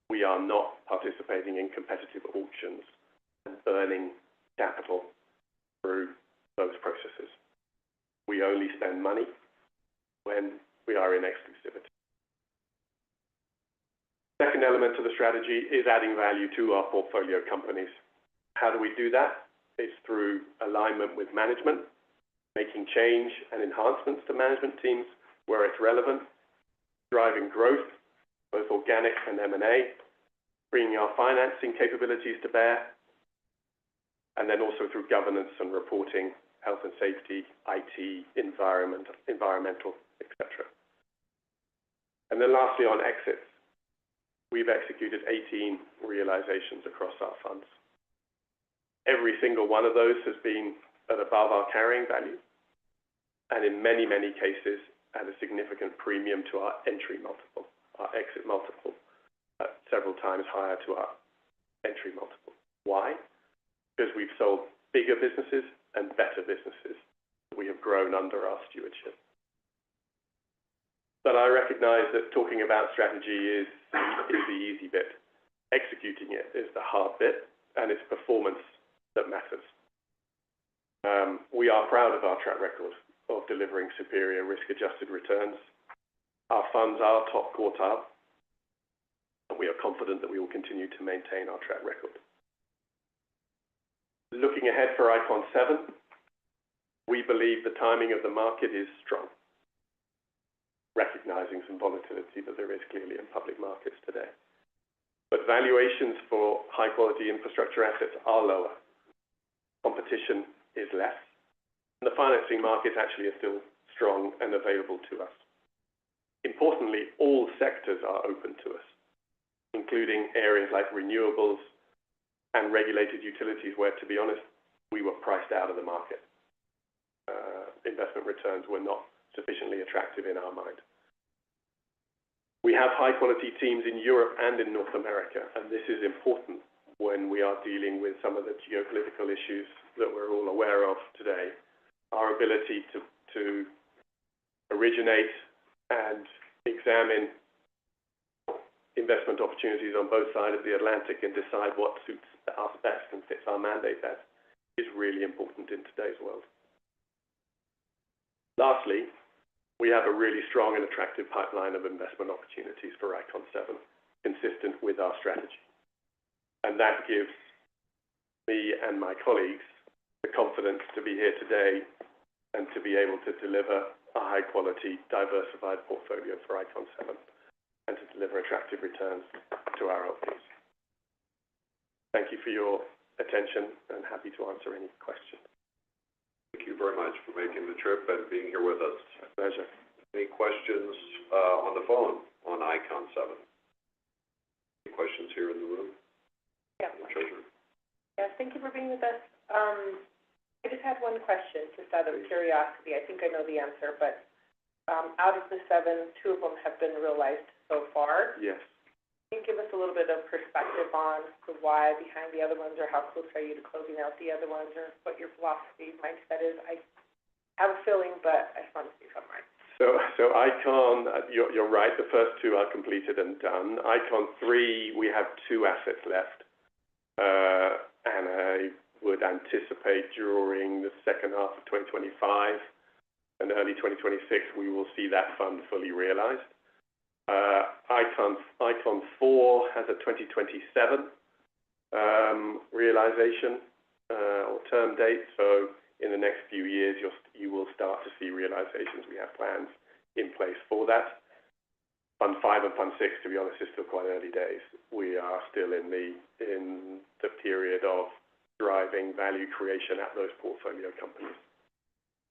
we are not participating in competitive auctions and burning capital through those processes. We only spend money when we are in exclusivity. Second element to the strategy is adding value to our portfolio companies. How do we do that? It's through alignment with management, making change and enhancements to management teams where it's relevant, driving growth, both organic and M&A, bringing our financing capabilities to bear, and then also through governance and reporting, health and safety, IT, environmental, etc. And then lastly, on exits, we've executed 18 realizations across our funds. Every single one of those has been at above our carrying value, and in many, many cases, at a significant premium to our entry multiple, our exit multiple, several times higher to our entry multiple. Why? Because we've sold bigger businesses and better businesses that we have grown under our stewardship. But I recognize that talking about strategy is the easy bit. Executing it is the hard bit, and it's performance that matters. We are proud of our track record of delivering superior risk-adjusted returns. Our funds are top quartile, and we are confident that we will continue to maintain our track record. Looking ahead for Icon 7, we believe the timing of the market is strong, recognizing some volatility that there is clearly in public markets today. But valuations for high-quality infrastructure assets are lower. Competition is less. And the financing markets actually are still strong and available to us. Importantly, all sectors are open to us, including areas like renewables and regulated utilities where, to be honest, we were priced out of the market. Investment returns were not sufficiently attractive in our mind. We have high-quality teams in Europe and in North America, and this is important when we are dealing with some of the geopolitical issues that we're all aware of today. Our ability to originate and examine investment opportunities on both sides of the Atlantic and decide what suits us best and fits our mandate best is really important in today's world. Lastly, we have a really strong and attractive pipeline of investment opportunities for Icon 7, consistent with our strategy. And that gives me and my colleagues the confidence to be here today and to be able to deliver a high-quality, diversified portfolio for Icon 7 and to deliver attractive returns to our LPs. Thank you for your attention and happy to answer any questions. Thank you very much for making the trip and being here with us. My pleasure. Any questions on the phone on Icon 7? Any questions here in the room? Yeah. Treasurer? Yes, thank you for being with us. I just had one question, just out of curiosity. I think I know the answer, but out of the 7, 2 of them have been realized so far. Yes. Can you give us a little bit of perspective on the why behind the other ones, or how close are you to closing out the other ones, or what your philosophy, mindset is? I have a feeling, but I just want to see if I'm right. So Icon, you're right, the first 2 are completed and done. Icon 3, we have 2 assets left, and I would anticipate during the second half of 2025 and early 2026, we will see that fund fully realized. Icon 4 has a 2027 realization or term date, so in the next few years, you will start to see realizations. We have plans in place for that. Fund 5 and Fund 6, to be honest, is still quite early days. We are still in the period of driving value creation at those portfolio companies.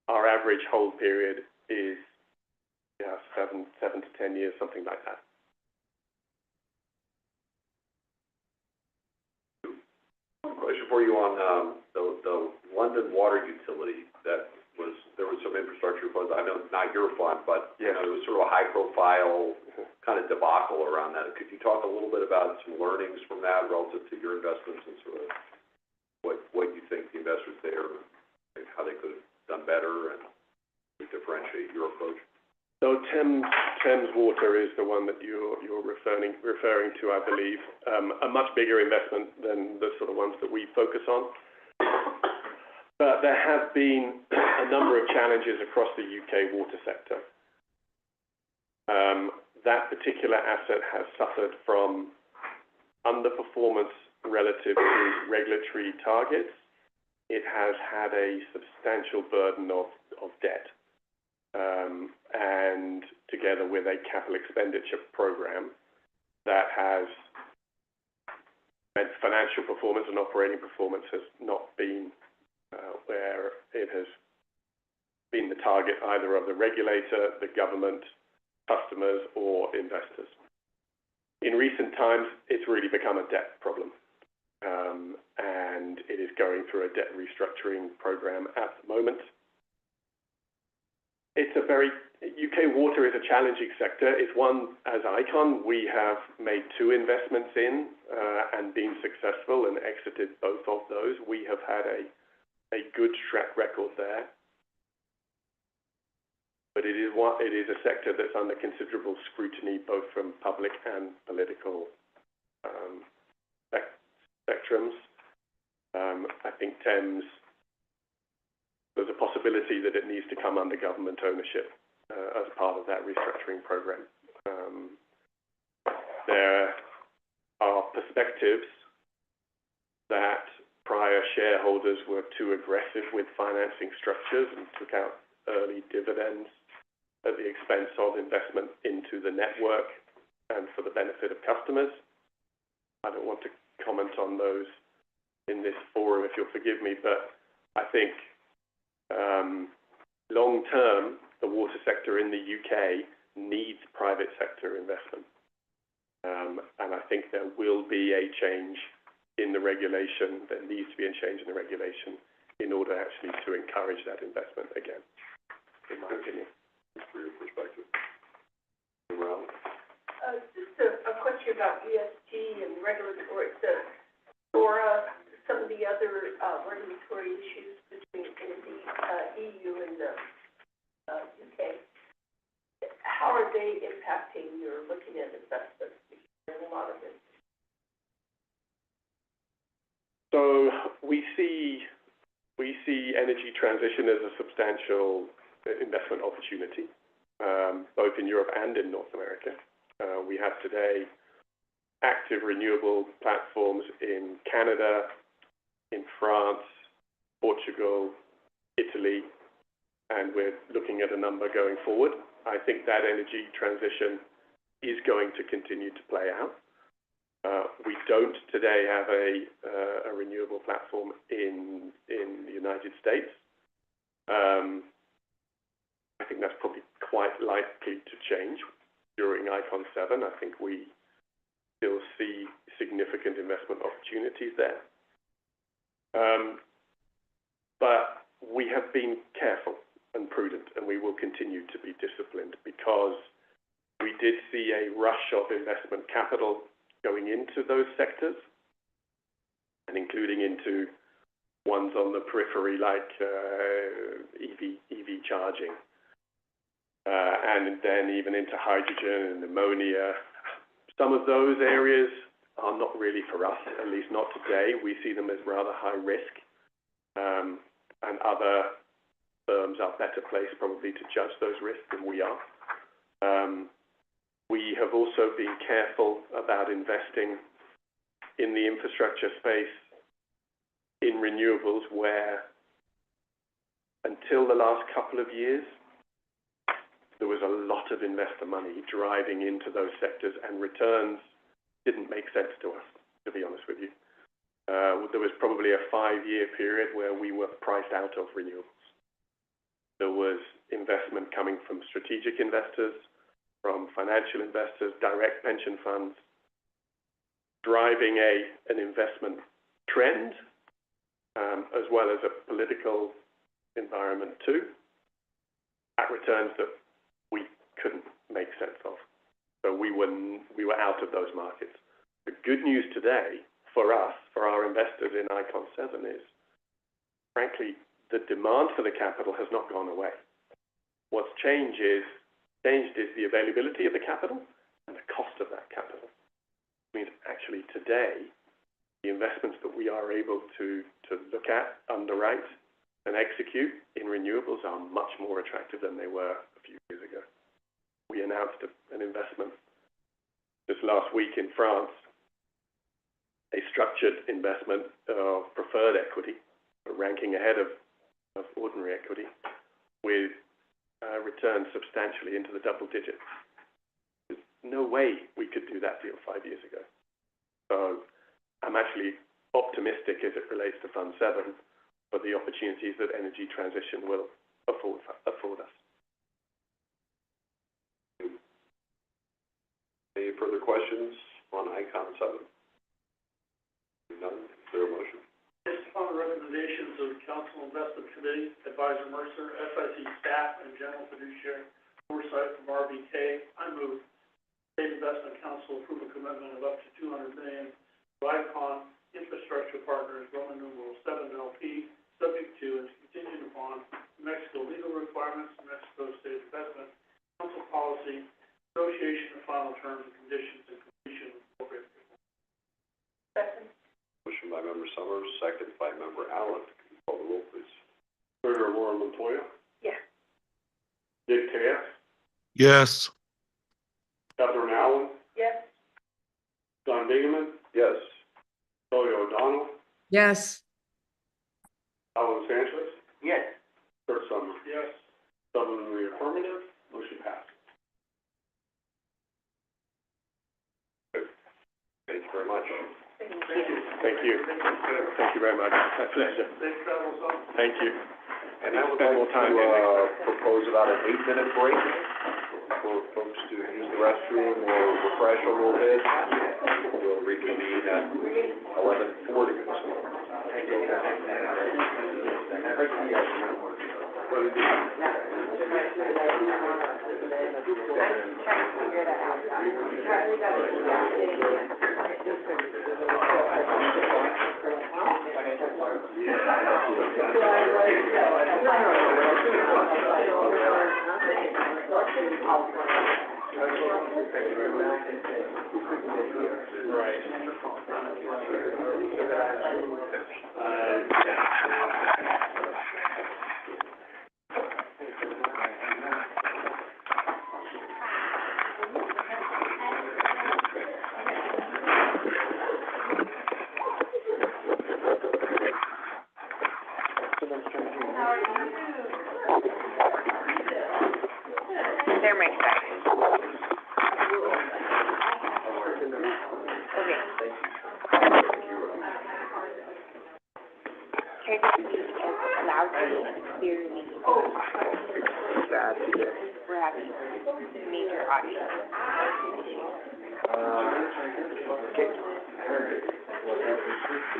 Our average hold period is 7 to 10 years, something like that. One question for you on the London water utility that there was some infrastructure funds, I know not your fund, but, you know, it was sort of a high-profile kind of debacle around that. Could you talk a little bit about some learnings from that relative to your investments and sort of what you think the investors there, and how they could have done better and differentiate your approach? So Thames Water is the one that you're referring to, I believe. A much bigger investment than the sort of ones that we focus on. But there have been a number of challenges across the UK water sector. That particular asset has suffered from underperformance relative to regulatory targets. It has had a substantial burden of debt. And together with a capital expenditure program that has meant financial performance and operating performance has not been where it has been the target either of the regulator, the government, customers, or investors. In recent times, it's really become a debt problem, and it is going through a debt restructuring program at the moment. It's a very, UK water is a challenging sector. It's one, as Icon, we have made 2 investments in and been successful and exited both of those. We have had a good track record there. But it is a sector that's under considerable scrutiny, both from public and political spectrums. I think Thames, there's a possibility that it needs to come under government ownership as part of that restructuring program. There are perspectives that prior shareholders were too aggressive with financing structures and took out early dividends at the expense of investment into the network and for the benefit of customers. I don't want to comment on those in this forum, if you'll forgive me, but I think long term, the water sector in the UK needs private sector investment. And I think there will be a change in the regulation, there needs to be a change in the regulation in order actually to encourage that investment again, in my opinion. For your perspective. Just a question about ESG and regulatory, or some of the other regulatory issues between the EU and the UK. How are they impacting your looking at investments? There's a lot of it. So we see energy transition as a substantial investment opportunity, both in Europe and in North America. We have today active renewable platforms in Canada, in France, Portugal, Italy, and we're looking at a number going forward. I think that energy transition is going to continue to play out. We don't today have a renewable platform in the United States. I think that's probably quite likely to change during Icon 7. I think we still see significant investment opportunities there. But we have been careful and prudent, and we will continue to be disciplined because we did see a rush of investment capital going into those sectors, and including into ones on the periphery like EV charging, and then even into hydrogen and ammonia. Some of those areas are not really for us, at least not today. We see them as rather high risk, and other firms are better placed probably to judge those risks than we are. We have also been careful about investing in the infrastructure space in renewables where, until the last couple of years, there was a lot of investor money driving into those sectors and returns didn't make sense to us, to be honest with you. There was probably a 5-year period where we were priced out of renewables. There was investment coming from strategic investors, from financial investors, direct pension funds, driving an investment trend, as well as a political environment too, at returns that we couldn't make sense of. So we were out of those markets. The good news today for us, for our investors in Icon 7 is, frankly, the demand for the capital has not gone away. What's changed is the availability of the capital and the cost of that capital. It means actually today, the investments that we are able to look at, underwrite, and execute in renewables are much more attractive than they were a few years ago. We announced an investment just last week in France, a structured investment of preferred equity, ranking ahead of ordinary equity, with returns substantially into the double digits. There's no way we could do that deal 5 years ago. So I'm actually optimistic as it relates to Fund 7 for the opportunities that energy transition will afford us. Any further questions on Icon 7? None, is there a motion? Based upon the recommendations of the Council Investment Committee, Advisor Mercer, SIC staff, and General Fiduciary Oversight from RBK, I move State Investment Council approve a commitment of up to $200 million to Icon Infrastructure Partners, Roman numeral 7 LP, subject to and contingent upon New Mexico legal requirements, New Mexico State Investment Council policy, negotiation of final terms and conditions, and completion of appropriate paperwork. Second. Motion by Member Summers, second by Member Allen. Can you call the roll, please? Senator Laura Montoya? Yes. Dick Taylor? Yes. Catherine Allen? Yes. John Bingaman? Yes. Kelly O'Donnell? Yes. Alan Sanchez? Yes. Kurt Summers? Yes. 7 in the affirmative, motion passes. Thank you very much. Thank you. Thank you very much. My pleasure. Safe travels home. Thank you. And I would Spend like more time to here next time. propose about an 8-minute break for folks to use the restroom or refresh a little bit. We'll reconvene at 11:40. They're my guys. Okay. Try to speak as loudly and clearly. We're having major audio issues.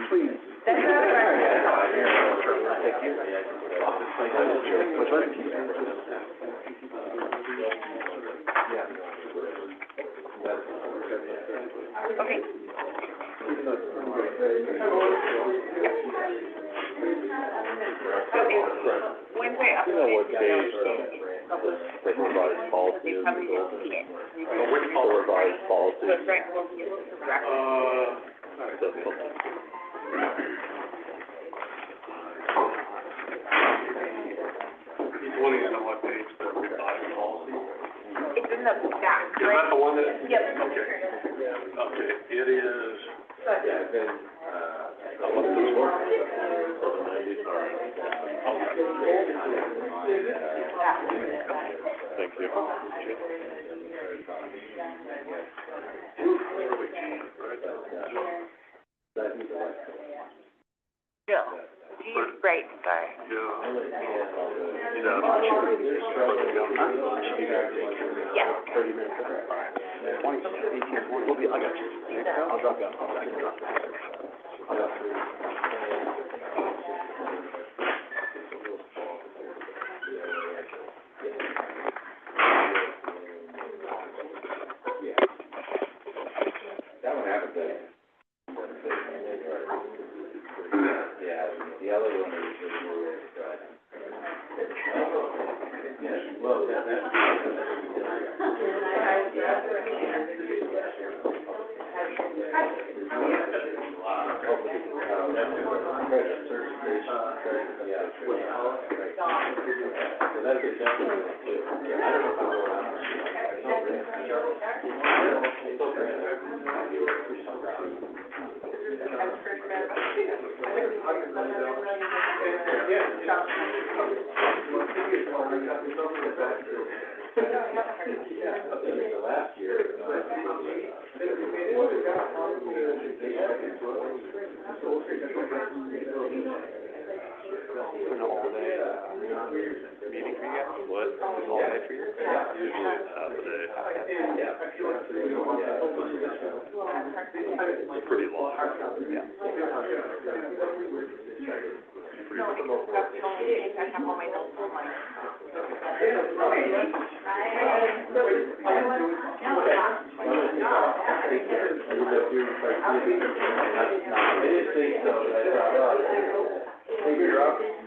Please. That's not Which one? Okay. Wednesday up. You know what page, the revised policy They is? probably didn't see it. The revised policy. So it's right close to the record. He's wanting to know what page the revised policy. It's in the back. Is that the one that? Yep. Okay. Okay, it is. Yeah, then, What's this one? Thank you. Jill. Right, sorry. Yeah. 30 minutes. 20, 18, 20. I got you. I'll drop you off. The other one is just your driving. Yes, well, last year, An all-day, meeting for you guys? What? Is all day for you? Usually it's half a day. It's pretty long. Yeah.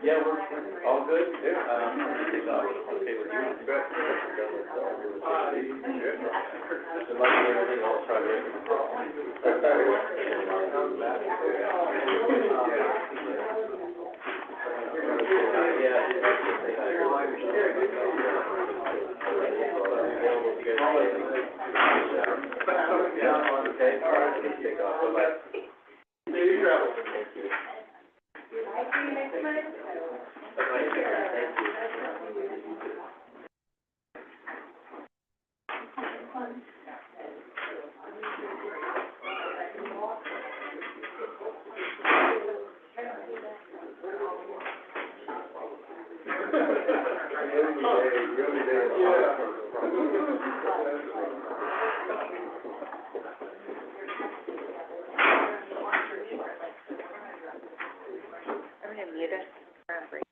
Yeah, we're all good. I'm gonna mute us for a break.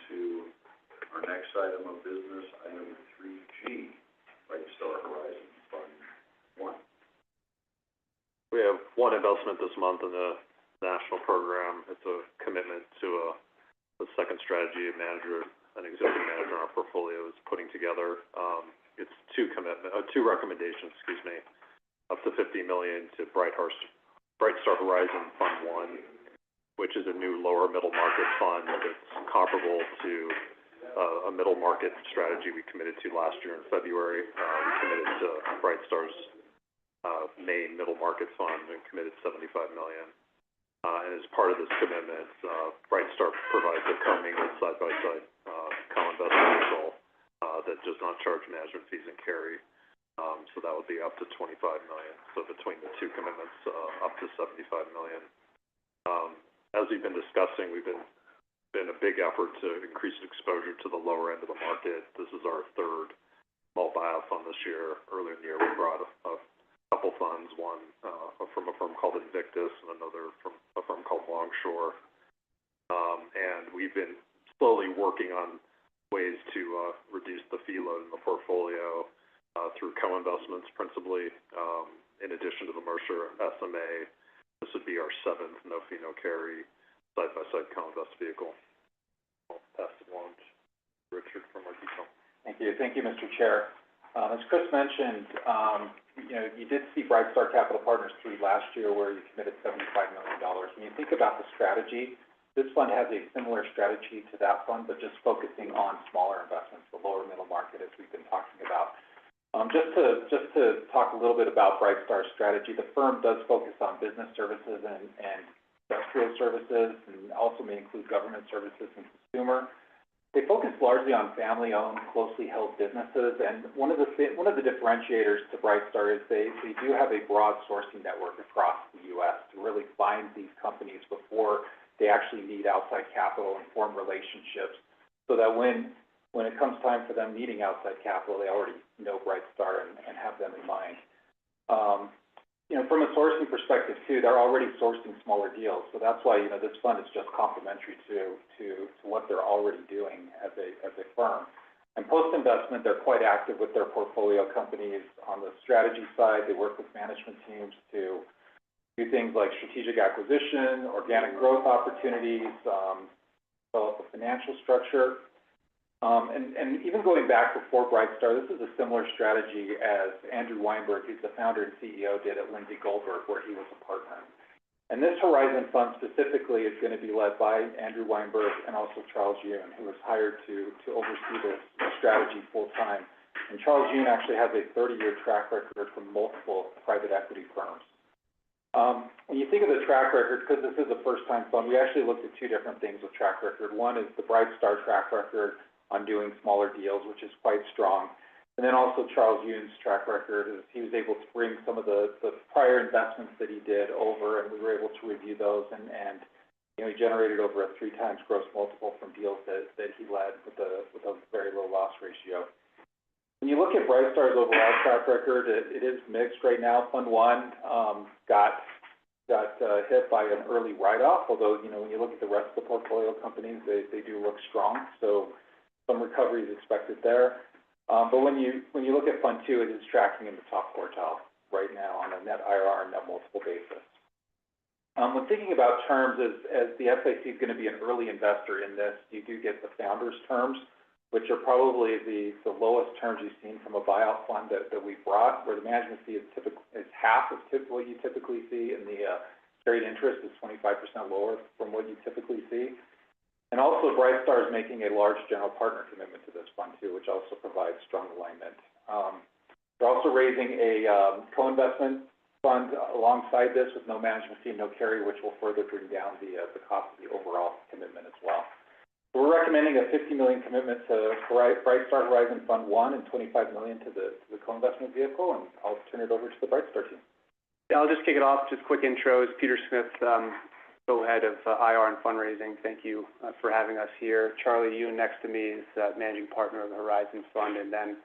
to our next item of business, item 3G, Brightstar Horizon Fund 1. We have one investment this month in the national program. It's a commitment to the second strategy an existing manager in our portfolio is putting together. It's two recommendations, up to $50 million to Brightstar Horizon Fund 1, which is a new lower middle market fund that's comparable to a middle market strategy we committed to last year in February. We committed to Brightstar's main middle market fund and committed $75 million. And as part of this commitment, Brightstar provides a commingled side-by-side co-investment vehicle that does not charge management fees and carry. So that would be up to $25 million. So between the two commitments, up to $75 million. As we've been discussing, we've been a big effort to increase exposure to the lower end of the market. This is our third small buyout fund this year. Earlier in the year, we brought a couple funds, one from a firm called Invictus and another from a firm called Longshore. And we've been slowly working on ways to reduce the fee load in the portfolio through co-investments principally, in addition to the Mercer SMA. This would be our seventh no fee, no carry side-by-side co-invest vehicle. I'll pass it along to Richard for more detail. Thank you. Thank you, Mr. Chair. As Chris mentioned, you did see Brightstar Capital Partners 3 last year where you committed $75 million. When you think about the strategy, this fund has a similar strategy to that fund, but just focusing on smaller investments, the lower middle market, as we've been talking about. Just to talk a little bit about Brightstar's strategy, the firm does focus on business services and industrial services, and also may include government services and consumer. They focus largely on family-owned, closely held businesses, and one of the differentiators to Brightstar is they do have a broad sourcing network across the U.S. to really find these companies before they actually need outside capital and form relationships, so that when it comes time for them needing outside capital, they already know Brightstar and have them in mind. From a sourcing perspective too, they're already sourcing smaller deals, so that's why this fund is just complementary to what they're already doing as a firm. And post-investment, they're quite active with their portfolio companies. On the strategy side, they work with management teams to do things like strategic acquisition, organic growth opportunities, develop a financial structure. And even going back before Brightstar, this is a similar strategy as Andrew Weinberg, who's the founder and CEO, did at Lindsay Goldberg, where he was a partner. And this Horizon Fund specifically is going to be led by Andrew Weinberg and also Charles Yoon, who was hired to oversee this strategy full-time. And Charles Yoon actually has a 30-year track record from multiple private equity firms. When you think of the track record, because this is a first-time fund, we actually looked at two different things with track record. One is the Brightstar track record on doing smaller deals, which is quite strong. And then also Charles Yoon's track record is he was able to bring some of the prior investments that he did over, and we were able to review those, and he generated over a 3x gross multiple from deals that he led with a very low loss ratio. When you look at Brightstar's overall track record, it is mixed right now. Fund 1 got hit by an early write-off, although when you look at the rest of the portfolio companies, they do look strong. So some recovery is expected there. But when you look at Fund 2, it is tracking in the top quartile right now on a net IRR and net multiple basis. When thinking about terms, as the SIC is going to be an early investor in this, you do get the founders' terms, which are probably the lowest terms you've seen from a buyout fund that we brought, where the management fee is half of what you typically see, and the carried interest is 25% lower from what you typically see. And also, Brightstar is making a large general partner commitment to this fund too, which also provides strong alignment. They're also raising a co-investment fund alongside this with no management fee, no carry, which will further bring down the cost of the overall commitment as well. So we're recommending a $50 million commitment to Brightstar Horizon Fund 1 and $25 million to the co-investment vehicle, and I'll turn it over to the Brightstar team. Yeah, I'll just kick it off. Just quick intros. Peter Smith, co-head of IR and fundraising. Thank you for having us here. Charlie Yoon next to me is managing partner of the Horizon Fund, and then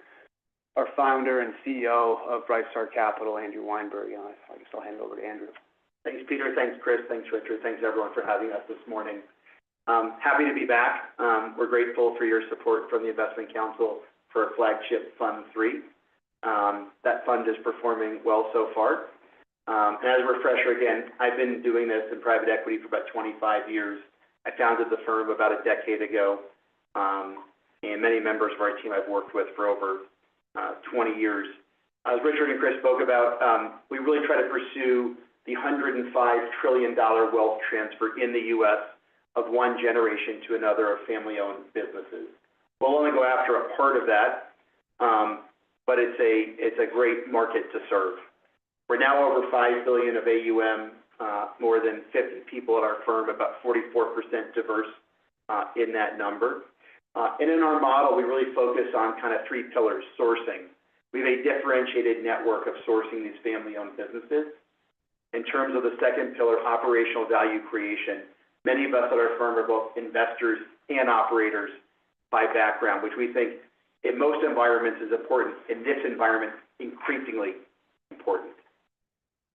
our founder and CEO of Brightstar Capital, Andrew Weinberg. I guess I'll hand it over to Andrew. Thanks, Peter. Thanks, Chris. Thanks, Richard. Thanks, everyone, for having us this morning. Happy to be back. We're grateful for your support from the Investment Council for Flagship Fund 3. That fund is performing well so far. And as a refresher again, I've been doing this in private equity for about 25 years. I founded the firm about a decade ago, and many members of our team I've worked with for over 20 years. As Richard and Chris spoke about, we really try to pursue the $105 trillion wealth transfer in the U.S. of one generation to another of family-owned businesses. We'll only go after a part of that, but it's a great market to serve. We're now over $5 billion of AUM, more than 50 people at our firm, about 44% diverse in that number. And in our model, we really focus on kind of three pillars: sourcing. We have a differentiated network of sourcing these family-owned businesses. In terms of the second pillar, operational value creation, many of us at our firm are both investors and operators by background, which we think in most environments is important. In this environment, increasingly important.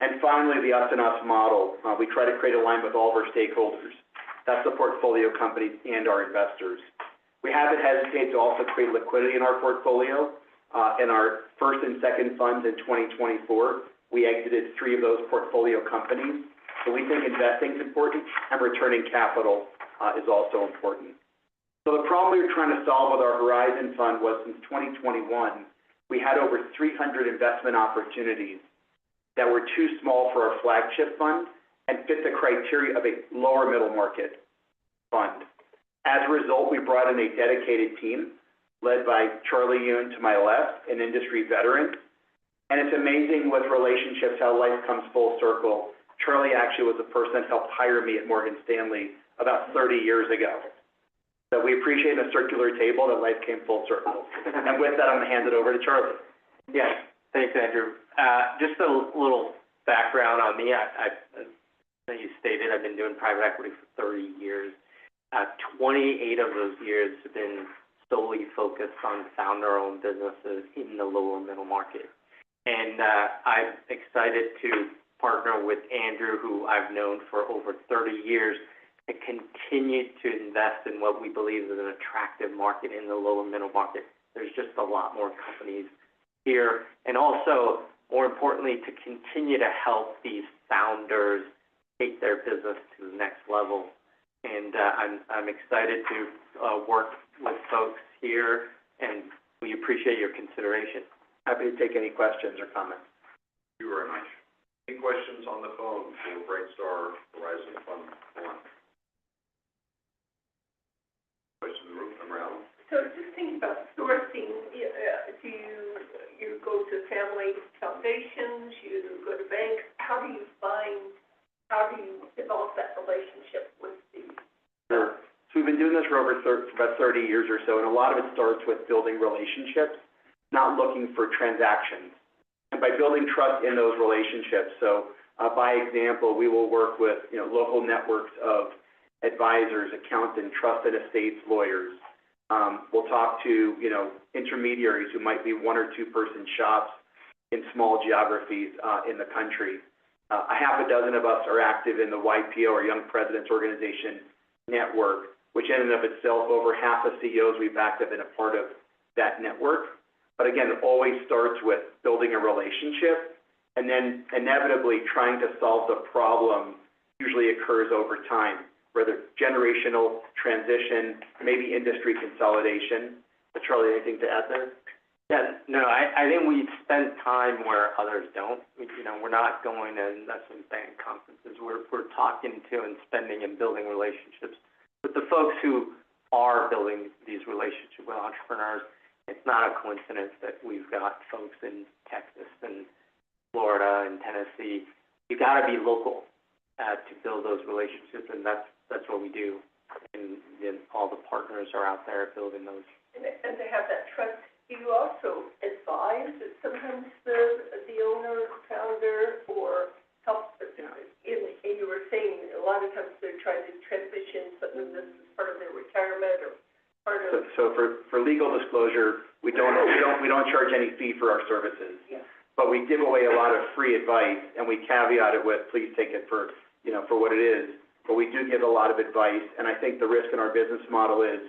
And finally, the us and us model. We try to create alignment with all of our stakeholders. That's the portfolio companies and our investors. We haven't hesitated to also create liquidity in our portfolio. In our first and second funds in 2024, we exited 3 of those portfolio companies. So we think investing is important, and returning capital is also important. So the problem we were trying to solve with our Horizon Fund was, since 2021, we had over 300 investment opportunities that were too small for our flagship fund and fit the criteria of a lower middle market fund. As a result, we brought in a dedicated team led by Charlie Yoon to my left, an industry veteran. And it's amazing with relationships how life comes full circle. Charlie actually was the person that helped hire me at Morgan Stanley about 30 years ago. So we appreciate a circular table that life came full circle. And with that, I'm going to hand it over to Charlie. Yes, thanks, Andrew. Just a little background on me. As you stated, I've been doing private equity for 30 years. 28 of those years have been solely focused on founder-owned businesses in the lower middle market. And I'm excited to partner with Andrew, who I've known for over 30 years, to continue to invest in what we believe is an attractive market in the lower middle market. There's just a lot more companies here, and also, more importantly, to continue to help these founders take their business to the next level. And I'm excited to work with folks here, and we appreciate your consideration. Happy to take any questions or comments. Thank you very much. Any questions on the phone for Brightstar Horizon Fund 1? Question in the room, number Allen? So just thinking about sourcing, do you go to family foundations, you go to banks? How do you develop that relationship with the? Sure. So we've been doing this for about 30 years or so, and a lot of it starts with building relationships, not looking for transactions. And by building trust in those relationships, so by example, we will work with local networks of advisors, accountants, trust and estates lawyers. We'll talk to intermediaries who might be 1 or 2 person shops in small geographies in the country. A half a dozen of us are active in the YPO, or Young Presidents Organization network, which in and of itself, over half the CEOs we've active in a part of that network. But again, it always starts with building a relationship, and then inevitably trying to solve the problem usually occurs over time, whether generational transition, maybe industry consolidation. But Charlie, anything to add there? Yeah, no, I think we spend time where others don't. We're not going to investment bank conferences. We're talking to and spending and building relationships with the folks who are building these relationships with entrepreneurs. It's not a coincidence that we've got folks in Texas and Florida and Tennessee. You got to be local to build those relationships, and that's what we do. And all the partners are out there building those. And to have that trust. Do you also advise that sometimes the owner, founder, or help, and you were saying a lot of times they're trying to transition something that's part of their retirement or part of. So for legal disclosure, we don't charge any fee for our services. Yeah. But we give away a lot of free advice, and we caveat it with, please take it for what it is. but we do give a lot of advice. And I think the risk in our business model is,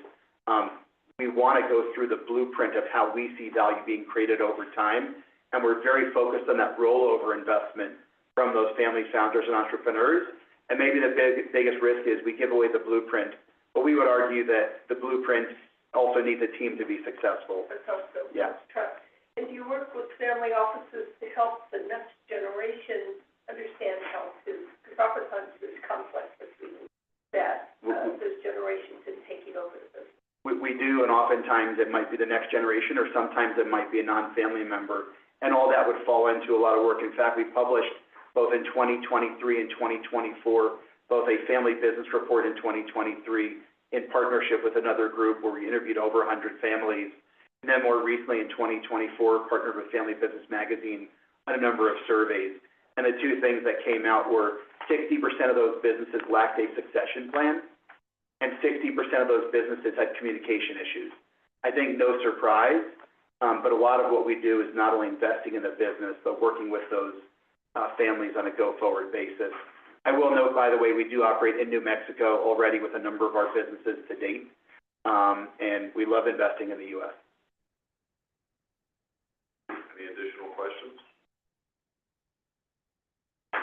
we want to go through the blueprint of how we see value being created over time. And we're very focused on that rollover investment from those family founders and entrepreneurs. And maybe the biggest risk is we give away the blueprint, but we would argue that the blueprint also needs a team to be successful. That's also Yeah. trust. And do you work with family offices to help the next generation understand how to, because oftentimes there's conflict between that, those generations in taking over the business? We do, and oftentimes it might be the next generation, or sometimes it might be a non-family member. And all that would fall into a lot of work. In fact, we published both in 2023 and 2024, both a family business report in 2023 in partnership with another group where we interviewed over 100 families. And then more recently in 2024, partnered with Family Business Magazine on a number of surveys. And the two things that came out were 60% of those businesses lacked a succession plan, and 60% of those businesses had communication issues. I think no surprise, but a lot of what we do is not only investing in the business, but working with those families on a go-forward basis. I will note, by the way, we do operate in New Mexico already with a number of our businesses to date, and we love investing in the U.S. Any additional questions?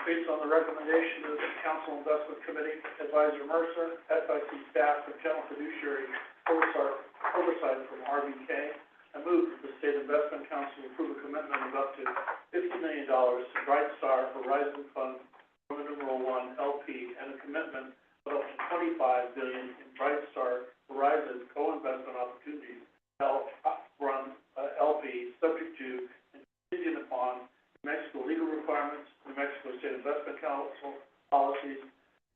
Based on the recommendation of the Council Investment Committee, Advisor Mercer, SIC staff, and general fiduciary oversight from RBK, I move that the State Investment Council approve a commitment of up to $50 million to Bright Star Horizon Fund, Roman numeral 1 LP, and a commitment of up to $25 billion in Bright Star Horizon co-investment opportunities, LP, subject to and contingent upon New Mexico legal requirements, New Mexico State Investment Council policies,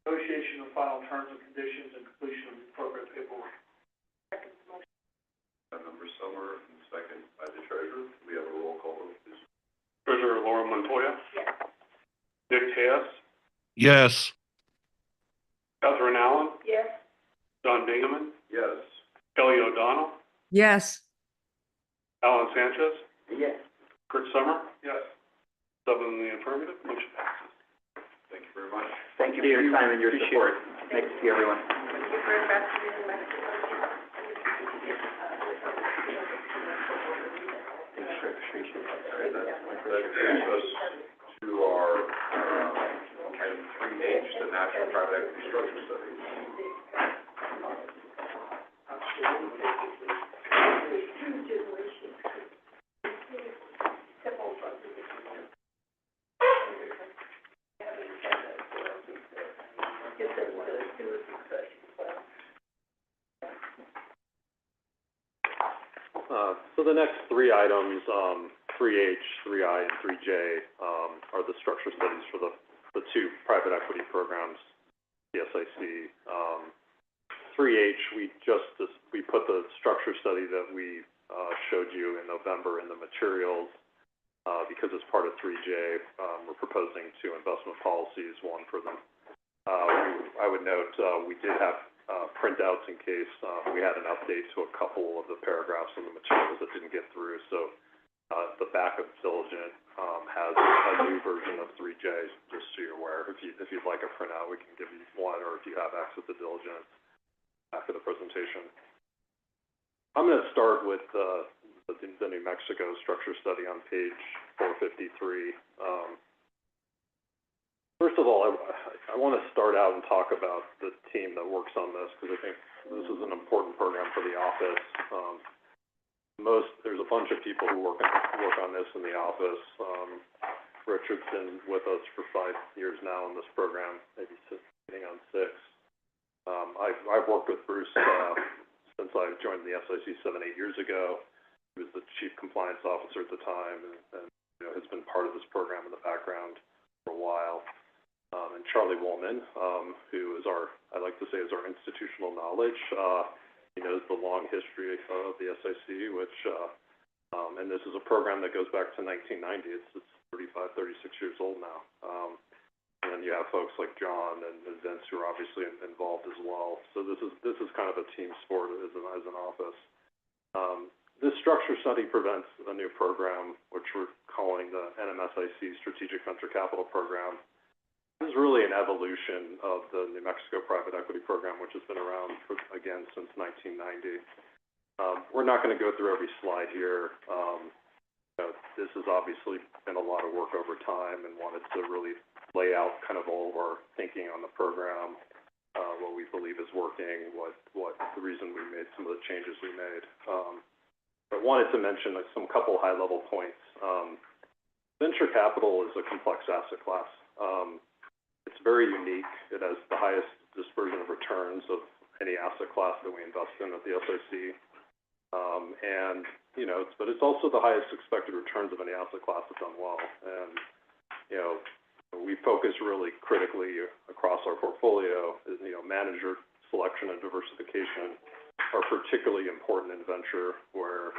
negotiation of final terms and conditions, and completion of the appropriate paperwork. Member Summer, and second by the treasurer. Can we have a roll call vote, please? Treasurer Laura Montoya. Yes. Nick Hess. Yes. Catherine Allen. Yes. John Bingaman. Yes. Kelly O'Donnell. Yes. Alan Sanchez. Yes. Kurt Summer. Yes. Seven in the affirmative. Motion passes. Thank you very much. Thank you for your time and your support. Nice to see everyone. Thank you very much. That brings us to our, item 3H, the National Private Equity Structure Study. So the next three items, 3H, 3I, and 3J, are the structure studies for the two private equity programs, the SIC. 3H, we put the structure study that we showed you in November in the materials, because as part of 3J, we're proposing two investment policies, one for them. I would note, we did have printouts in case we had an update to a couple of the paragraphs in the materials that didn't get through. So the back of Diligent has a new version of 3J, just so you're aware. If you'd like a printout, we can give you one, or if you have access to Diligent after the presentation. I'm going to start with the New Mexico structure study on page 453. First of all, I want to start out and talk about the team that works on this, because I think this is an important program for the office. There's a bunch of people who work on this in the office. Richard's been with us for 5 years now in this program, maybe sitting on 6. I've worked with Bruce since I joined the SIC 7-8 years ago. He was the chief compliance officer at the time, and has been part of this program in the background for a while. And Charlie Woolman, who is I like to say is our institutional knowledge. He knows the long history of the SIC, which, and this is a program that goes back to 1990. It's 35, 36 years old now. And then you have folks like John and Vince who are obviously involved as well. So this is kind of a team sport as an office. This structure study prevents a new program, which we're calling the NMSIC Strategic Venture Capital Program. This is really an evolution of the New Mexico private equity program, which has been around for, again, since 1990. We're not going to go through every slide here. This has obviously been a lot of work over time and wanted to really lay out kind of all of our thinking on the program, what we believe is working, what the reason we made some of the changes we made. But wanted to mention like some couple high-level points. Venture capital is a complex asset class. It's very unique. It has the highest dispersion of returns of any asset class that we invest in at the SIC. And, you know, but it's also the highest expected returns of any asset class that's done well. And, you know, we focus really critically across our portfolio. You know, manager selection and diversification are particularly important in venture, where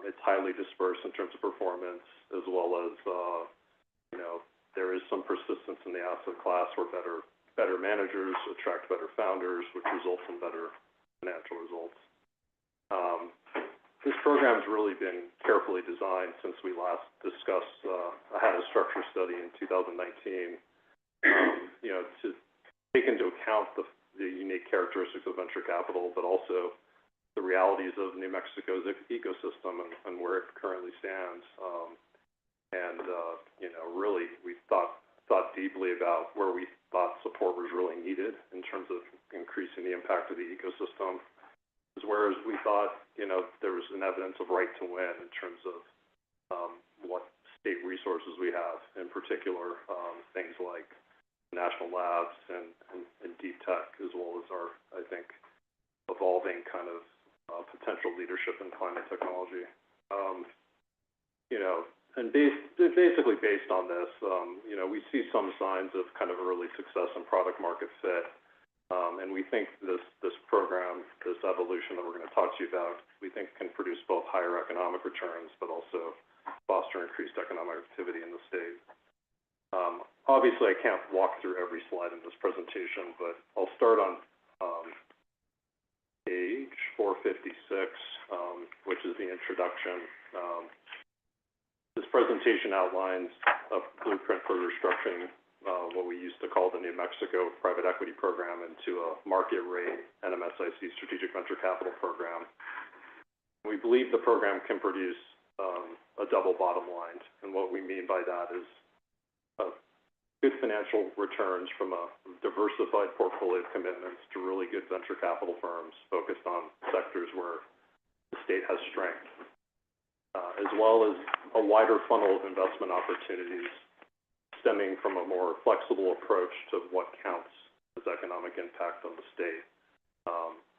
it's highly dispersed in terms of performance, as well as, you know, there is some persistence in the asset class where better managers attract better founders, which results in better financial results. This program's really been carefully designed since we last discussed. I had a structure study in 2019, you know, to take into account the unique characteristics of venture capital, but also the realities of New Mexico's ecosystem and where it currently stands. You know, really, we thought deeply about where we thought support was really needed in terms of increasing the impact of the ecosystem, whereas we thought, you know, there was an evidence of right to win in terms of what state resources we have, in particular, things like national labs and deep tech, as well as our, I think, evolving kind of potential leadership in climate technology. You know, and basically based on this, you know, we see some signs of kind of early success in product market fit. And we think this program, this evolution that we're going to talk to you about, we think can produce both higher economic returns, but also foster increased economic activity in the state. Obviously, I can't walk through every slide in this presentation, but I'll start on page 456, which is the introduction. This presentation outlines a blueprint for restructuring what we used to call the New Mexico Private Equity Program into a market rate NMSIC Strategic Venture Capital Program. We believe the program can produce a double bottom line, and what we mean by that is good financial returns from a diversified portfolio of commitments to really good venture capital firms focused on sectors where the state has strength, as well as a wider funnel of investment opportunities stemming from a more flexible approach to what counts as economic impact on the state.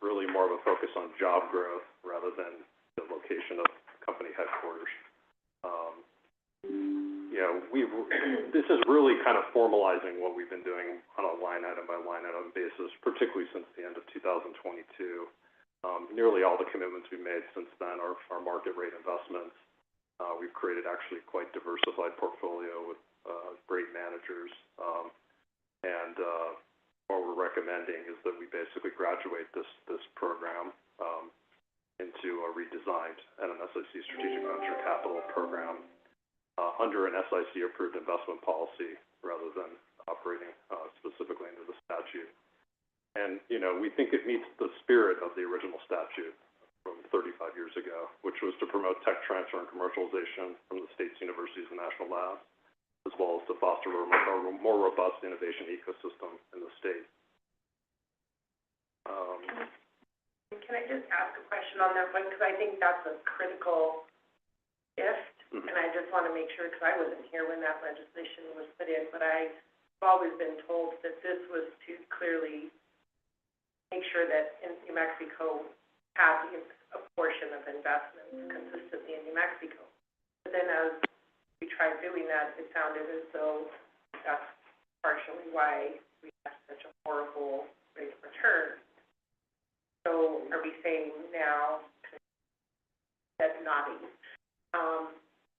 Really more of a focus on job growth rather than the location of company headquarters. You know, this is really kind of formalizing what we've been doing on a line item by line item basis, particularly since the end of 2022. Nearly all the commitments we made since then are market rate investments. We've created actually quite diversified portfolio with great managers. And what we're recommending is that we basically graduate this program into a redesigned NMSIC Strategic Venture Capital Program under an SIC-approved investment policy rather than operating specifically under the statute. And, you know, we think it meets the spirit of the original statute from 35 years ago, which was to promote tech transfer and commercialization from the state's universities and national labs, as well as to foster a more robust innovation ecosystem in the state. Can I just ask a question on that one? Because I think that's a critical shift. And I just want to make sure, because I wasn't here when that legislation was put in, but I've always been told that this was to clearly make sure that in New Mexico had a portion of investments consistently in New Mexico. But then as we tried doing that, it sounded as though that's partially why we have such a horrible rate of return. So are we saying now, that's nodding,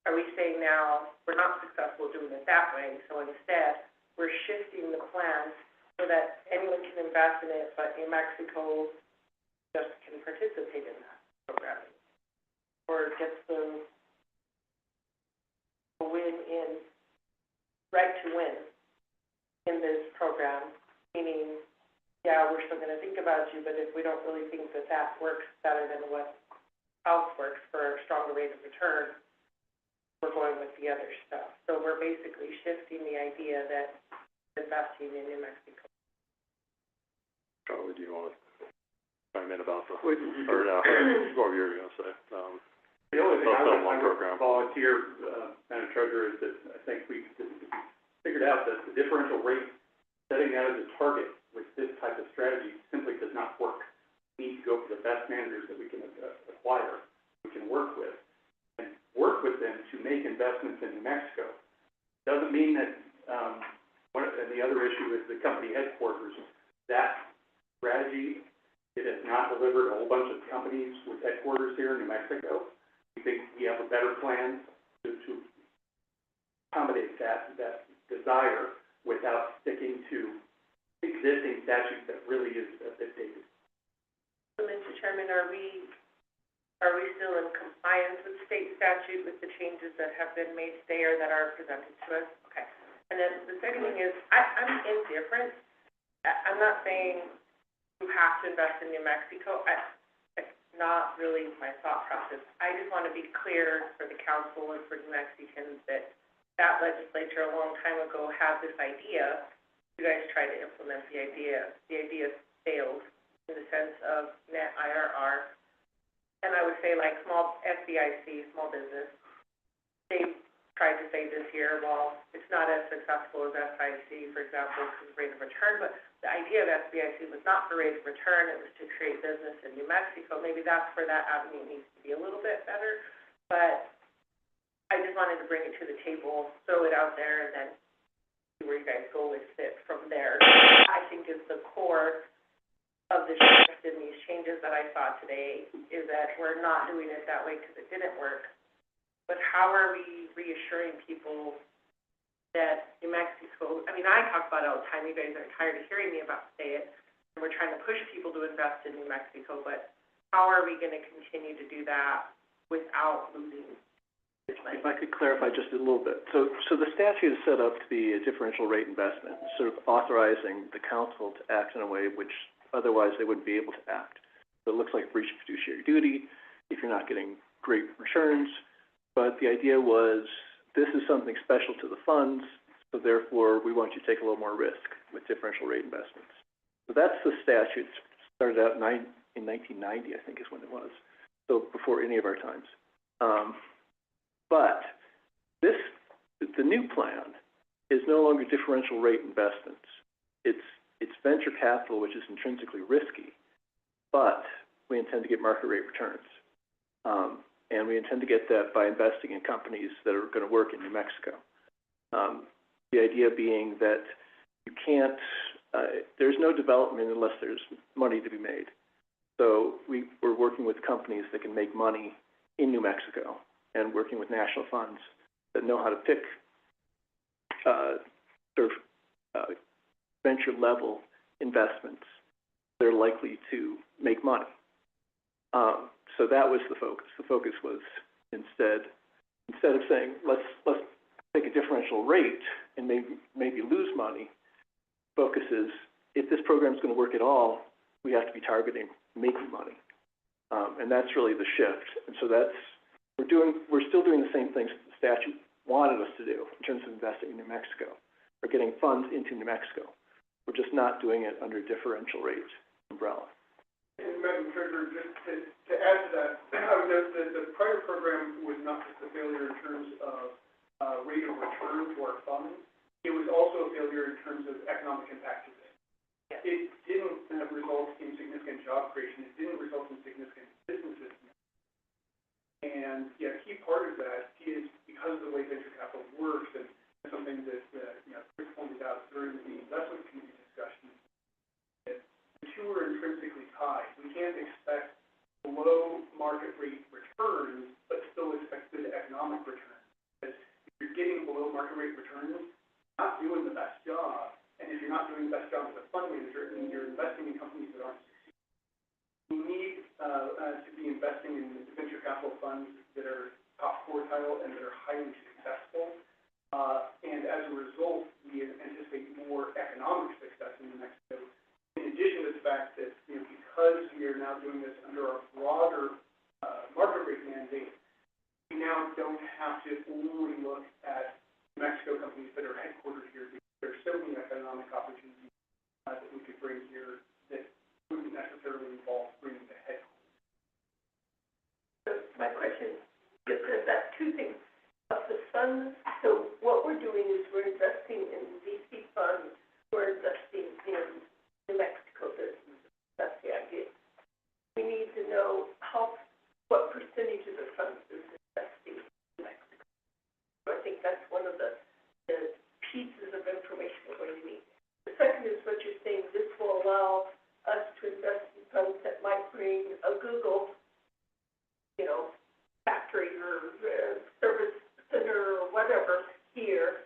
are we saying now we're not successful doing it that way, so instead we're shifting the plan so that anyone can invest in it, but New Mexico just can participate in that program, or gets the win in, right to win in this program, meaning, yeah, we're still gonna think about you, but if we don't really think that that works better than what else works for a stronger rate of return, we're going with the other stuff. So we're basically shifting the idea that investing in New Mexico. Charlie, do you want to chime in about the, or no, what were you going to say? The only thing I would program. volunteer, Madam Treasurer, is that I think we figured out that the differential rate, setting that as a target with this type of strategy simply does not work. We need to go for the best managers that we can acquire, we can work with, and work with them to make investments in New Mexico. Doesn't mean that, and the other issue is the company headquarters. That strategy, it has not delivered a whole bunch of companies with headquarters here in New Mexico. We think we have a better plan to accommodate that desire without sticking to existing statutes that really is a bit dated. Mr. Chairman, are we still in compliance with state statute with the changes that have been made today or that are presented to us? Okay. And then the second thing is, I'm indifferent. I'm not saying you have to invest in New Mexico. It's not really my thought process. I just want to be clear for the council and for New Mexicans that legislature a long time ago had this idea. You guys tried to implement the idea. The idea failed in the sense of net IRR. And I would say like small SBIC, small business, they tried to say this year, well, it's not as successful as SIC, for example, because of rate of return, but the idea of SBIC was not for rate of return, it was to create business in New Mexico. Maybe that's where that avenue needs to be a little bit better, but I just wanted to bring it to the table, throw it out there, and then see where you guys go with it from there. I think is the core of the shift in these changes that I saw today, is that we're not doing it that way because it didn't work. But how are we reassuring people that New Mexico, I mean, I talk about it all the time, you guys are tired of hearing me say it, and we're trying to push people to invest in New Mexico, but how are we gonna continue to do that without losing this money? If I could clarify just a little bit. So the statute is set up to be a differential rate investment, sort of authorizing the council to act in a way which otherwise they wouldn't be able to act. So it looks like a breach of fiduciary duty if you're not getting great returns. But the idea was, this is something special to the funds, so therefore we want you to take a little more risk with differential rate investments. So that's the statute. It started out in 1990, I think is when it was. So before any of our times. But the new plan is no longer differential rate investments. It's venture capital, which is intrinsically risky, but we intend to get market rate returns. And we intend to get that by investing in companies that are going to work in New Mexico. The idea being that you can't, there's no development unless there's money to be made. So we're working with companies that can make money in New Mexico and working with national funds that know how to pick venture level investments that are likely to make money. So that was the focus. The focus was instead of saying, let's take a differential rate and maybe lose money, focus is, if this program is going to work at all, we have to be targeting making money. And that's really the shift. And so we're still doing the same things the statute wanted us to do in terms of investing in New Mexico, or getting funds into New Mexico. We're just not doing it under differential rate umbrella. And Madam Treasurer, just to add to that, the prior program was not just a failure in terms of rate of return to our funds, it was also a failure in terms of economic impact to this. It didn't result in significant job creation, it didn't result in significant businesses. And a key part of that is because of the way venture capital works, and something that Chris pointed out during the investment committee discussion, that the two are intrinsically tied. We can't expect below market rate returns, but still expect good economic returns. Because if you're getting below market rate returns, you're not doing the best job. And if you're not doing the best job as a fund manager, then you're investing in companies that aren't succeeding. We need to be investing in venture capital funds that are top quartile and that are highly successful. And as a result, we anticipate more are now doing this under our broader, market rate mandate, we now don't have to only look at New Mexico companies that are headquartered here, because there's so many economic opportunities, that we could bring here that wouldn't necessarily involve bringing the headquarters. So my question gets at that two things. Of the funds, so what we're doing is we're investing in VC funds, we're investing in New Mexico businesses. That's the idea. We need to know what percentage of the funds is investing in New Mexico. So I think that's one of the pieces of information we're going to need. The second is what you're saying, this will allow us to invest in funds that might bring a Google, factory or service center or whatever here,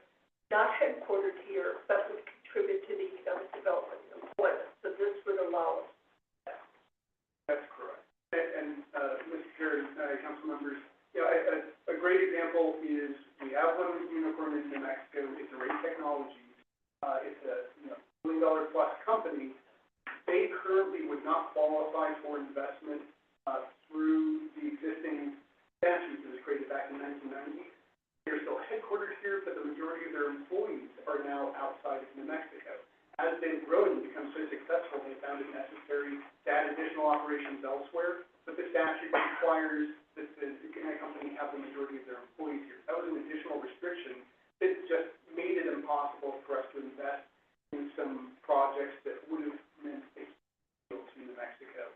not headquartered here, but would contribute to the economic development of employment. So this would allow us. That's correct. And Mr. Chair, council members, a great example is we have one unicorn in New Mexico. It's Array Technologies. It's a $1 million plus company. They currently would not qualify for investment through the existing statute that was created back in 1990. They're still headquartered here, but the majority of their employees are now outside of New Mexico. As they've grown and become so successful, they found it necessary to add additional operations elsewhere, but the statute requires that the company have the majority of their employees here. That was an additional restriction that just made it impossible for us to invest in some projects that would have meant a deal to New Mexico,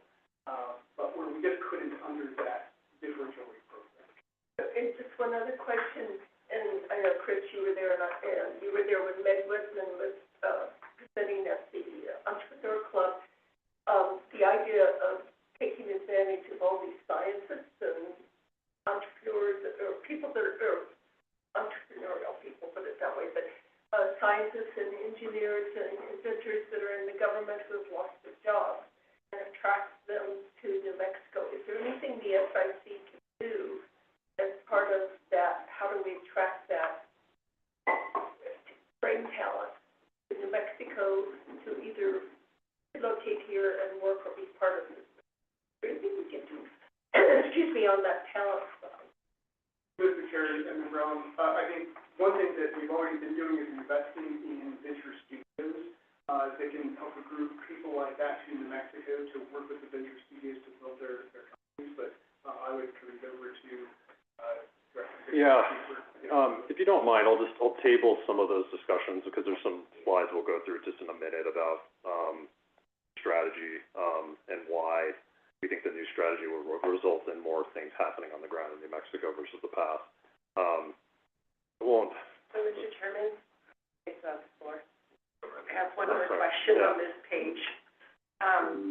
but where we just couldn't under that differential rate program. And just one other question, and I know, Chris, you were there, and you were there when Meg Whitman was presenting at the Entrepreneur Club. The idea of taking advantage of all these scientists and entrepreneurs, or people that are entrepreneurial people, put it that way, but scientists and engineers and inventors that are in the government who have lost their jobs, and attract them to New Mexico. Is there anything the SIC can do as part of that? How do we attract that brain talent to New Mexico to either relocate here and work or be part of this? Is there anything we can do, on that talent side? Mr. Chair and Member Allen, I think one thing that we've already been doing is investing in venture studios that can help recruit people like that to New Mexico to work with the venture studios to build their companies, but I would turn it over to if you don't mind, I'll table some of those discussions because there's some slides we'll go through just in a minute about strategy and why we think the new strategy will result in more things happening on the ground in New Mexico versus the past. So, Mr. Chairman, I have one more question on this page,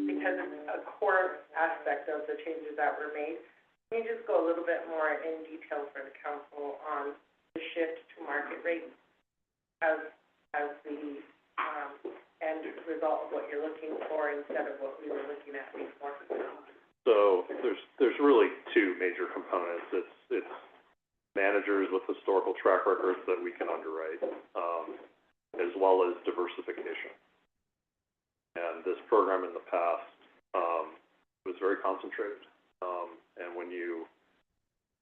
because it's a core aspect of the changes that were made. Can you just go a little bit more in detail for the council on the shift to market rate as the end result of what you're looking for instead of what we were looking at before? So there's really two major components. It's managers with historical track records that we can underwrite, as well as diversification. And this program in the past was very concentrated. And when you're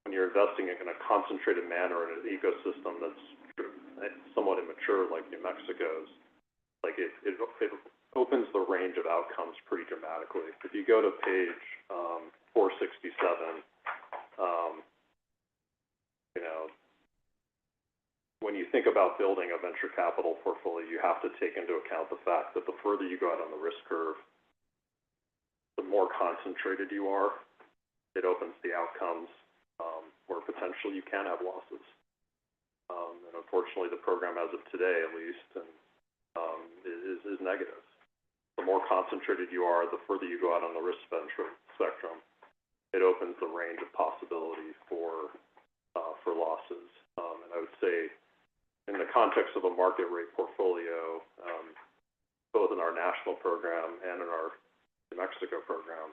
investing in a concentrated manner in an ecosystem that's somewhat immature like New Mexico's, like it opens the range of outcomes pretty dramatically. If you go to page 467, when you think about building a venture capital portfolio, you have to take into account the fact that the further you go out on the risk curve, the more concentrated you are. It opens the outcomes where potentially you can have losses. And unfortunately, the program as of today, at least, is negative. The more concentrated you are, the further you go out on the risk spectrum, it opens the range of possibility for losses. And I would say, in the context of a market rate portfolio, both in our national program and in our New Mexico program,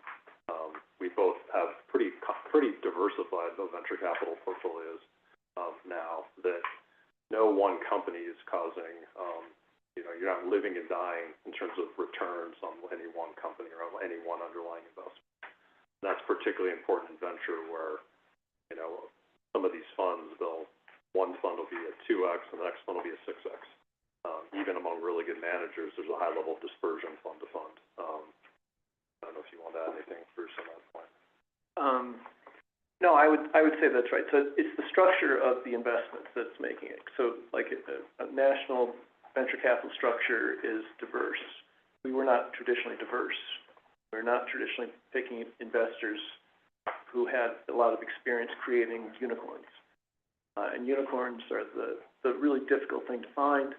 we both have pretty diversified venture capital portfolios now that no one company is causing, you're not living and dying in terms of returns on any one company or on any one underlying investment. particularly important venture where, you know, some of these funds, one fund will be a 2X and the next fund will be a 6X. Even among really good managers, there's a high level of dispersion fund to fund. I don't know if you want to add anything, Bruce, on that point. No, I would say that's right. So it's the structure of the investments that's making it. So like a national venture capital structure is diverse. We were not traditionally diverse. We're not traditionally picking investors who had a lot of experience creating unicorns. And unicorns are the really difficult thing to find.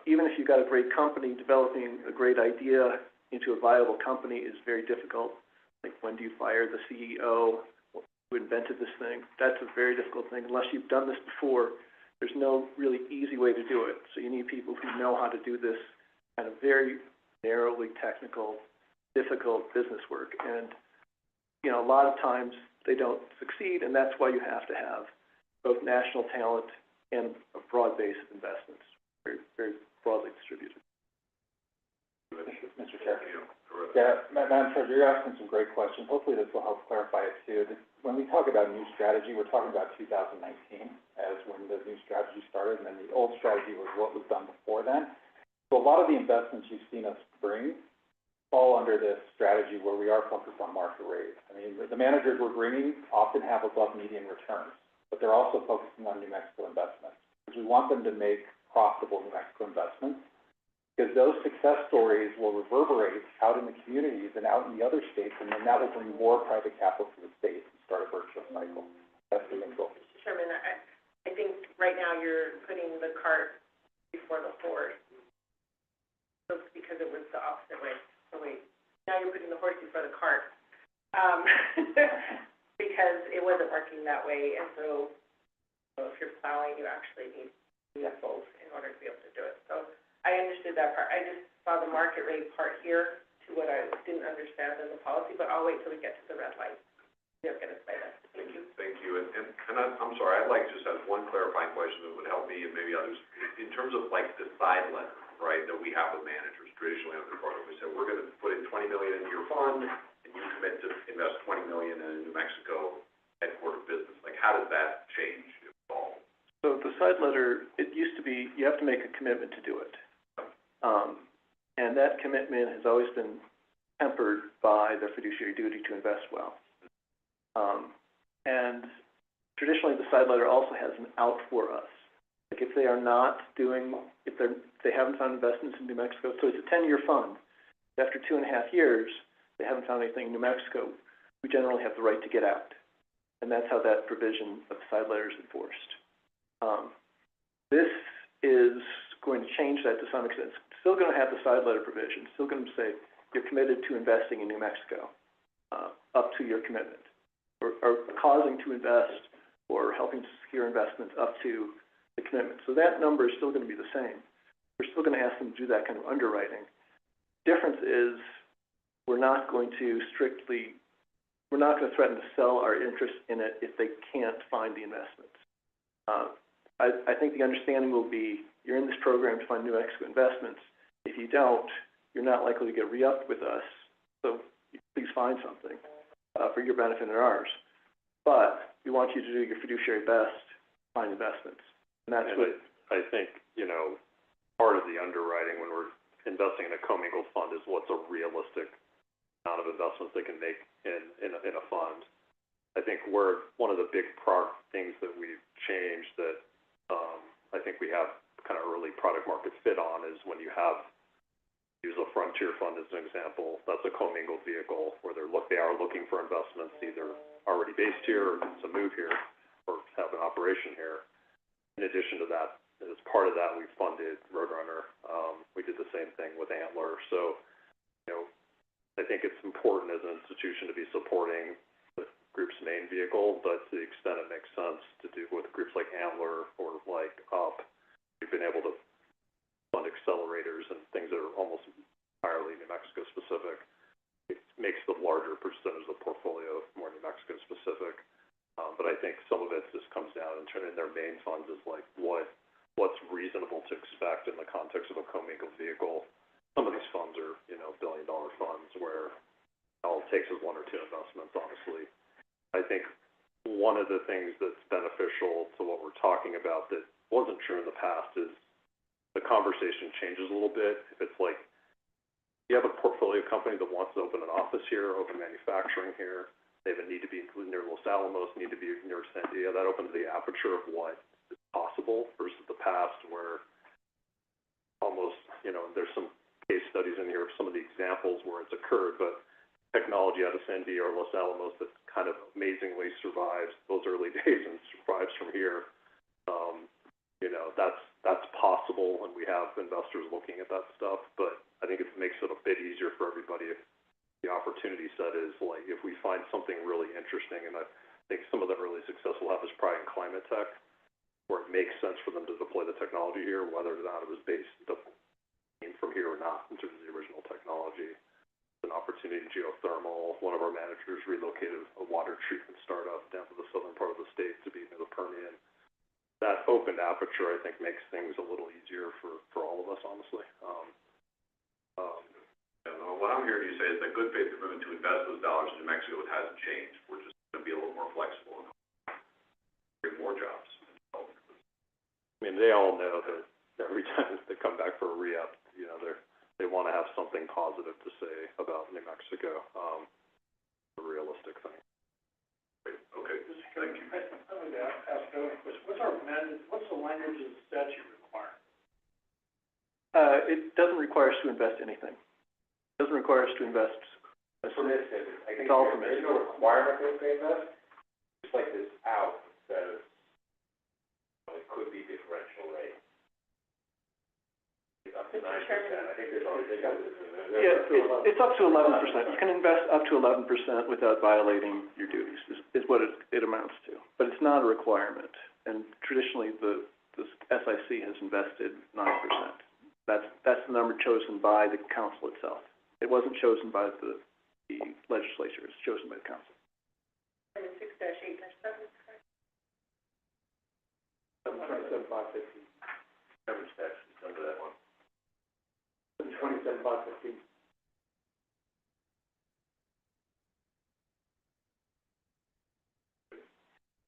Even if you've got a great company, developing a great idea into a viable company is very difficult. Like, when do you fire the CEO who invented this thing? That's a very difficult thing. Unless you've done this before, there's no really easy way to do it. So you need people who know how to do this kind of very narrowly technical, difficult business work. And, you know, a lot of times they don't succeed, and that's why you have to have both national talent and a broad base of investments, very, very broadly distributed. Mr. Chair. Yeah, Madam Treasurer, you're asking some great questions. Hopefully this will help clarify it too. When we talk about new strategy, we're talking about 2019 as when the new strategy started, and then the old strategy was what was done before then. So a lot of the investments you've seen us bring fall under this strategy where we are focused on market rates. I mean, the managers we're bringing often have above median returns, but they're also focusing on New Mexico investments because we want them to make profitable New Mexico investments, because those success stories will reverberate out in the communities and out in the other states, and then that will bring more private capital to the state and start a virtuous cycle. That's the main goal. Mr. Chairman, I think right now you're putting the cart before the horse. So because it was the opposite way. So wait, now you're putting the horse before the cart. Because it wasn't working that way, and so if you're plowing, you actually need vehicles in order to be able to do it. So I understood that part. I just saw the market rate part here to what I didn't understand in the policy, but I'll wait till we get to the red light. You're gonna say that. Thank you. And I'm sorry, I'd like to just have one clarifying question that would help me and maybe others. In terms of like the side letter, right, that we have with managers traditionally under the Carter, we said, we're gonna put in $20 million into your fund, and you commit to invest $20 million in a New Mexico headquarter business. Like, how does that change if at all? So the side letter, it used to be, you have to make a commitment to do it. And that commitment has always been tempered by the fiduciary duty to invest well. And traditionally, the side letter also has an out for us. Like, if they are not doing, if they haven't found investments in New Mexico, so it's a 10-year fund. After 2.5 years, they haven't found anything in New Mexico, we generally have the right to get out. And that's how that provision of the side letter is enforced. This is going to change that to some extent. It's still going to have the side letter provision. It's still going to say you're committed to investing in New Mexico up to your commitment, or causing to invest or helping to secure investments up to the commitment. So that number is still going to be the same. We're still going to ask them to do that kind of underwriting. Difference is we're not going to threaten to sell our interest in it if they can't find the investments. I think the understanding will be, you're in this program to find New Mexico investments. If you don't, you're not likely to get re-upped with us, so please find something for your benefit and ours. But we want you to do your fiduciary best to find investments. And that's what I think, you know, part of the underwriting when we're investing in a commingled fund is what's a realistic amount of investments they can make in a fund. I think one of the big things that we've changed that I think we have kind of early product market fit on is when you use a frontier fund as an example. That's a commingled vehicle where they are looking for investments either already based here or to move here or have an operation here. In addition to that, as part of that, we funded Roadrunner. We did the same thing with Antler. So, you know, I think it's important as an institution to be supporting the group's main vehicle, but to the extent it makes sense to do with groups like Antler or like UP, we've been able to fund accelerators and things that are almost entirely New Mexico specific. It makes the larger percentage of the portfolio more New Mexico specific. But I think some of it just comes down and turning their main funds is like what's reasonable to expect in the context of a commingled vehicle. Some of these funds are, you know, $1 billion funds where I'll it takes is one or two investments, honestly. I think one of the things that's beneficial to what we're talking about that wasn't true in the past is the conversation changes a little bit. If it's like, you have a portfolio company that wants to open an office here, open manufacturing here, they have a need to be near Los Alamos, need to be near Sandia, that opens the aperture of what is possible versus the past where almost, you know, there's some case studies in here of some of the examples where it's occurred, but technology out of Sandia or Los Alamos that kind of amazingly survives those early days and survives from here. You know, that's possible, and we have investors looking at that stuff, but I think it makes it a bit easier for everybody if the opportunity set is like, if we find something really interesting, and I think some of the early success we'll have is probably in climate tech, where it makes sense for them to deploy the technology here, whether or not it was based from here or not in terms of the original technology. An opportunity in geothermal. One of our managers relocated a water treatment startup down to the southern part of the state to be near the Permian. That open aperture, I think, makes things a little easier for all of us, honestly. What I'm hearing you say is that good faith commitment to invest those dollars in New Mexico, it hasn't changed. We're just going to be a little more flexible and bring more jobs. I mean, they all know that every time they come back for a re-up, you know, they want to have something positive to say about New Mexico. A realistic thing. Okay, thank you. I would ask another question. What's the language of the statute require? It doesn't require us to invest anything. It doesn't require us to invest. Permissive. I think It's all there's permissive. no requirement that they invest, just like this out says, it could be differential rate. Up to 9%, I think there's already, they got this. It's up to 11%. You can invest up to 11% without violating your duties, is what it amounts to. But it's not a requirement. And traditionally, the SIC has invested 9%. That's the number chosen by the council itself. It wasn't chosen by the legislature. It's chosen by the council. 6-8-7, correct? 727,550. Average tax is under that one. 727,550.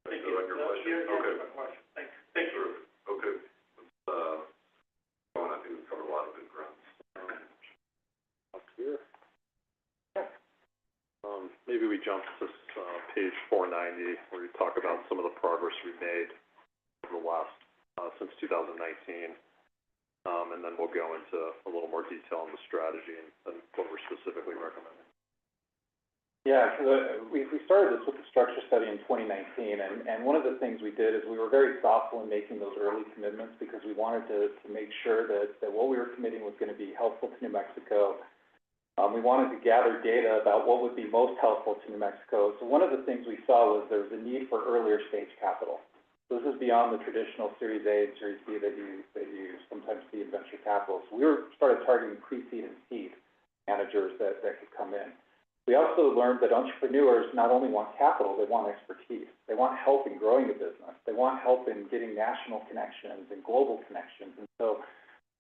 Thank you. Your question? Okay. Thank you. Okay. I think we've covered a lot of good ground. Up here. Maybe we jump to page 490, where we talk about some of the progress we've made over the last, since 2019. And then we'll go into a little more detail on the strategy and what we're specifically recommending. Yeah, we started this with the structure study in 2019, and one of the things we did is we were very thoughtful in making those early commitments because we wanted to make sure that what we were committing was going to be helpful to New Mexico. We wanted to gather data about what would be most helpful to New Mexico. So one of the things we saw was there was a need for earlier stage capital. So this is beyond the traditional Series A and Series B that you sometimes see in venture capital. So we started targeting pre-seed and seed managers that could come in. We also learned that entrepreneurs not only want capital, they want expertise. They want help in growing a business. They want help in getting national connections and global connections. And so,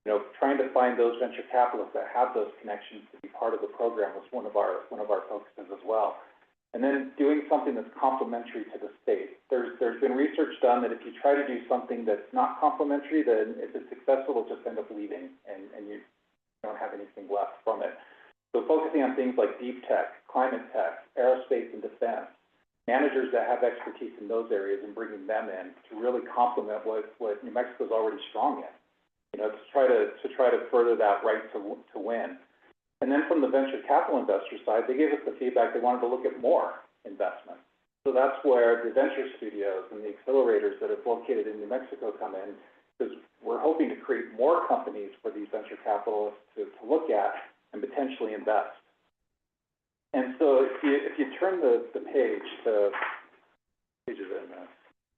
you know, trying to find those venture capitalists that have those connections to be part of the program was one of our focuses as well. And then doing something that's complementary to the state. There's been research done that if you try to do something that's not complementary, then if it's successful, it'll just end up leaving and you don't have anything left from it. So focusing on things like deep tech, climate tech, aerospace and defense, managers that have expertise in those areas and bringing them in to really complement what New Mexico is already strong in, you know, to try to further that right to win. And then from the venture capital investor side, they gave us the feedback they wanted to look at more investment. So that's where the venture studios and the accelerators that are located in New Mexico come in, because we're hoping to create more companies for these venture capitalists to look at and potentially invest. And so if you turn the page to pages in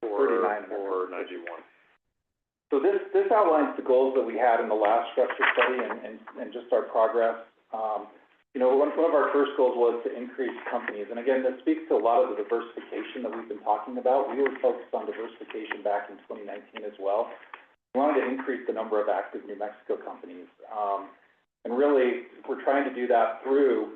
39 or 91. So this outlines the goals that we had in the last structure study and just our progress. You know, one of our first goals was to increase companies. And again, this speaks to a lot of the diversification that we've been talking about. We were focused on diversification back in 2019 as well. We wanted to increase the number of active New Mexico companies. And really, we're trying to do that through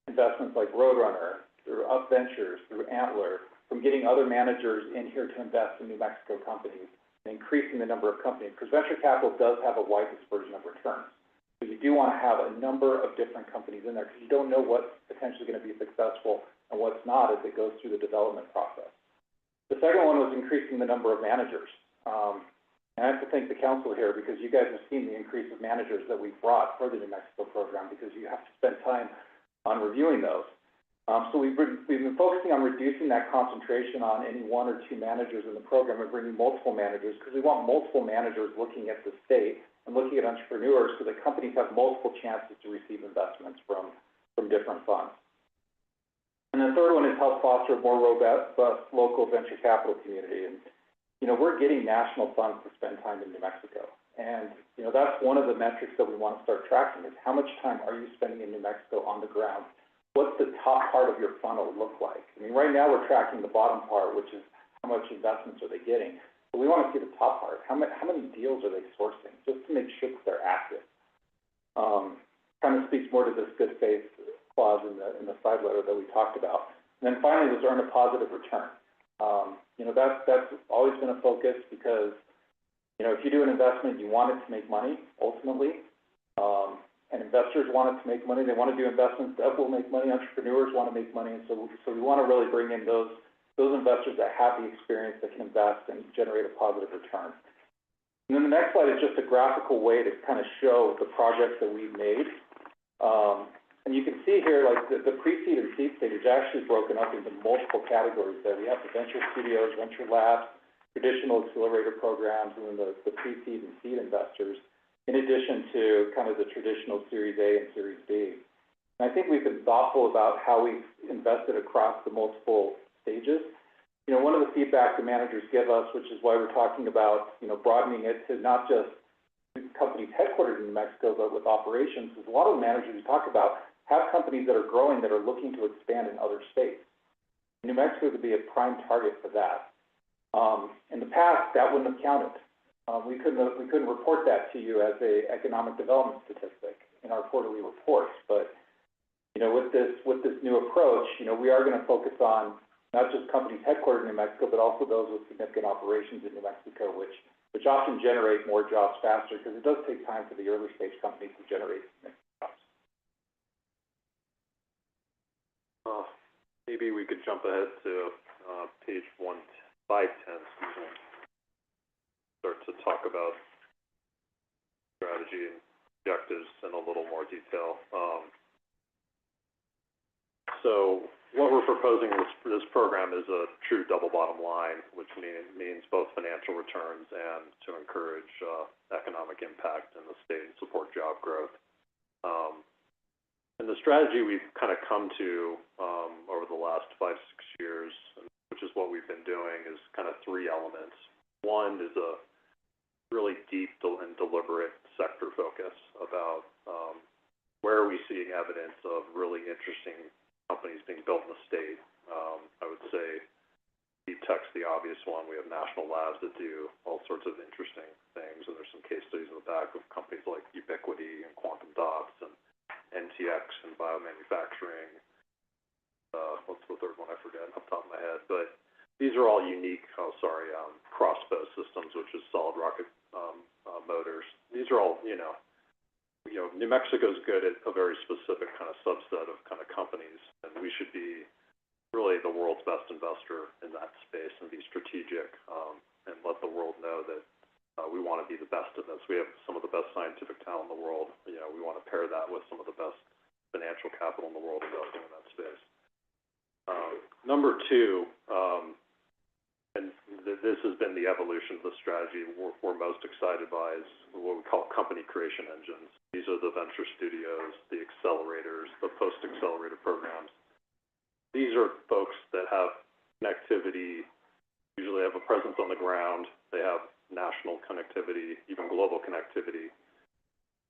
investments like Roadrunner, through Up Ventures, through Antler, from getting other managers in here to invest in New Mexico companies and increasing the number of companies. Because venture capital does have a wide dispersion of returns. So you do want to have a number of different companies in there because you don't know what's potentially going to be successful and what's not as it goes through the development process. The second one was increasing the number of managers. And I have to thank the council here because you guys have seen the increase of managers that we've brought for the New Mexico program because you have to spend time on reviewing those. So we've been focusing on reducing that concentration on any one or two managers in the program and bringing multiple managers because we want multiple managers looking at the state and looking at entrepreneurs so that companies have multiple chances to receive investments from different funds. And the third one is help foster a more robust local venture capital community. And, we're getting national funds to spend time in New Mexico. And, that's one of the metrics that we want to start tracking is how much time are you spending in New Mexico on the ground? What's the top part of your funnel look like? I mean, right now we're tracking the bottom part, which is how much investments are they getting. But we want to see the top part. How many deals are they sourcing? Just to make sure that they're active. Kind of speaks more to this good faith clause in the side letter that we talked about. And then finally was earn a positive return. That's always been a focus because, if you do an investment, you want it to make money ultimately. And investors want it to make money. They want to do investments that will make money. Entrepreneurs want to make money. And so we want to really bring in those investors that have the experience that can invest and generate a positive return. And then the next slide is just a graphical way to kind of show the projects that we've made. And you can see here, like the pre-seed and seed stage is actually broken up into multiple categories there. We have the venture studios, venture labs, traditional accelerator programs, and then the pre-seed and seed investors, in addition to kind of the traditional Series A and Series B. And I think we've been thoughtful about how we've invested across the multiple stages. One of the feedback the managers give us, which is why we're talking about, broadening it to not just companies headquartered in New Mexico, but with operations, is a lot of the managers we talk about have companies that are growing that are looking to expand in other states. New Mexico could be a prime target for that. In the past, that wouldn't have counted. We couldn't report that to you as a economic development statistic in our quarterly reports. But with this new approach, we are going to focus on not just companies headquartered in New Mexico, but also those with significant operations in New Mexico, which often generate more jobs faster because it does take time for the early stage companies to generate jobs. Maybe we could jump ahead to page 510, start to talk about strategy and objectives in a little more detail. So what we're proposing for this program is a true double bottom line, which means both financial returns and to encourage economic impact in the state and support job growth. And the strategy we've kind of come to over the last 5-6 years, which is what we've been doing, is kind of three elements. One is a really deep and deliberate sector focus about where are we seeing evidence of really interesting companies being built in the state. I would say deep tech's the obvious one. We have national labs that do all sorts of interesting things, and there's some case studies in the back of companies like Ubiquity and Quantum Dots and NTX and biomanufacturing. What's the third one? I forget off the top of my head. But these are all unique, Crossbow Systems, which is solid rocket motors. These are all, New Mexico's good at a very specific kind of subset of kind of companies, and we should be really the world's best investor in that space and be strategic and let the world know that we want to be the best in this. We have some of the best scientific talent in the world. We want to pair that with some of the best financial capital in the world investing in that space. Number two, and this has been the evolution of the strategy we're most excited by, is what we call company creation engines. These are the venture studios, the accelerators, the post-accelerator programs. These are folks that have connectivity, usually have a presence on the ground. They have national connectivity, even global connectivity,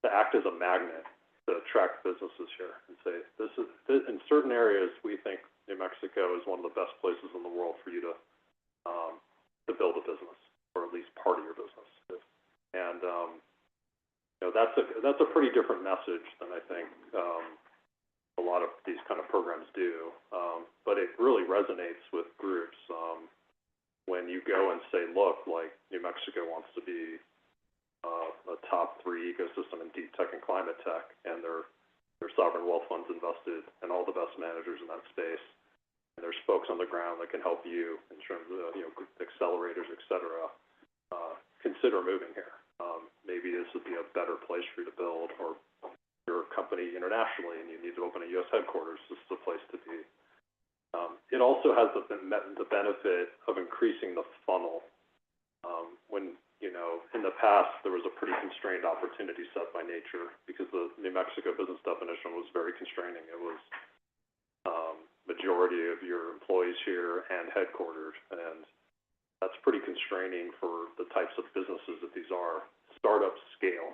to act as a magnet to attract businesses here and say, in certain areas, we think New Mexico is one of the best places in the world for you to build a business, or at least part of your business. And that's a pretty different message than I think a lot lot of these kind of programs do. But it really resonates with groups, when you go and say, look, like New Mexico wants to be, a top 3 ecosystem in deep tech and climate tech, and their sovereign wealth funds invested in all the best managers in that space. And there's folks on the ground that can help you in terms of, accelerators, et cetera. Consider moving here. Maybe this would be a better place for you to build, or your company internationally and you need to open a U.S. headquarters. This is the place to be. It also has the benefit of increasing the funnel. When, in the past, there was a pretty constrained opportunity set by nature because the New Mexico business definition was very constraining. It was majority of your employees here and headquartered, and that's pretty constraining for the types of businesses that these are. Startups scale.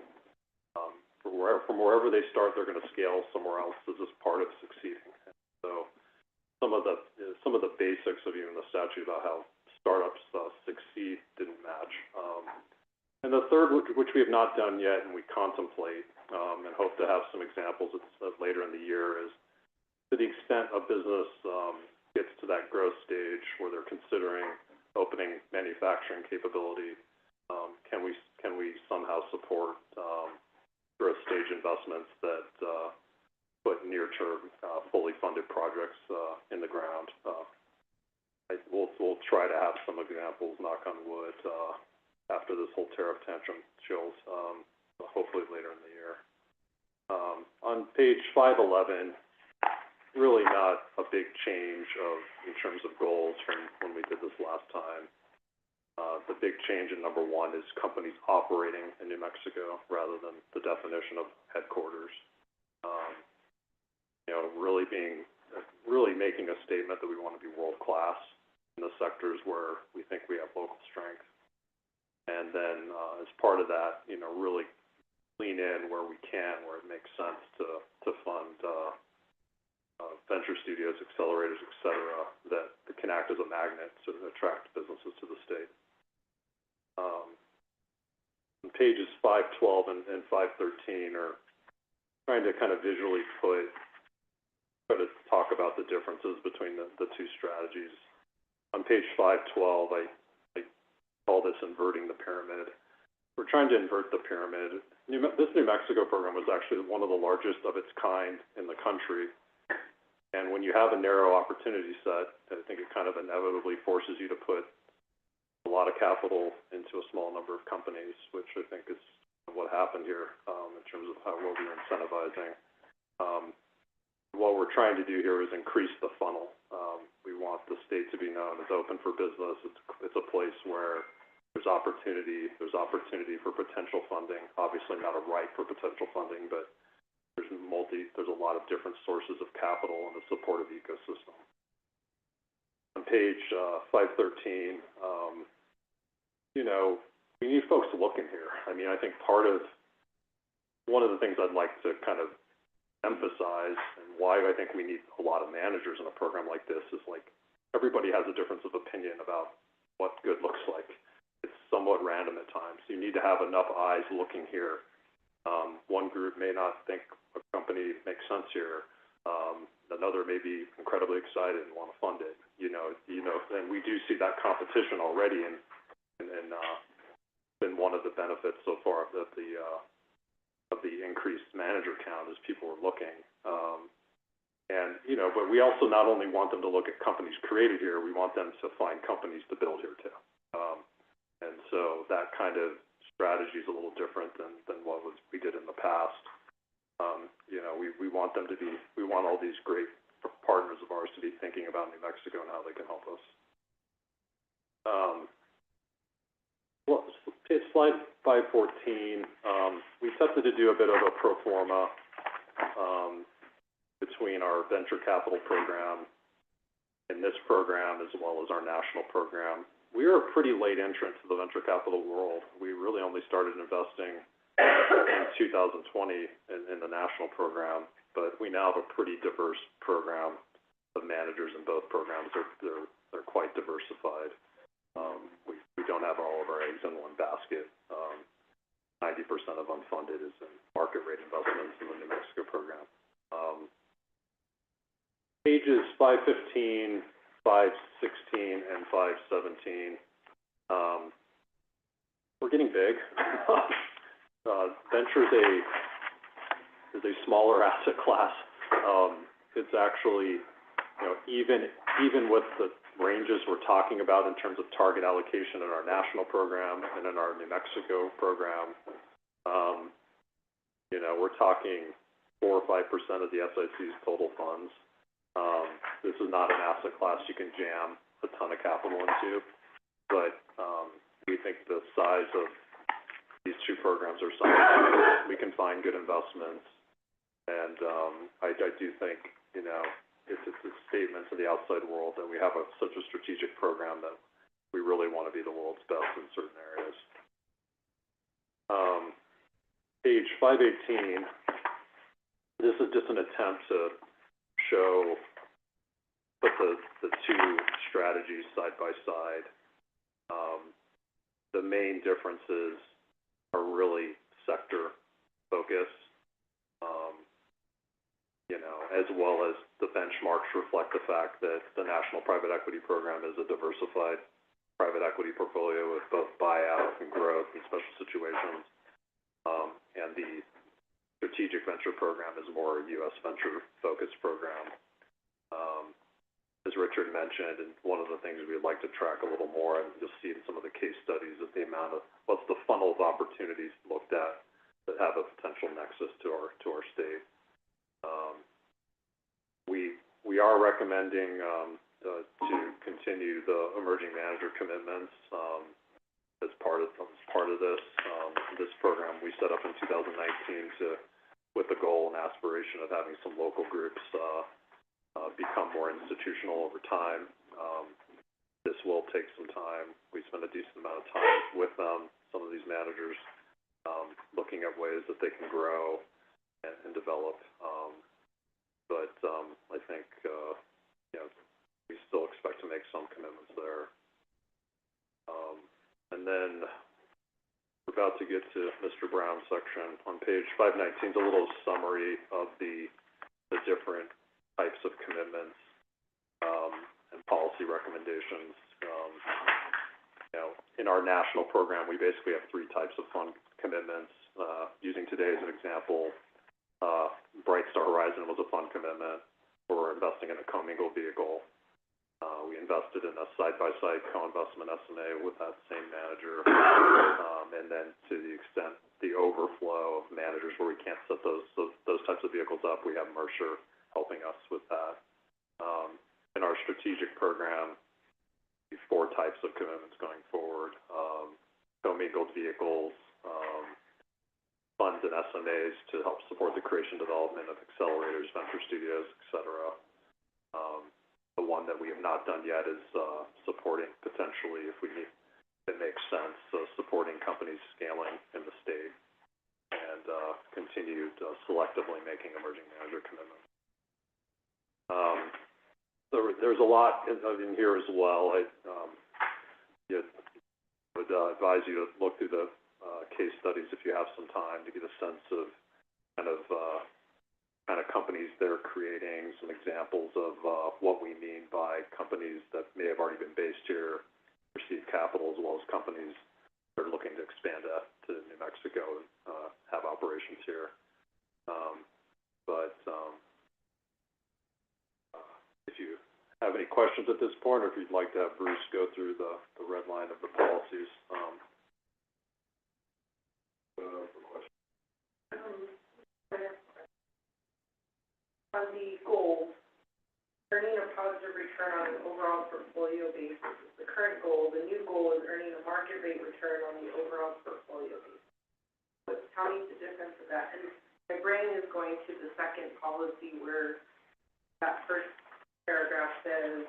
From wherever they start, they're going to scale somewhere else. This is part of succeeding. And so some of the basics of even the statute about how startups succeed didn't match. And the third, which we have not done yet and we contemplate and hope to have some examples later in the year, is to the extent a business gets to that growth stage where they're considering opening manufacturing capability, can we somehow support growth stage investments that put near-term fully funded projects in the ground. We'll try to have some examples, knock on wood, after this whole tariff tantrum chills, hopefully later in the year. On page 511, really not a big change in terms of goals from when we did this last time. The big change in number 1 is companies operating in New Mexico rather than the definition of headquarters. Really making a statement that we want to be world-class in the sectors where we think we have local strength. And then, as part of that, really lean in where we can, where it makes sense to fund venture studios, accelerators, et cetera, that can act as a magnet to attract businesses to the state. Pages 512 and 513 are trying to kind of visually try to talk about the differences between the two strategies. On page 512, I call this inverting the pyramid. We're trying to invert the pyramid. This New Mexico program was actually one of the largest of its kind in the country. And when you have a narrow opportunity set, I think it kind of inevitably forces you to put a lot of capital into a small number of companies, which I think is what happened here in terms of what we were incentivizing. What we're trying to do here is increase the funnel. We want the state to be known as open for business. It's a place where there's opportunity for potential funding. Obviously not a right for potential funding, but there's a lot of different sources of capital in the supportive ecosystem. On page 513, we need folks looking here. I mean, I think one of the things I'd like to kind of emphasize and why I think we need a lot of managers in a program like this is everybody has a difference of opinion about what good looks like. It's somewhat random at times. You need to have enough eyes looking here. One group may not think a company makes sense here. Another may be incredibly excited and want to fund it. And we do see that competition already, and been one of the benefits so far of the increased manager count as people are looking. But we also not only want them to look at companies created here, we want them to find companies to build here too. And so that kind of strategy is a little different than what we did in the past. We want all these great partners of ours to be thinking about New Mexico and how they can help us. It's slide 514. We attempted to do a bit of a pro forma between our venture capital program and this program as well as our national program. We were a pretty late entrant to the venture capital world. We really only started investing in 2020 in the national program, but we now have a pretty diverse program of managers in both programs. They're quite diversified. We don't have all of our eggs in one basket. 90% of unfunded is in market rate investments in the New Mexico program. pages 515, 516, and 517, we're getting big. Venture is a smaller asset class. It's actually, even with the ranges we're talking about in terms of target allocation in our national program and in our New Mexico program, we're talking 4 or 5% of the SIC's total funds. This is not an asset class you can jam a ton of capital into, but we think the size of these two programs are something we can find good investments. And I do think, it's a statement to the outside world that we have such a strategic program that we really want to be the world's best in certain areas. Page 518, this is just an attempt to put the two strategies side by side. The main differences are really sector focus, as well as the benchmarks reflect the fact that the National Private Equity Program is a diversified private equity portfolio with both buyout and growth and special situations. And the Strategic Venture Program is more a U.S. venture-focused program. As Richard mentioned, and one of the things we'd like to track a little more, and you'll see in some of the case studies, is the amount of what's the funnel of opportunities looked at that have a potential nexus to our state. We are recommending to continue the emerging manager commitments as part of this. This program we set up in 2019 with the goal and aspiration of having some local groups become more institutional over time. This will take some time. We spend a decent amount of time with them, some of these managers, looking at ways that they can grow and develop. But I think, we still expect to make some commitments there. And then we're about to get to Mr. Brown's section. On page 519 is a little summary of the different types of commitments and policy recommendations. In our national program, we basically have 3 types of fund commitments. Using today as an example, Bright Star Horizon was a fund commitment. We're investing in a commingled vehicle. We invested in a side-by-side co-investment SMA with that same manager. And then to the extent the overflow of managers where we can't set those types of vehicles up, we have Mercer helping us with that. In our strategic program, 4 types of commitments going forward. Commingled vehicles, funds and SMAs to help support the creation development of accelerators, venture studios, et cetera. The one that we have not done yet is supporting potentially, if it makes sense, supporting companies scaling in the state and continued selectively making emerging manager commitments. There's a lot in here as well. I would advise you to look through the case studies if you have some time to get a sense of kind of companies they're creating, some examples of what we mean by companies that may have already been based here, receive capital, as well as companies that are looking to expand to New Mexico and have operations here. If you have any questions at this point, or if you'd like to have Bruce go through the red line of the policies. On the goal, earning a positive return on an overall portfolio basis is the current goal. The new goal is earning a market rate return on the overall portfolio basis. But tell me the difference of that. And my brain is going to the second policy where that first paragraph says,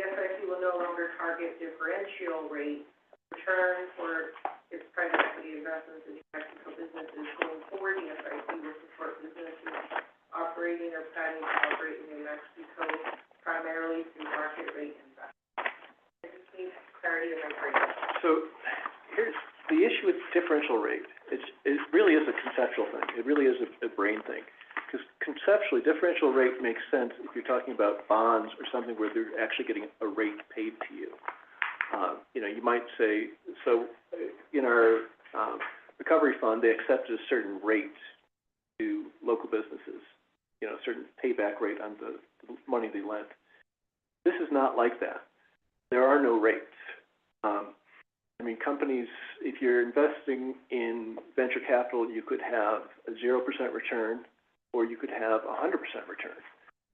the SIC will no longer target differential rate return for its private equity investments in New Mexico businesses. Going forward, the SIC will support businesses operating or planning to operate in New Mexico primarily through market rate investment. I just need clarity in my brain. So here's the issue with differential rate. It really is a conceptual thing. It really is a brain thing. Because conceptually, differential rate makes sense if you're talking about bonds or something where they're actually getting a rate paid to you. You know, you might say, so in our recovery fund, they accepted a certain rate to local businesses, you know, a certain payback rate on the money they lent. This is not like that. There are no rates. I mean, companies, if you're investing in venture capital, you could have a 0% return, or you could have a 100% return.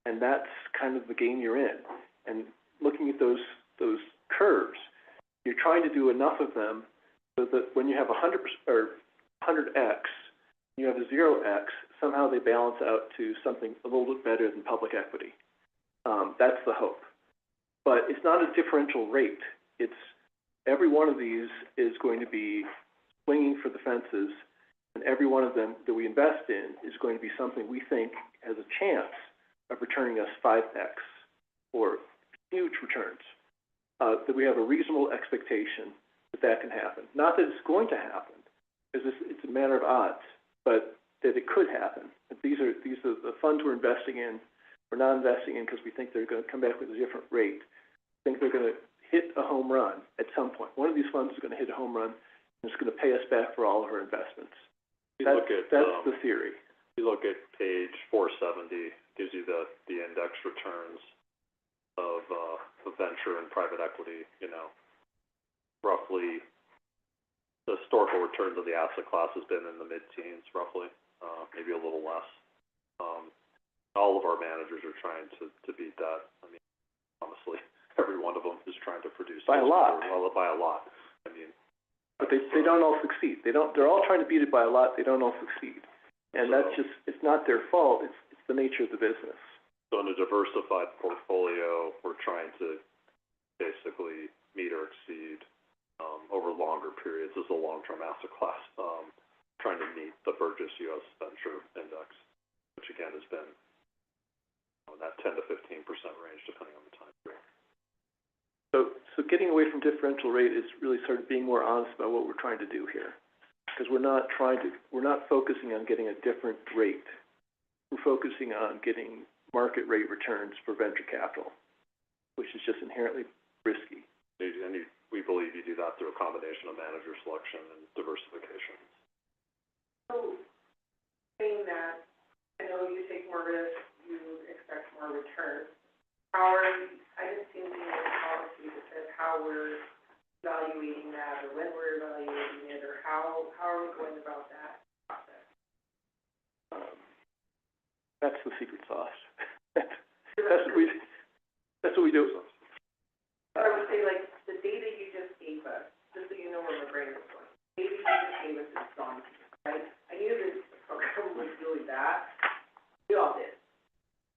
And that's kind of the game you're in. And looking at those curves, you're trying to do enough of them so that when you have 100% or 100x, you have a 0x, somehow they balance out to something a little bit better than public equity. That's the hope. But it's not a differential rate. It's every one of these is going to be swinging for the fences, and every one of them that we invest in is going to be something we think has a chance of returning us 5x or huge returns. That we have a reasonable expectation that can happen. Not that it's going to happen, because it's a matter of odds, but that it could happen. These are the funds we're investing in. We're not investing in because we think they're going to come back with a different rate. I think they're going to hit a home run at some point. One of these funds is going to hit a home run, and it's going to pay us back for all of our investments. That's the theory. You look at page 470, gives you the index returns of venture and private equity, you know. Roughly, the historical returns of the asset class has been in the mid-teens, roughly, maybe a little less. All of our managers are trying to beat that. I mean, honestly, every one of them is trying to produce by a lot. Well, by a lot. I mean, but they don't all succeed. They're all trying to beat it by a lot. They don't all succeed, and that's just, it's not their fault. It's the nature of the business. So in a diversified portfolio, we're trying to basically meet or exceed over longer periods as a long-term asset class, trying to meet the Burgess U.S. Venture Index, which again has been in that 10 to 15% range, depending on the time period. So getting away from differential rate is really sort of being more honest about what we're trying to do here, because we're not focusing on getting a different rate. We're focusing on getting market rate returns for venture capital, which is just inherently risky. And we believe you do that through a combination of manager selection and diversification. So, saying that, I know you take more risk, you expect more return. I didn't see anything in the policy that says how we're evaluating that, or when we're evaluating it, or how are we going about that process? That's the secret sauce. That's what we do. I would say, like, the data you just gave us, just so you know where my brain is going, the data you just gave us is gone, right? I knew that the program was really bad. We all did.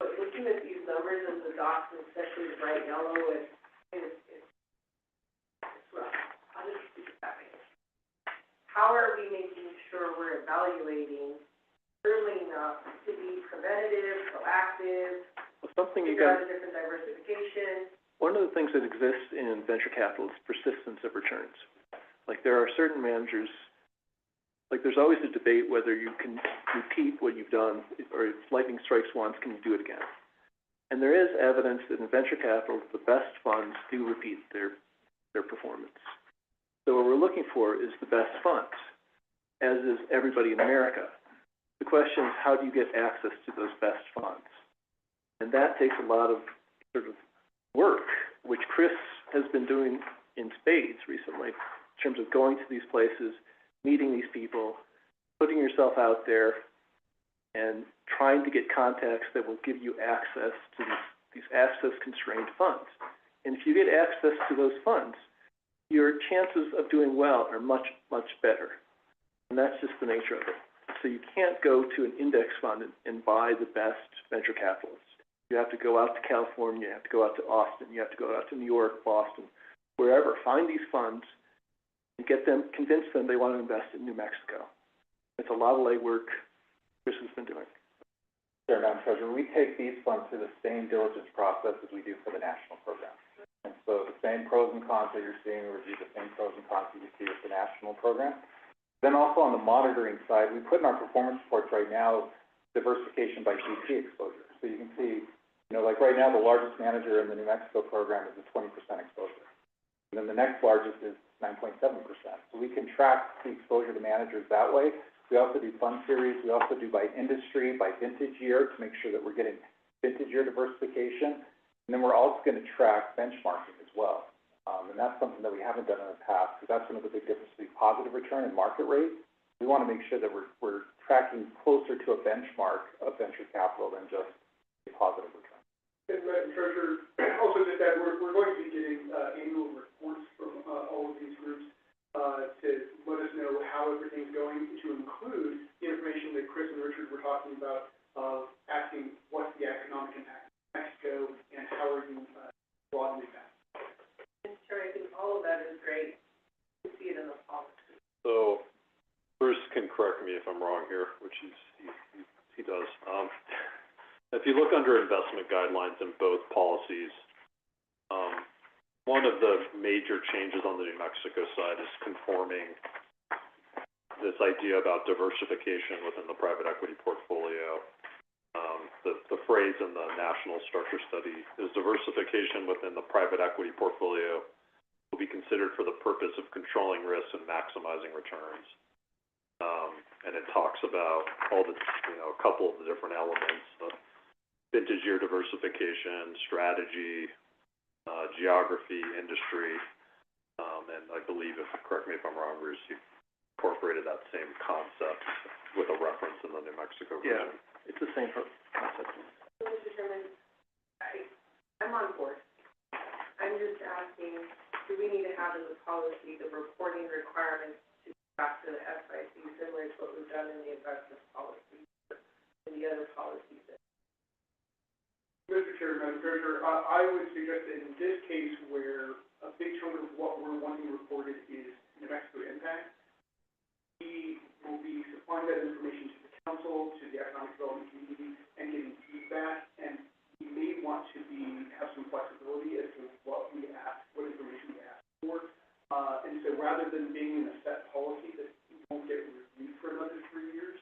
But looking at these numbers of the docs, and especially the bright yellow, it's rough. I'll just keep it that way. How are we making sure we're evaluating early enough to be preventative, proactive, figure out a different diversification? One of the things that exists in venture capital is persistence of returns. Like, there are certain managers, like, there's always a debate whether you can repeat what you've done, or if lightning strikes once, can you do it again? And there is evidence that in venture capital, the best funds do repeat their performance. So what we're looking for is the best funds, as is everybody in America. The question is, how do you get access to those best funds? And that takes a lot of sort of work, which Chris has been doing in spades recently, in terms of going to these places, meeting these people, putting yourself out there, and trying to get contacts that will give you access to these access-constrained funds. And if you get access to those funds, your chances of doing well are much, much better. And that's just the nature of it. So you can't go to an index fund and buy the best venture capitalists. You have to go out to California, you have to go out to Austin, you have to go out to New York, Boston, wherever. Find these funds and convince them they want to invest in New Mexico. It's a lot of legwork Chris has been doing. Sure, Madam Treasurer, we take these funds through the same diligence process as we do for the national program. And so the same pros and cons that you're seeing, we review the same pros and cons that you see with the national program. Then also on the monitoring side, we put in our performance reports right now diversification by GP exposure. So you can see, you know, like right now, the largest manager in the New Mexico program is a 20% exposure. And then the next largest is 9.7%. So we can track the exposure to managers that way. We also do fund series. We also do by industry, by vintage year, to make sure that we're getting vintage year diversification. And then we're also going to track benchmarking as well. And that's something that we haven't done in the past, because that's one of the big differences between positive return and market rate. We want to make sure that we're tracking closer to a benchmark of venture capital than just a positive return. And Madam Treasurer, also just that we're going to be getting annual reports from all of these groups to let us know how everything's going, to include the information that Chris and Richard were talking about, of asking what's the economic impact of Mexico and how are you broadening that. And Chair, I think all of that is great. You see it in the policy. So Bruce can correct me if I'm wrong here, which he does. If you look under investment guidelines in both policies, one of the major changes on the New Mexico side is conforming this idea about diversification within the private equity portfolio. The phrase in the National Structure Study is diversification within the private equity portfolio will be considered for the purpose of controlling risks and maximizing returns. And it talks about all the, you know, a couple of the different elements of vintage year diversification, strategy, geography, industry, and I believe, correct me if I'm wrong, Bruce, you incorporated that same concept with a reference in the New Mexico version. Yeah, it's the same concept. So, Mr. Chairman, I'm on board. I'm just asking, do we need to have in the policy the reporting requirements to back to the FIC, similar to what we've done in the investment policy and the other policies? Mr. Chair, Madam Treasurer, I would suggest that in this case where a big chunk of what we're wanting reported is New Mexico impact, we will be supplying that information to the council, to the economic development community, and getting feedback, and we may want to have some flexibility as to what we ask, what information we ask for. And so rather than being in a set policy that won't get reviewed for another 3 years,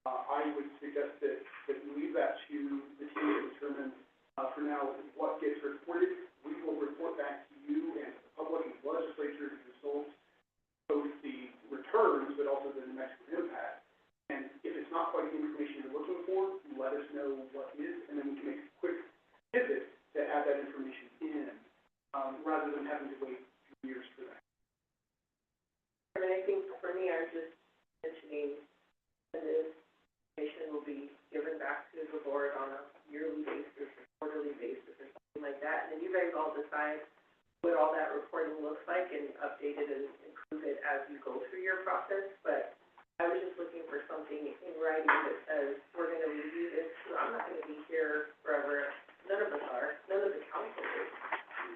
I would suggest that we leave that to the team to determine for now what gets reported. We will report back to you and to the public and the legislature to consult both the returns but also the New Mexico impact. And if it's not quite the information you're looking for, let us know what is, and then we can make a quick pivot to add that information in, rather than having to wait 2 years for that. I mean, I think for me, I'm just mentioning that this information will be given back to the board on a yearly basis or quarterly basis or something like that. And then you guys all decide what all that reporting looks like and update it and improve it as you go through your process. But I was just looking for something in writing that says, we're going to review this. I'm not going to be here forever. None of us are. None of the council is.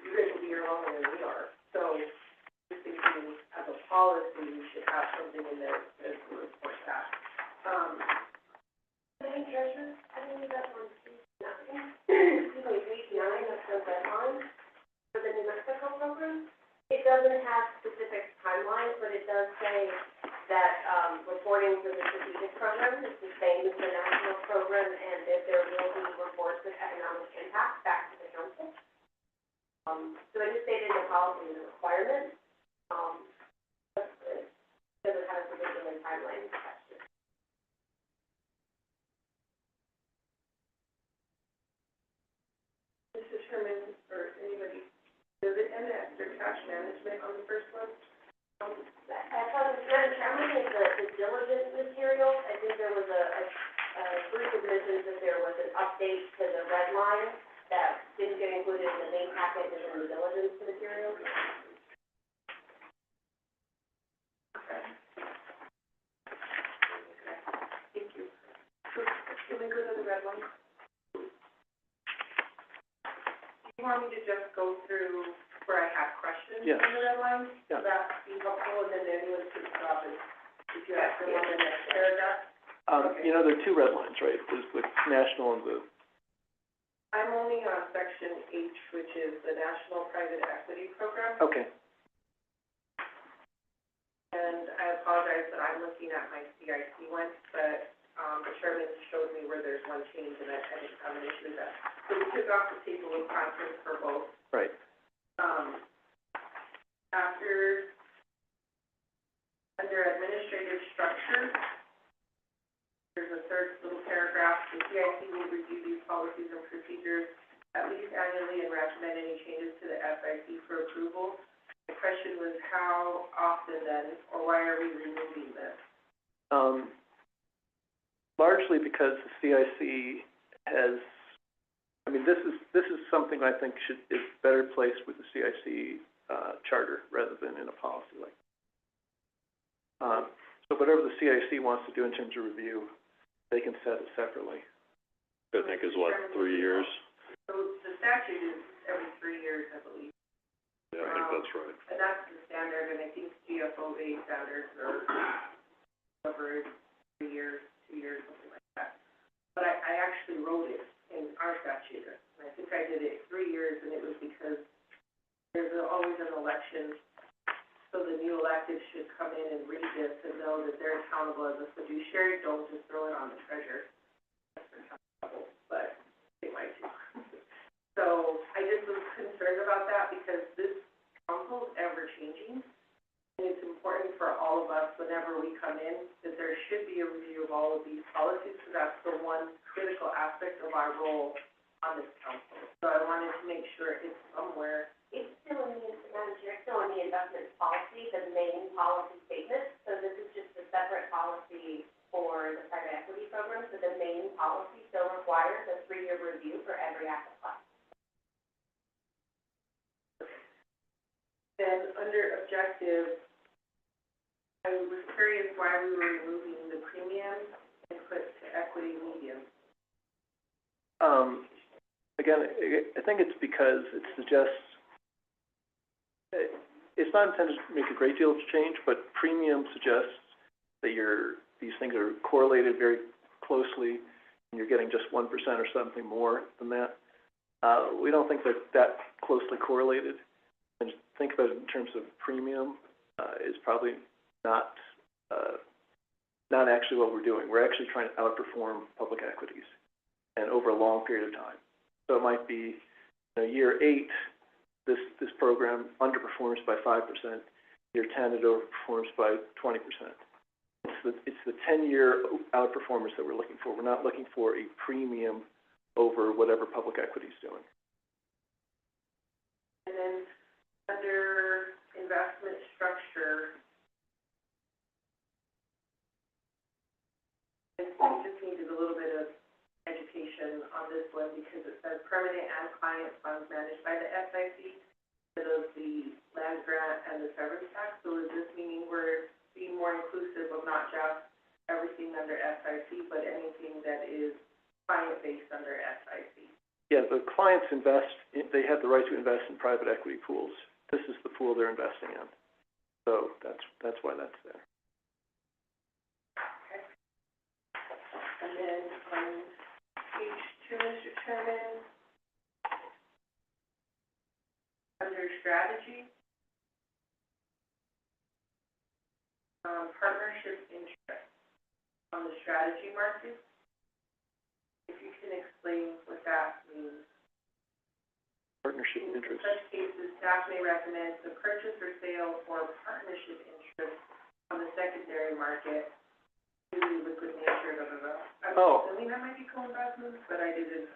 You guys will be here longer than we are. So just thinking as a policy, we should have something in there that will report that. Madam Treasurer, I think that's on page 9, page 9 of the red line for the New Mexico program. It doesn't have specific timelines, but it does say that, reporting for the strategic program is the same as the national program, and that there will be reports of economic impact back to the council. So I just stated in the policy as a requirement, but it doesn't have a particular timeline attached to it. Mr. Chairman, or anybody, does it end after cash management on the first one? Madam Chair, I'm looking at the diligence materials. I think there was a group of mentions that there was an update to the red line that didn't get included in the main packet and in the diligence materials. Okay. Thank you. Can we go to the red line? Do you want me to just go through where I have questions in the red line? Yeah. Would that be helpful, and then anyone can stop and if you have them on the next paragraph? You know, there are 2 red lines, right? There's the national and the... I'm only on section H, which is the National Private Equity Program. Okay. And I apologize that I'm looking at my CIC one, but the chairman showed me where there's one change, and I didn't have an issue with that. So we took off the table of contents for both. Right. After, under administrative structure, there's a third little paragraph, the CIC will review these policies and procedures at least annually and recommend any changes to the SIC for approval. The question was, how often then, or why are we removing this? Largely because the CIC has, I mean, this is something I think is better placed with the CIC, charter rather than in a policy like that. So whatever the CIC wants to do in terms of review, they can set it separately. I think is what, 3 years? So the statute is every 3 years, I believe. Yeah, I think that's right. And that's the standard, and I think GFOA standards are over 3 years, 2 years, something like that. But I actually wrote it in our statute, and I think I did it 3 years, and it was because there's always an election, so the new elected should come in and read this and know that they're accountable as a fiduciary. Don't just throw it on the treasurer. But they might too. So I just was concerned about that because this council is ever changing. And it's important for all of us whenever we come in that there should be a review of all of these policies, because that's the one critical aspect of our role on this council. So I wanted to make sure it's somewhere. It's still in the, Madam Chair, still in the investment policy, the main policy statement. So this is just a separate policy for the private equity program. So the main policy still requires a 3-year review for every asset class. Then under objective, I was curious why we were removing the premium and put to equity medium. Again, I think it's because it suggests, it's not intended to make a great deal of change, but premium suggests that these things are correlated very closely, and you're getting just 1% or something more than that. We don't think that that closely correlated. And think about it in terms of premium, is probably not actually what we're doing. We're actually trying to outperform public equities, and over a long period of time. So it might be, year 8, this program underperforms by 5%. Year 10, it overperforms by 20%. It's the 10-year outperformance that we're looking for. We're not looking for a premium over whatever public equity is doing. And then under investment structure, I just needed a little bit of education on this one because it says permanent and client funds managed by the SIC instead of the land grant and the severance tax. So is this meaning we're being more inclusive of not just everything under SIC, but anything that is client-based under SIC? Yeah, the clients they have the right to invest in private equity pools. This is the pool they're investing in. So that's why that's there. Okay. And then on page 2, Mr. Chairman, under strategy, partnership interest on the strategy market. If you can explain what that means. Partnership interest. In such cases, staff may recommend the purchase or sale or partnership interest on the secondary market due to liquid nature, blah, blah, blah. Oh. I mean, that might be co-investments, but I didn't.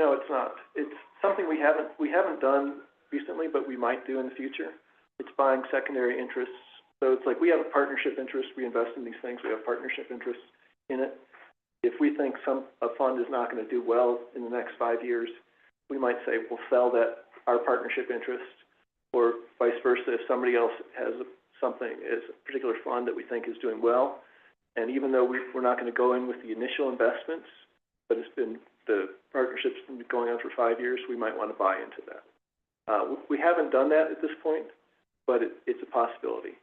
No, it's not. It's something we haven't done recently, but we might do in the future. It's buying secondary interests. So it's like we have a partnership interest, we invest in these things, we have partnership interests in it. If we think a fund is not going to do well in the next 5 years, we might say we'll sell our partnership interest, or vice versa. If somebody else has something, as a particular fund that we think is doing well, and even though we're not going to go in with the initial investments, but the partnership's been going on for 5 years, we might want to buy into that. We haven't done that at this point, but it's a possibility.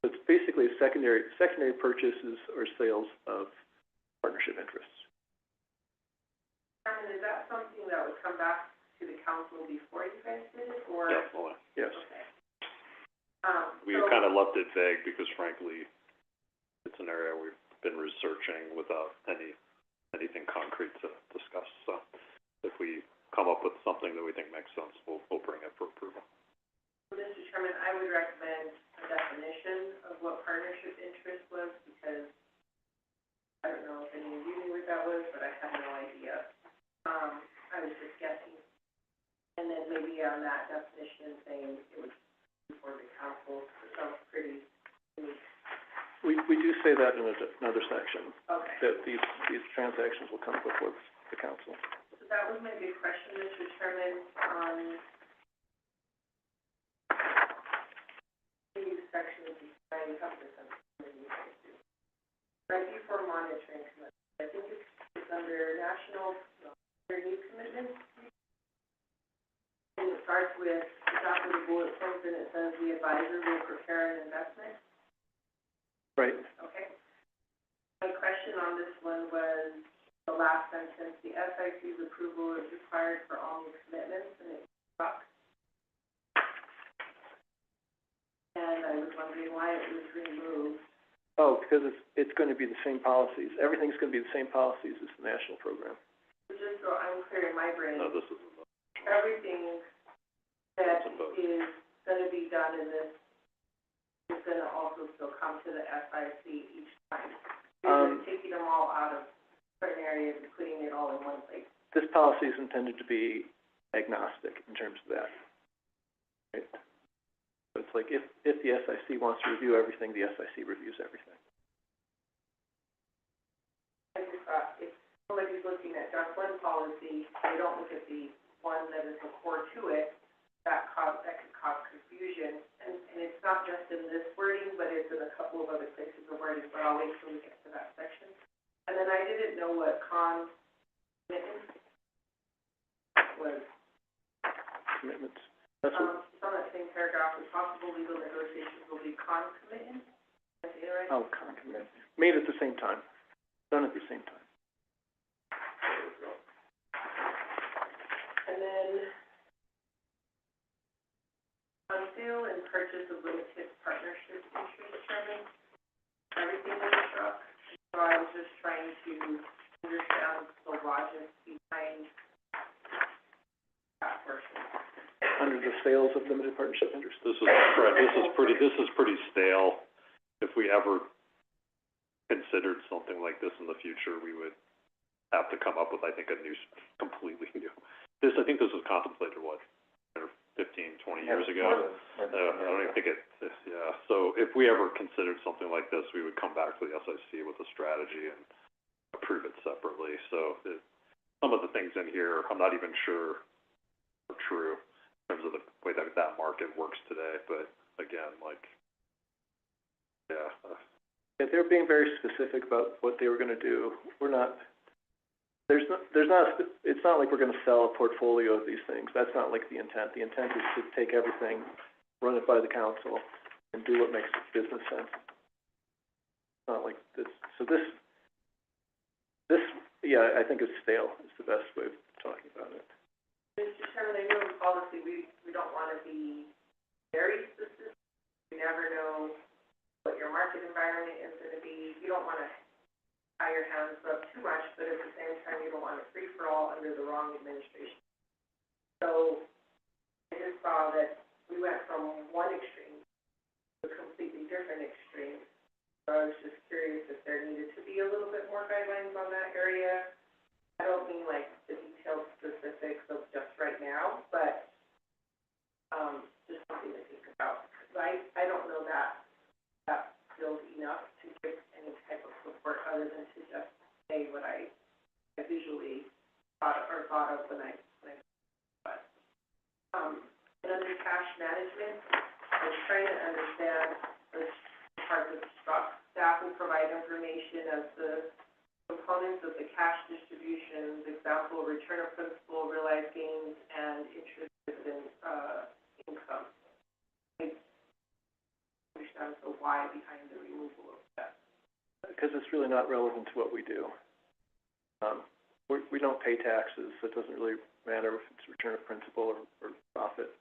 So it's basically a secondary purchases or sales of partnership interests. And is that something that would come back to the council before you guys did it, or? Definitely. Yes. Okay. We kind of left it vague because frankly, it's an area we've been researching approaching without anything concrete to discuss. So if we come up with something that we think makes sense, we'll bring it for approval. Mr. Chairman, I would recommend a definition of what partnership interest was, because I don't know if any of you knew what that was, but I have no idea. I was just guessing. And then maybe on that definition saying it was before the council, it sounds pretty unique. We do say that in another section, Okay. that these transactions will come before the council. So that was my big question, Mr. Chairman, these sections, I have this on, right before monitoring commitment, I think it's under national, under new commitments. And it starts with, the top of the bullet points, and it says the advisor will prepare an investment. Right. Okay. My question on this one was the last sentence, the SIC's approval is required for all new commitments, and it's struck. And I was wondering why it was removed. Oh, because it's going to be the same policies. Everything's going to be the same policies as the national program. Just so I'm clear in my brain, No, this is everything that is gonna be done in this is gonna also still come to the SIC each time. You're just taking them all out of certain areas and putting it all in one place. This policy is intended to be agnostic in terms of that. Right? So it's like if the SIC wants to review everything, the SIC reviews everything. I just thought if somebody's looking at just one policy, they don't look at the one that is the core to it, that could cause confusion. And it's not just in this wording, but it's in a couple of other places of wording, but I'll wait till we get to that section. And then I didn't know what commitment was. Commitments. That's what, It's on that same paragraph, with possible legal negotiations will be concomitant. Did I say it right? oh, commitment. Made at the same time. Done at the same time. And then, on sale and purchase of limited partnership interest, Chairman, everything is struck. So I was just trying to understand the logic behind that portion. Under the sales of limited partnership interest. This is pretty stale. If we ever considered something like this in the future, we would have to come up with, I think, completely new. I think this was contemplated, 15, 20 years ago? I don't even think yeah. So if we ever considered something like this, we would come back to the SIC with a strategy and approve it separately. So some of the things in here, I'm not even sure are true in terms of the way that market works today. But again, yeah, they're being very specific about what they were going to do. It's not like we're going to sell a portfolio of these things. That's not like the intent. The intent is to take everything, run it by the council, and do what makes business sense. It's not like this. So this, yeah, I think it's stale. It's the best way of talking about it. Mr. Chairman, I know in policy, we don't want to be very specific. We never know what your market environment is going to be. You don't want to tie your hands up too much, but at the same time, you don't want to free-for-all under the wrong administration. So I just saw that we went from one extreme to a completely different extreme. So I was just curious if there needed to be a little bit more guidelines on that area. I don't mean like the detailed specifics of just right now, but just something to think about. I don't know that feels enough to give any type of support other than to just say what I visually thought of when I but and under cash management, I was trying to understand the part of the struck. Staff will provide information as the components of the cash distributions, example, return of principal, realized gains, and interest dividend income. I understand the why behind the removal of that. Because it's really not relevant to what we do. We don't pay taxes, so it doesn't really matter if it's return of principal or profit.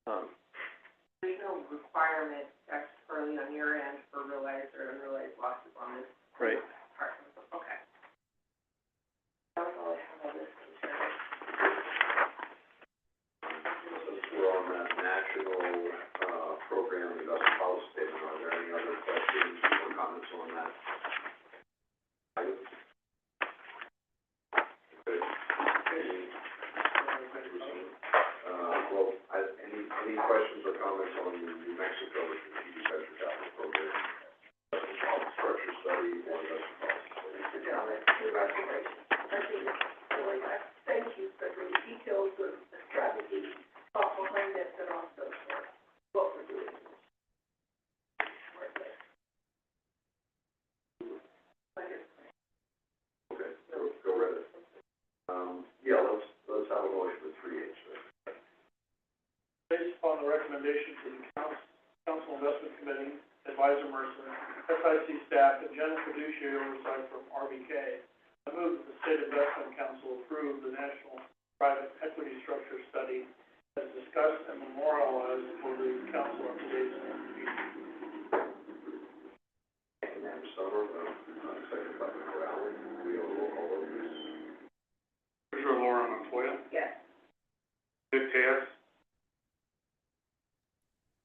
There's no requirement statutorily on your end for realized or unrealized losses on this. Right. department, okay. That was all I have on this concern. Since we're on that national, program, investment policy statement, are there any other questions or comments on that? Item? Okay. Any questions or comments on the New Mexico Strategic Venture Capital Program, structure study, or investment policy study? Mr. Gentleman, congratulations. I think it's really nice. Thank you for the details of the strategy, thought behind it, and also for what we're doing. Okay, go right ahead. Yeah, let's have a motion with 3H then. Based upon the recommendation from the Council Investment Committee, Advisor Mercer, SIC staff, and general fiduciary oversight from RBK, I move that the State Investment Council approve the National Private Equity Structure Study as discussed and memorialized for the council on today's meeting. Summer, second by Mr. Allen. We have a roll call vote, please. Treasurer Laura Montoya. Yes. Nick Taz.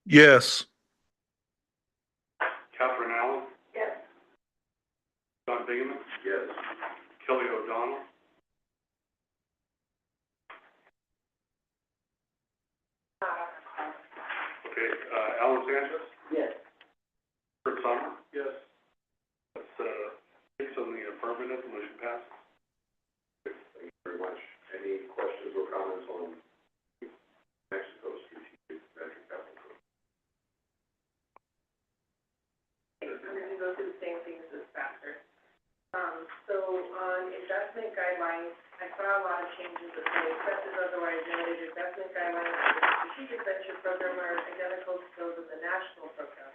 Yes. Catherine Allen. Yes. John Bingaman. Yes. Kelly O'Donnell. Okay, Alan Sanchez. Yes. Kurt Summer. Yes. That's, 6 on the affirmative, motion passes. Thank you very much. Any questions or comments on Mexico Strategic Venture Capital Program? I'm gonna go through the same things as faster. So on investment guidelines, I saw a lot of changes that say, except as otherwise noted, investment guidelines for the strategic venture program are identical to those of the national program.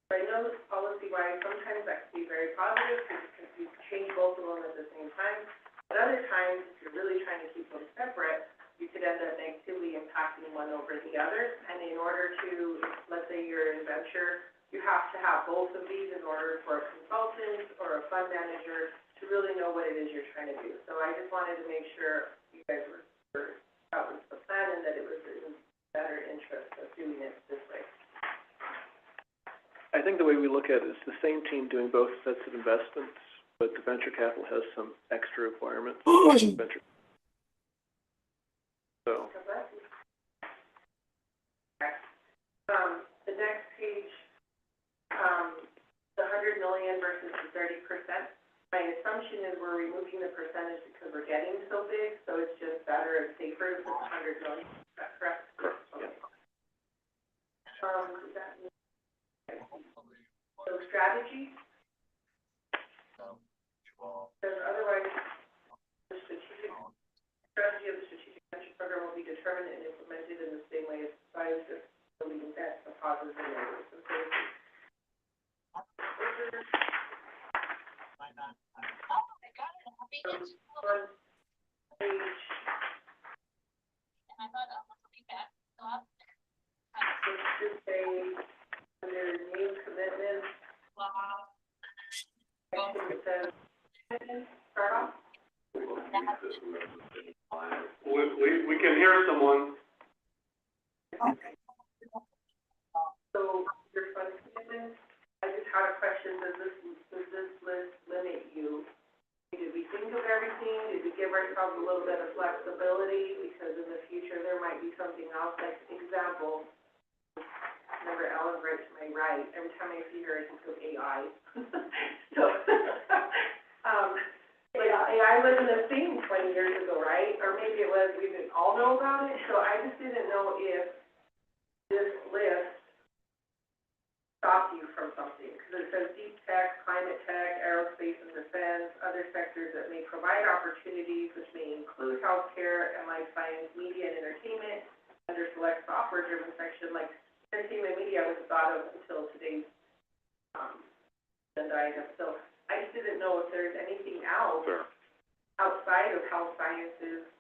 So I know policy-wise, sometimes that can be very positive, because you change both of them at the same time. But other times, if you're really trying to keep them separate, you could end up negatively impacting one over the other. And in order to, let's say you're in venture, you have to have both of these in order for a consultant or a fund manager to really know what it is you're trying to do. So I just wanted to make sure you guys were that was the plan and that it was in better interest of doing it this way. I think the way we look at it is the same team doing both sets of investments, but the venture capital has some extra requirements. Venture. So. The next page, the 100 million versus the 30%. My assumption is we're removing the percentage because we're getting so big, so it's just better and safer with 100 million. Is that correct? Correct. Okay. Does that mean? So strategy? Because otherwise, the strategy of the strategic venture program will be determined and implemented in the same way as besides just deleting that, the positives and negatives. On page, it should say, under new commitments, it says, start off. We can hear someone. So, your fund commitments, I just had a question, does this list limit you? Did we think of everything? Did we give ourselves a little bit of flexibility? Because in the future, there might be something else, like, example, remember Ellen right to my right, every time I see her, I think of AI. So, like, AI wasn't a thing 20 years ago, right? Or maybe it was, we didn't all know about it, so I just didn't know if this list stopped you from something, because it says deep tech, climate tech, aerospace and defense, other sectors that may provide opportunities, which may include healthcare and life science, media and entertainment, under select software-driven section, like entertainment media was thought of until today's agenda item. So I just didn't know if there's anything else outside of health sciences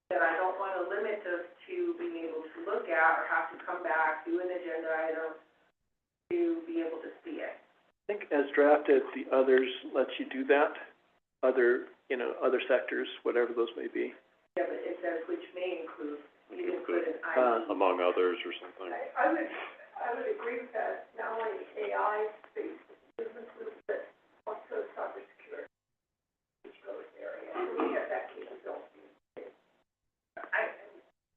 that I don't want to limit us to being able to look at or have to come back, do an agenda item to be able to see it. I think as drafted, the others lets you do that, other sectors, whatever those may be. Yeah, but it says which may include, you didn't put an IT. Among others or something. I would agree with that, not only AI-based businesses, but also cybersecurity, which goes area, we have that capability.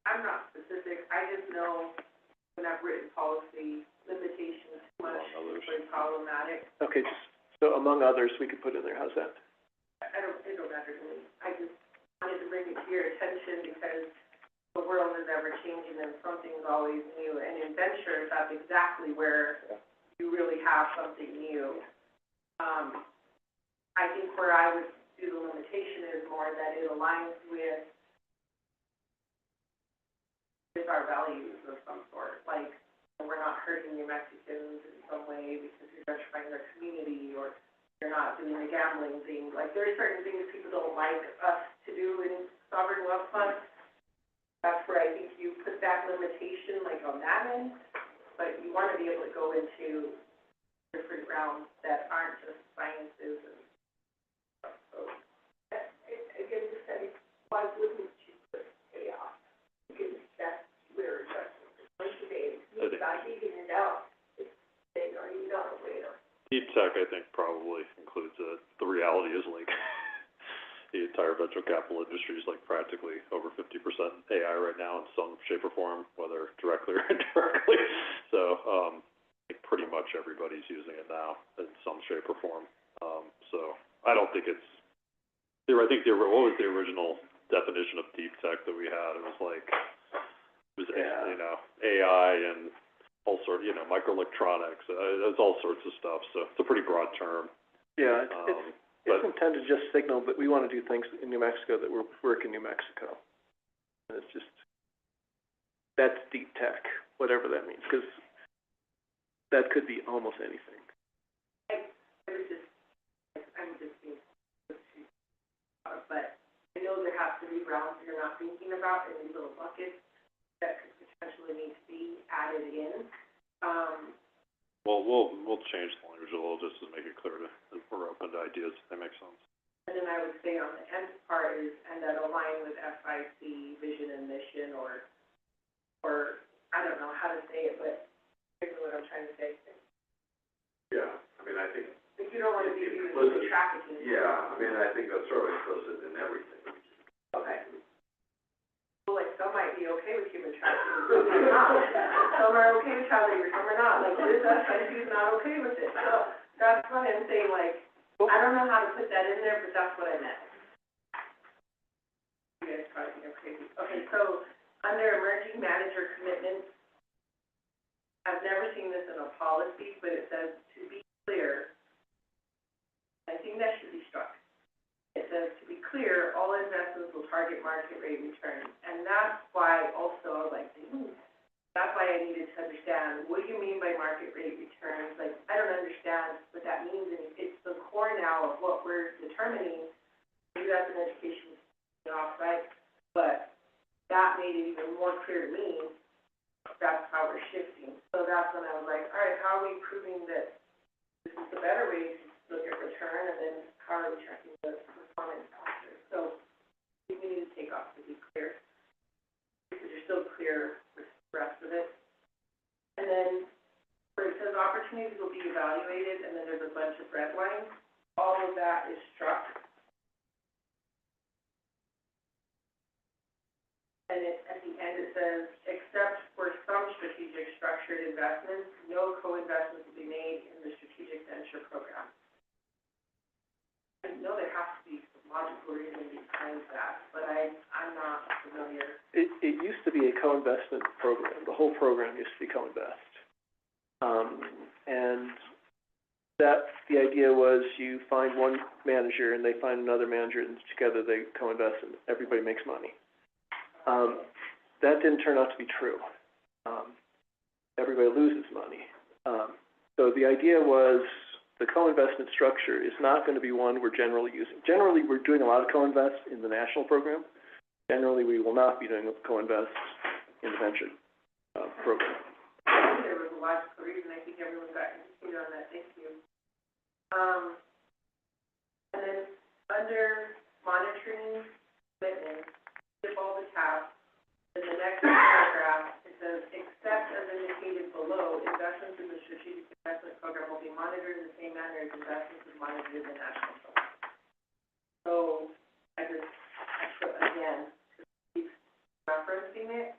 I'm not specific, I just know when I've written policy, limitations too much is very problematic. Okay, so among others, we could put in there, how's that? It don't matter to me, I just wanted to bring it to your attention because the world is ever changing and something's always new, and in ventures, that's exactly where you really have something new. I think where I would do the limitation is more that it aligns with our values of some sort, like, we're not hurting New Mexicans in some way because you're gentrifying their community, or you're not doing the gambling thing, like, there are certain things people don't like us to do in sovereign wealth funds. That's where I think you put that limitation, like, on that end, but you want to be able to go into different realms that aren't just sciences and stuff, so, again, just saying, why wouldn't you put AI? Because that's where it's today, it's not digging it out, it's saying, are you not aware? Deep tech, I think, probably includes it. The reality is, like, the entire venture capital industry is like practically over 50% AI right now in some shape or form, whether directly or indirectly. So, pretty much everybody's using it now in some shape or form. So I don't think it's, I think what was the original definition of deep tech that we had? It was like, AI and all sorts, microelectronics, it's all sorts of stuff. So it's a pretty broad term. Yeah, it's intended to just signal that we want to do things in New Mexico that work in New Mexico. And it's just, that's deep tech, whatever that means, because that could be almost anything. I'm just being, but I know there has to be realms you're not thinking about in these little buckets that could potentially need to be added in. Well, we'll change the language a little just to make it clear that we're open to ideas. That makes sense. And then I would say on the end part is, and that align with FIC vision and mission, or I don't know how to say it, but here's what I'm trying to say. Yeah, I mean, I think. If you don't want to be using Implicit. trafficking. Yeah, I mean, I think that's sort of implicit in everything. Okay. Well, like, some might be okay with human trafficking, some are not. Some are okay with child labor, some are not. Like, this FIC is not okay with it. So that's why I'm saying, like, I don't know how to put that in there, but that's what I meant. You guys probably think I'm crazy. Okay, so under emerging manager commitments, I've never seen this in a policy, but it says, to be clear, I think that should be struck. It says, to be clear, all investments will target market rate returns. And that's why also I was like, that's why I needed to understand, what do you mean by market rate returns? Like, I don't understand what that means, and it's the core now of what we're determining. Maybe that's an education offsite, but that made it even more clear to me. That's how we're shifting. So that's when I was like, all right, how are we proving that this is the better way to look at return, and then how are we tracking the performance after? So we need to take off to be clear, because you're still clear with the rest of it. And then where it says opportunities will be evaluated, and then there's a bunch of red lines, all of that is struck. And at the end it says, except for some strategic structured investments, no co-investments will be made in the strategic venture program. I know there has to be some logical reasoning behind that, but I'm not familiar. It used to be a co-investment program. The whole program used to be co-invest. And that, the idea was you find one manager and they find another manager, and together they co-invest and everybody makes money. That didn't turn out to be true. Everybody loses money. So the idea was the co-investment structure is not going to be one we're generally using. Generally, we're doing a lot of co-invest in the national program. Generally, we will not be doing co-invest in the venture program. I think there was a logical reason. I think everyone got interested on that. Thank you. And then under monitoring commitments, skip all the tabs. In the next paragraph, it says, except as indicated below, investments in the strategic investment program will be monitored in the same manner as investments is monitored in the national program. So, I put again, keep referencing it,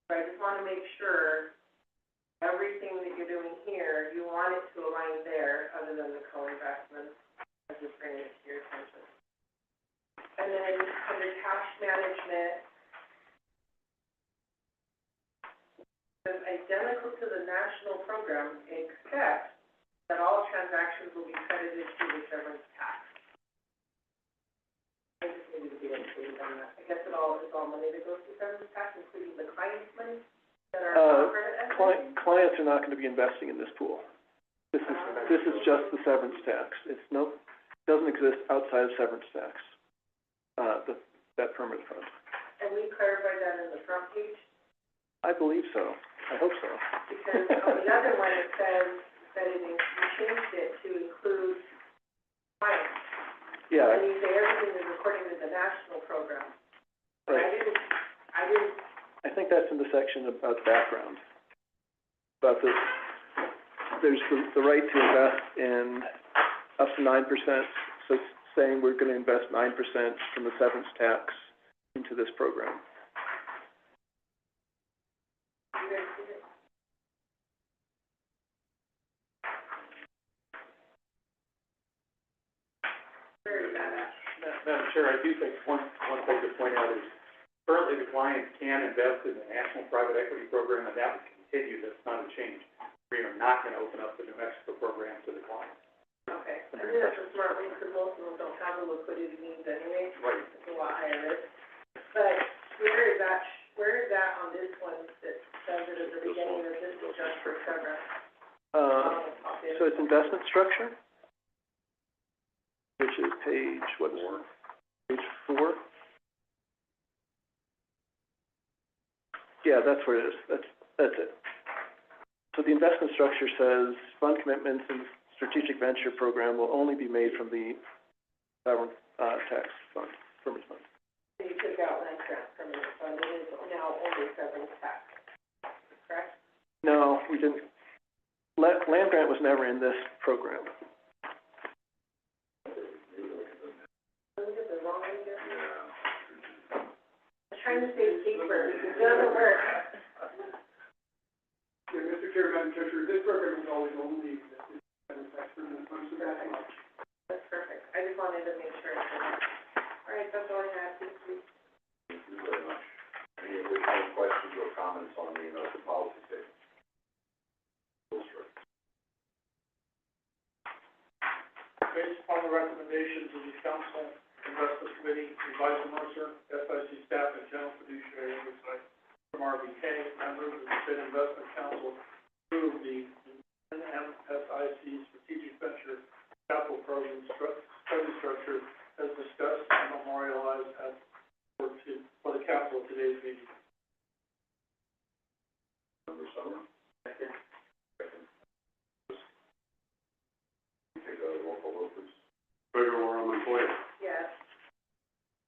but I just want to make sure everything that you're doing here, you want it to align there, other than the co-investments. I'm just bringing it to your attention. And then under cash management, it's identical to the national program, except that all transactions will be credited to the severance tax. I just needed to be included on that. I guess it's all money that goes to severance tax, including the client's money that are offered at Clients are not going to be investing in this pool. This is just the severance tax. It's doesn't exist outside of severance tax, that permanent fund. And we clarified that in the front page? I believe so. I hope so. Because on the other one, it says that you changed it to include clients. Yeah. And you say everything is according to the national program. But Right. I didn't. I think that's in the section about background. About there's the right to invest in up to 9%. So it's saying we're going to invest 9% from the severance tax into this program. Madam Chair, I do think one thing to point out is currently the client can invest in the National Private Equity Program, and that would continue. That's not a change. We are not going to open up the New Mexico program to the client. Okay, I think that's a smart way, because most of them don't have the liquidity needs anyway. Right. It's a lot higher risk. But where is that on this one that says it at the beginning, that this is just for severance? So it's investment structure, which is page 4. Yeah, that's where it is. That's it. So the investment structure says fund commitments and strategic venture program will only be made from the severance tax fund, permanent fund. So you took out land grant permanent fund, it is now only severance tax, correct? No, we didn't. Land grant was never in this program. I'm trying to save paper, it doesn't work. Yeah, Mr. Chair, Madam Treasurer, this program has always only existed as a tax permanent fund, so that's much. That's perfect, I just wanted to make sure. All right, that's all I have, thank you. Thank you very much. Any additional questions or comments on the investment policy statement? Based upon the recommendations of the Council Investment Committee, Advisor Mercer, SIC staff, and general fiduciary oversight from RBK, members of the State Investment Council approve the NMSIC Strategic Venture Capital Program study structure as discussed and memorialized for the council at today's meeting. Member Summer? Second. Take a roll call vote, please. Treasurer Warren Montoya. Yes.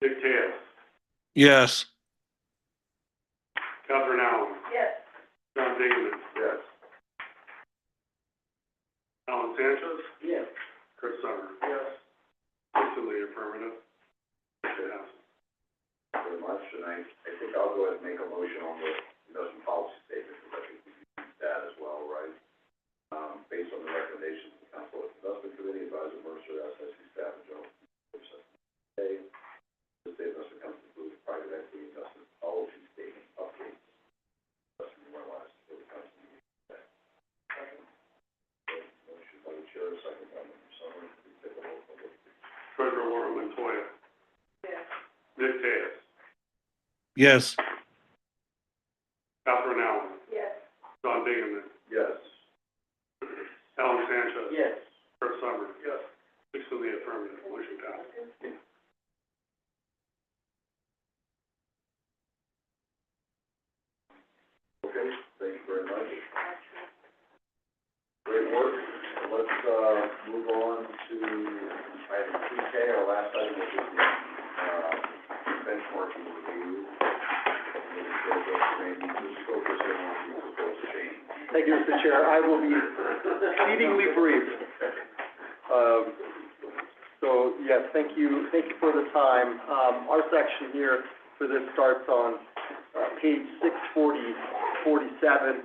Dick Taylor. Yes. Catherine Allen. Yes. John Dingman. Yes. Alan Sanchez. Yes. Chris Summer. Yes. Six in the affirmative. It passes. Thank you very much, and I think I'll go ahead and make a motion on the investment policy statement, because I think we can use that as well, right? Based on the recommendations of the Council Investment Committee, Advisor Mercer, SIC staff, and general oversight. A, the State Investment Council includes private equity investment policy statement updates. That's memorialized for the council meeting today. Motion by the chair, second by Member Summer. Please take a roll call vote, please. Treasurer Warren Montoya. Yes. Dick Taylor. Yes. Catherine Allen. Yes. John Dingman. Yes. Alan Sanchez. Yes. Chris Summer. Yes. Six in the affirmative. Motion passes. Okay, thank you very much. Great work. Let's let's, move on to item 2K, our last item, which is the, benchmarking review. Just focus in on the proposed change. Thank you, Mr. Chair. I will be exceedingly brief. So, yes, thank you for the time. Our section here for this starts on, page 647.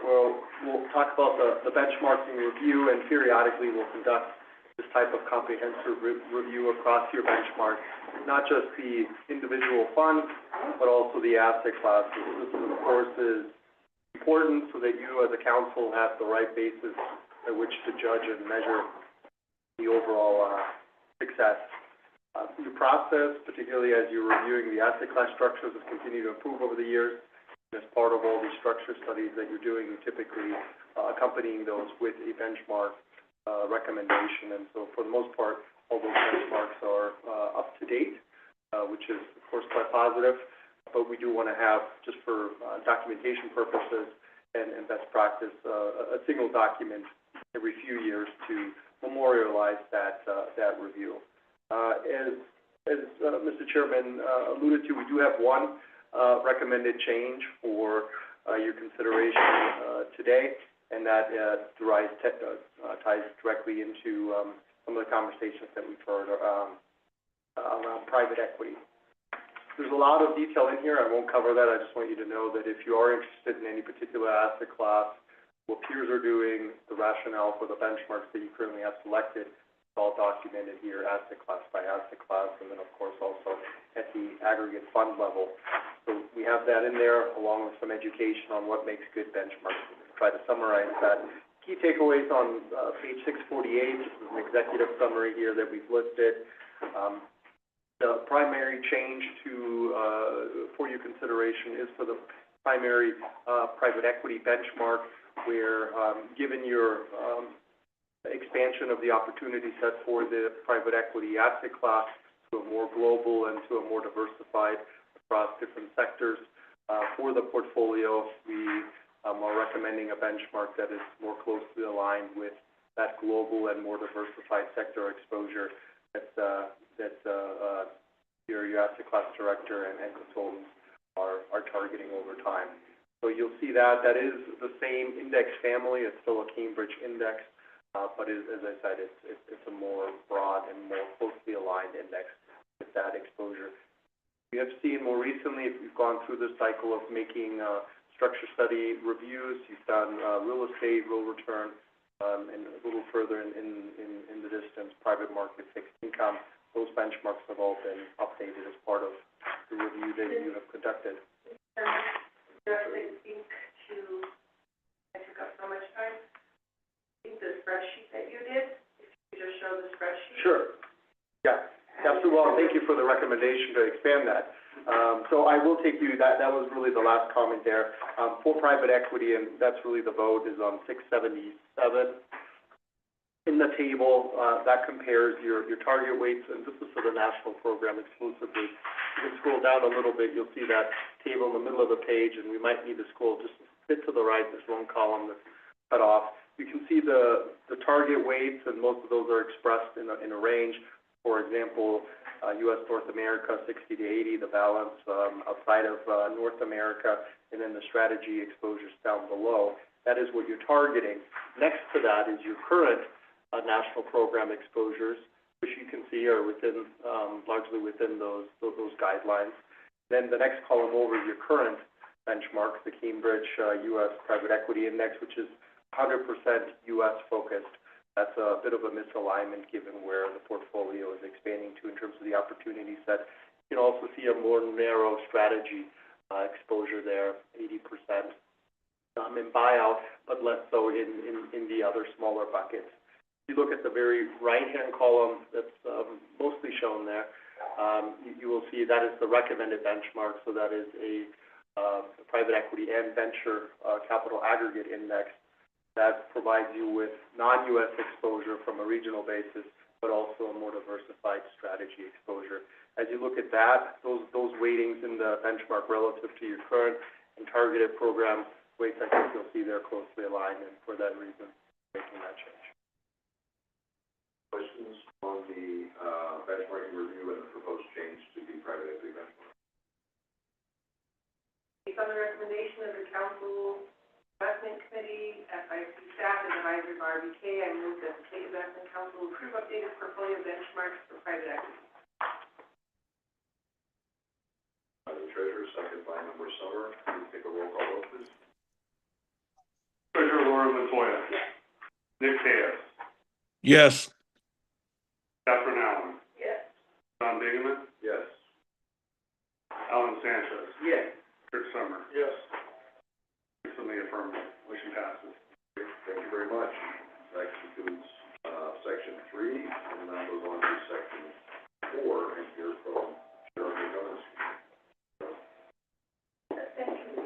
We'll talk about the benchmarking review, and periodically we'll conduct this type of comprehensive review across your benchmark, not just the individual funds, but also the asset classes. This, of course, is important so that you as a council have the right basis by which to judge and measure the overall success. The process, particularly as you're reviewing the asset class structures, has continued to improve over the years. As part of all these structure studies that you're doing, you're typically accompanying those with a benchmark recommendation. And so for the most part, all those benchmarks are up to date, which is, of course, quite positive. But we do want to have, just for documentation purposes and best practice, a single document every few years to memorialize that review. As Mr. Chairman alluded to, we do have one recommended change for your consideration today, and that ties directly into some of the conversations that we've heard around private equity. There's a lot of detail in here. I won't cover that. I just want you to know that if you are interested in any particular asset class, what peers are doing, the rationale for the benchmarks that you currently have selected, it's all documented here, asset class by asset class, and then, of course, also at the aggregate fund level. So we have that in there, along with some education on what makes good benchmarks. Try to summarize that. Key takeaways on page 648, this is an executive summary here that we've listed. The primary change for your consideration is for the primary private equity benchmark, where given your expansion of the opportunity set for the private equity asset class to a more global and to a more diversified across different sectors for the portfolio, we are recommending a benchmark that is more closely aligned with that global and more diversified sector exposure that your asset class director and consultants are targeting over time. So you'll see that is the same index family. It's still a Cambridge index, but as I said, it's a more broad and more closely aligned index with that exposure. We have seen more recently, if we've gone through this cycle of making structure study reviews, you've done real estate, real return, and a little further in the distance, private market, fixed income. Those benchmarks have all been updated as part of the review that you have conducted. I took up so much time. I think the spreadsheet that you did, if you just show the spreadsheet. Sure. Yeah. Absolutely. Well, thank you for the recommendation to expand that. So I will take you, that was really the last comment there. For private equity, and that's really the vote, is on 677. In the table, that compares your target weights, and this is for the national program exclusively. You can scroll down a little bit, you'll see that table in the middle of the page, and we might need to scroll just a bit to the right. There's one column that's cut off. You can see the target weights, and most of those are expressed in a range. For example, U.S. North America, 60 to 80, the balance outside of North America, and then the strategy exposures down below. That is what you're targeting. Next to that is your current national program exposures, which you can see are within, largely within those guidelines. Then the next column over is your current benchmarks, the Cambridge U.S. Private Equity Index, which is 100% U.S. focused. That's a bit of a misalignment given where the portfolio is expanding to in terms of the opportunity set. You can also see a more narrow strategy exposure there, 80% in buyout, but less so in the other smaller buckets. If you look at the very right-hand column that's mostly shown there, you will see that is the recommended benchmark. So that is a private equity and venture capital aggregate index that provides you with non-U.S. exposure from a regional basis, but also a more diversified strategy exposure. As you look at that, those weightings in the benchmark relative to your current and targeted program weights, I think you'll see they're closely aligned, and for that reason, making that change. on the recommendation of the council investment committee, FIC staff, and advisory by RBK, I move that the state investment council approve updated portfolio benchmarks for private equity. By the treasurer, second by member Summer. Please take a roll call vote, please. Treasurer Laura Latoya. Nick Hayes. yes, Catherine Allen. Yes. John Bingaman. Yes. Alan Sanchez. Yes. Kurt Summer. Yes. Six in the affirmative. Motion passes. Thank you very much. That concludes, section 3, and now move on to section 4, and hear from Chair McGovern. Thank you,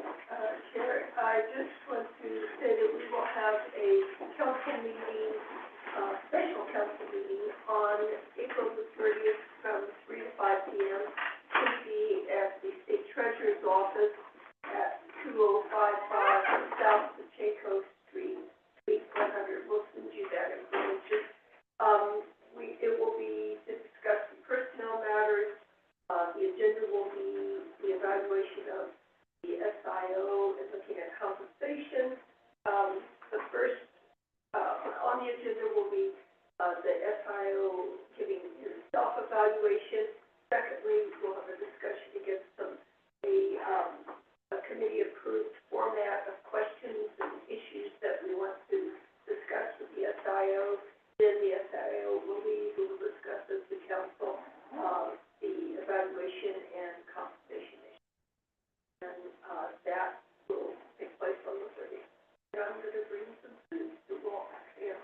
Chair. I just want to say that we will have a council meeting, special council meeting on April the 30th from 3 to 5 p.m. Should be at the state treasurer's office at 2055 South Pacheco Street, Suite 100. We'll send you that information. It will be to discuss the personnel matters. The agenda will be the evaluation of the SIO and looking at compensation. The first, on the agenda will be, the SIO giving his self-evaluation. Secondly, we'll have a discussion to get a committee-approved format of questions and issues that we want to discuss with the SIO. Then the SIO will discuss as the council, the evaluation and compensation issue. And, that will take place on the 30th. And I'm gonna bring some food to walk, and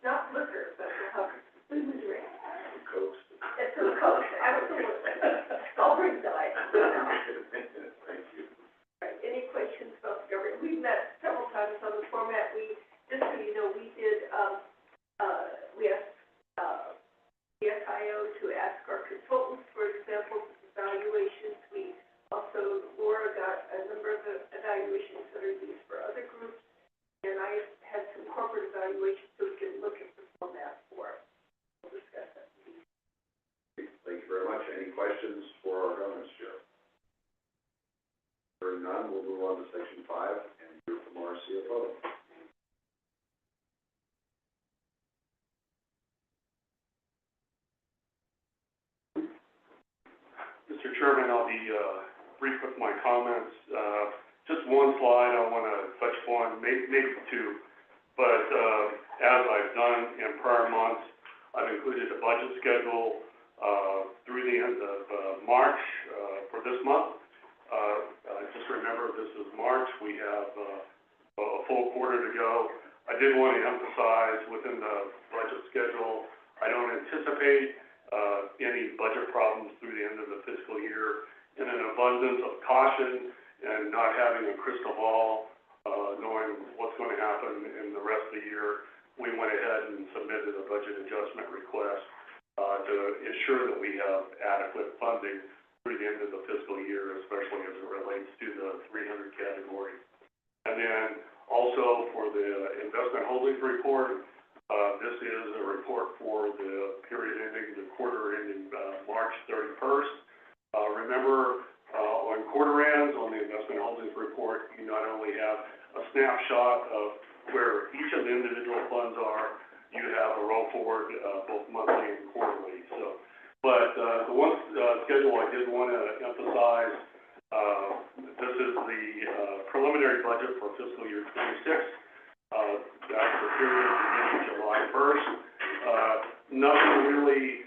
not liquor, but we'll have food and drink. Coast. It's a coast, absolutely. I'll bring diet. Thank you. Right, any questions about the government? We've met several times on the format. Just so you know, we did, we asked, the SIO to ask our consultants for examples of evaluations. We also, Laura got a number of evaluations that are used for other groups, and I had some corporate evaluations so we can look at the format for it. We'll discuss that. Thank you very much. Any questions for our governance chair? Hearing none, we'll move on to section 5 and hear from our CFO. Mr. Chairman, I'll be brief with my comments. Just one slide I want to touch upon, maybe two. But as I've done in prior months, I've included a budget schedule through the end of March for this month. Just remember, this is March. We have a full quarter to go. I did want to emphasize within the budget schedule, I don't anticipate any budget problems through the end of the fiscal year. In an abundance of caution and not having a crystal ball, knowing what's going to happen in the rest of the year, we went ahead and submitted a budget adjustment request to ensure that we have adequate funding through the end of the fiscal year, especially as it relates to the 300 category. And then also for the investment holdings report, this is a report for the period ending, the quarter ending March 31st. Remember, on quarter ends, on the investment holdings report, you not only have a snapshot of where each of the individual funds are, you have a roll forward, both monthly and quarterly. So, but the one schedule I did want to emphasize, this is the preliminary budget for fiscal year 26. That's the period beginning July 1st. Nothing really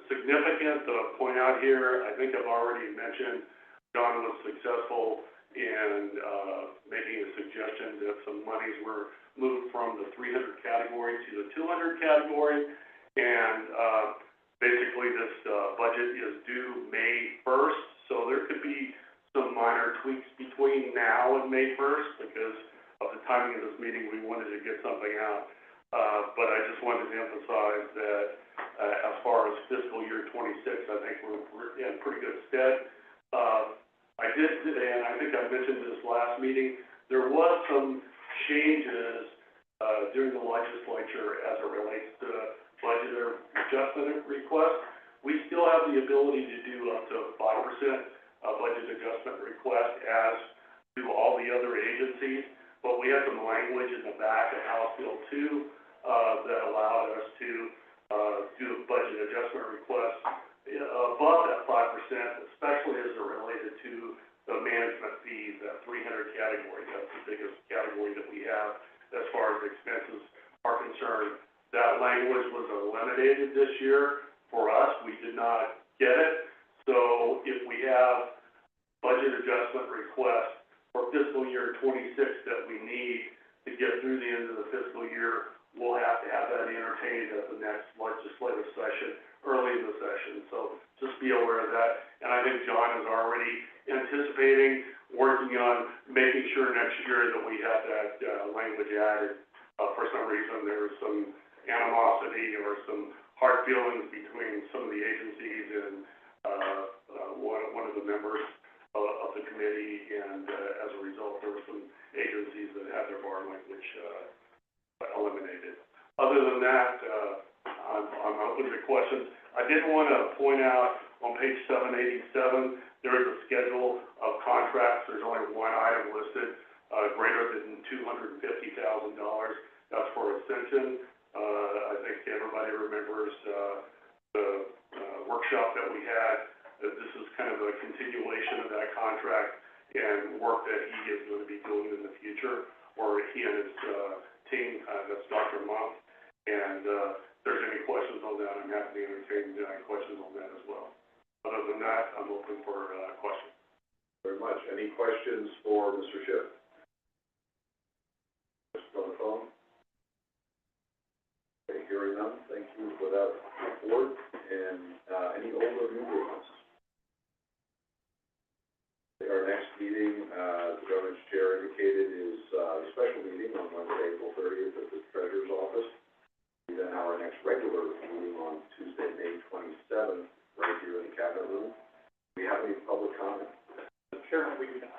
significant to point out here. I think I've already mentioned John was successful in making a suggestion that some monies were moved from the 300 category to the 200 category. And basically this budget is due May 1st, so there could be some minor tweaks between now and May 1st because of the timing of this meeting. We wanted to get something out. But I just wanted to emphasize that as far as fiscal year 26, I think we're in pretty good stead. I did, and I think I mentioned this last meeting, there was some changes during the legislature as it relates to budget adjustment requests. We still have the ability to do up to 5% budget adjustment request as do all the other agencies, but we had some language in the back of House Bill 2, that allowed us to, do a budget adjustment request above that 5%, especially as it related to the management fees, that 300 category. That's the biggest category that we have as far as expenses are concerned. That language was eliminated this year for us. We did not get it. So if we have budget adjustment requests for fiscal year 26 that we need to get through the end of the fiscal year, we'll have to have that entertained at the next legislative session, early in the session. So just be aware of that. And I think John is already anticipating, working on making sure next year that we have that language added. For some reason, there was some animosity or some hard feelings between some of the agencies and one of the members of the committee, and as a result, there were some agencies that had their bar language eliminated. Other than that, I'm open to questions. I did want to point out on page 787, there is a schedule of contracts. There's only one item listed, greater than $250,000. That's for Ascension. I think everybody remembers the workshop that we had. This is kind of a continuation of that contract and work that he is going to be doing in the future, or he and his team, that's Dr. Monk. And if there's any questions on that, I'm happy to entertain questions on that as well. Other than that, I'm open for questions. Very much. Any questions for Mr. Schiff? Just on the phone? Okay, hearing none, thank you for that report. And any old or new business? Our next meeting, the governor's chair indicated, is a special meeting on Wednesday, April 30th at the Treasurer's Office. And then our next regular meeting on Tuesday, May 27th, right here in the Cabinet Room. Do we have any public comment? Chairman, we do not.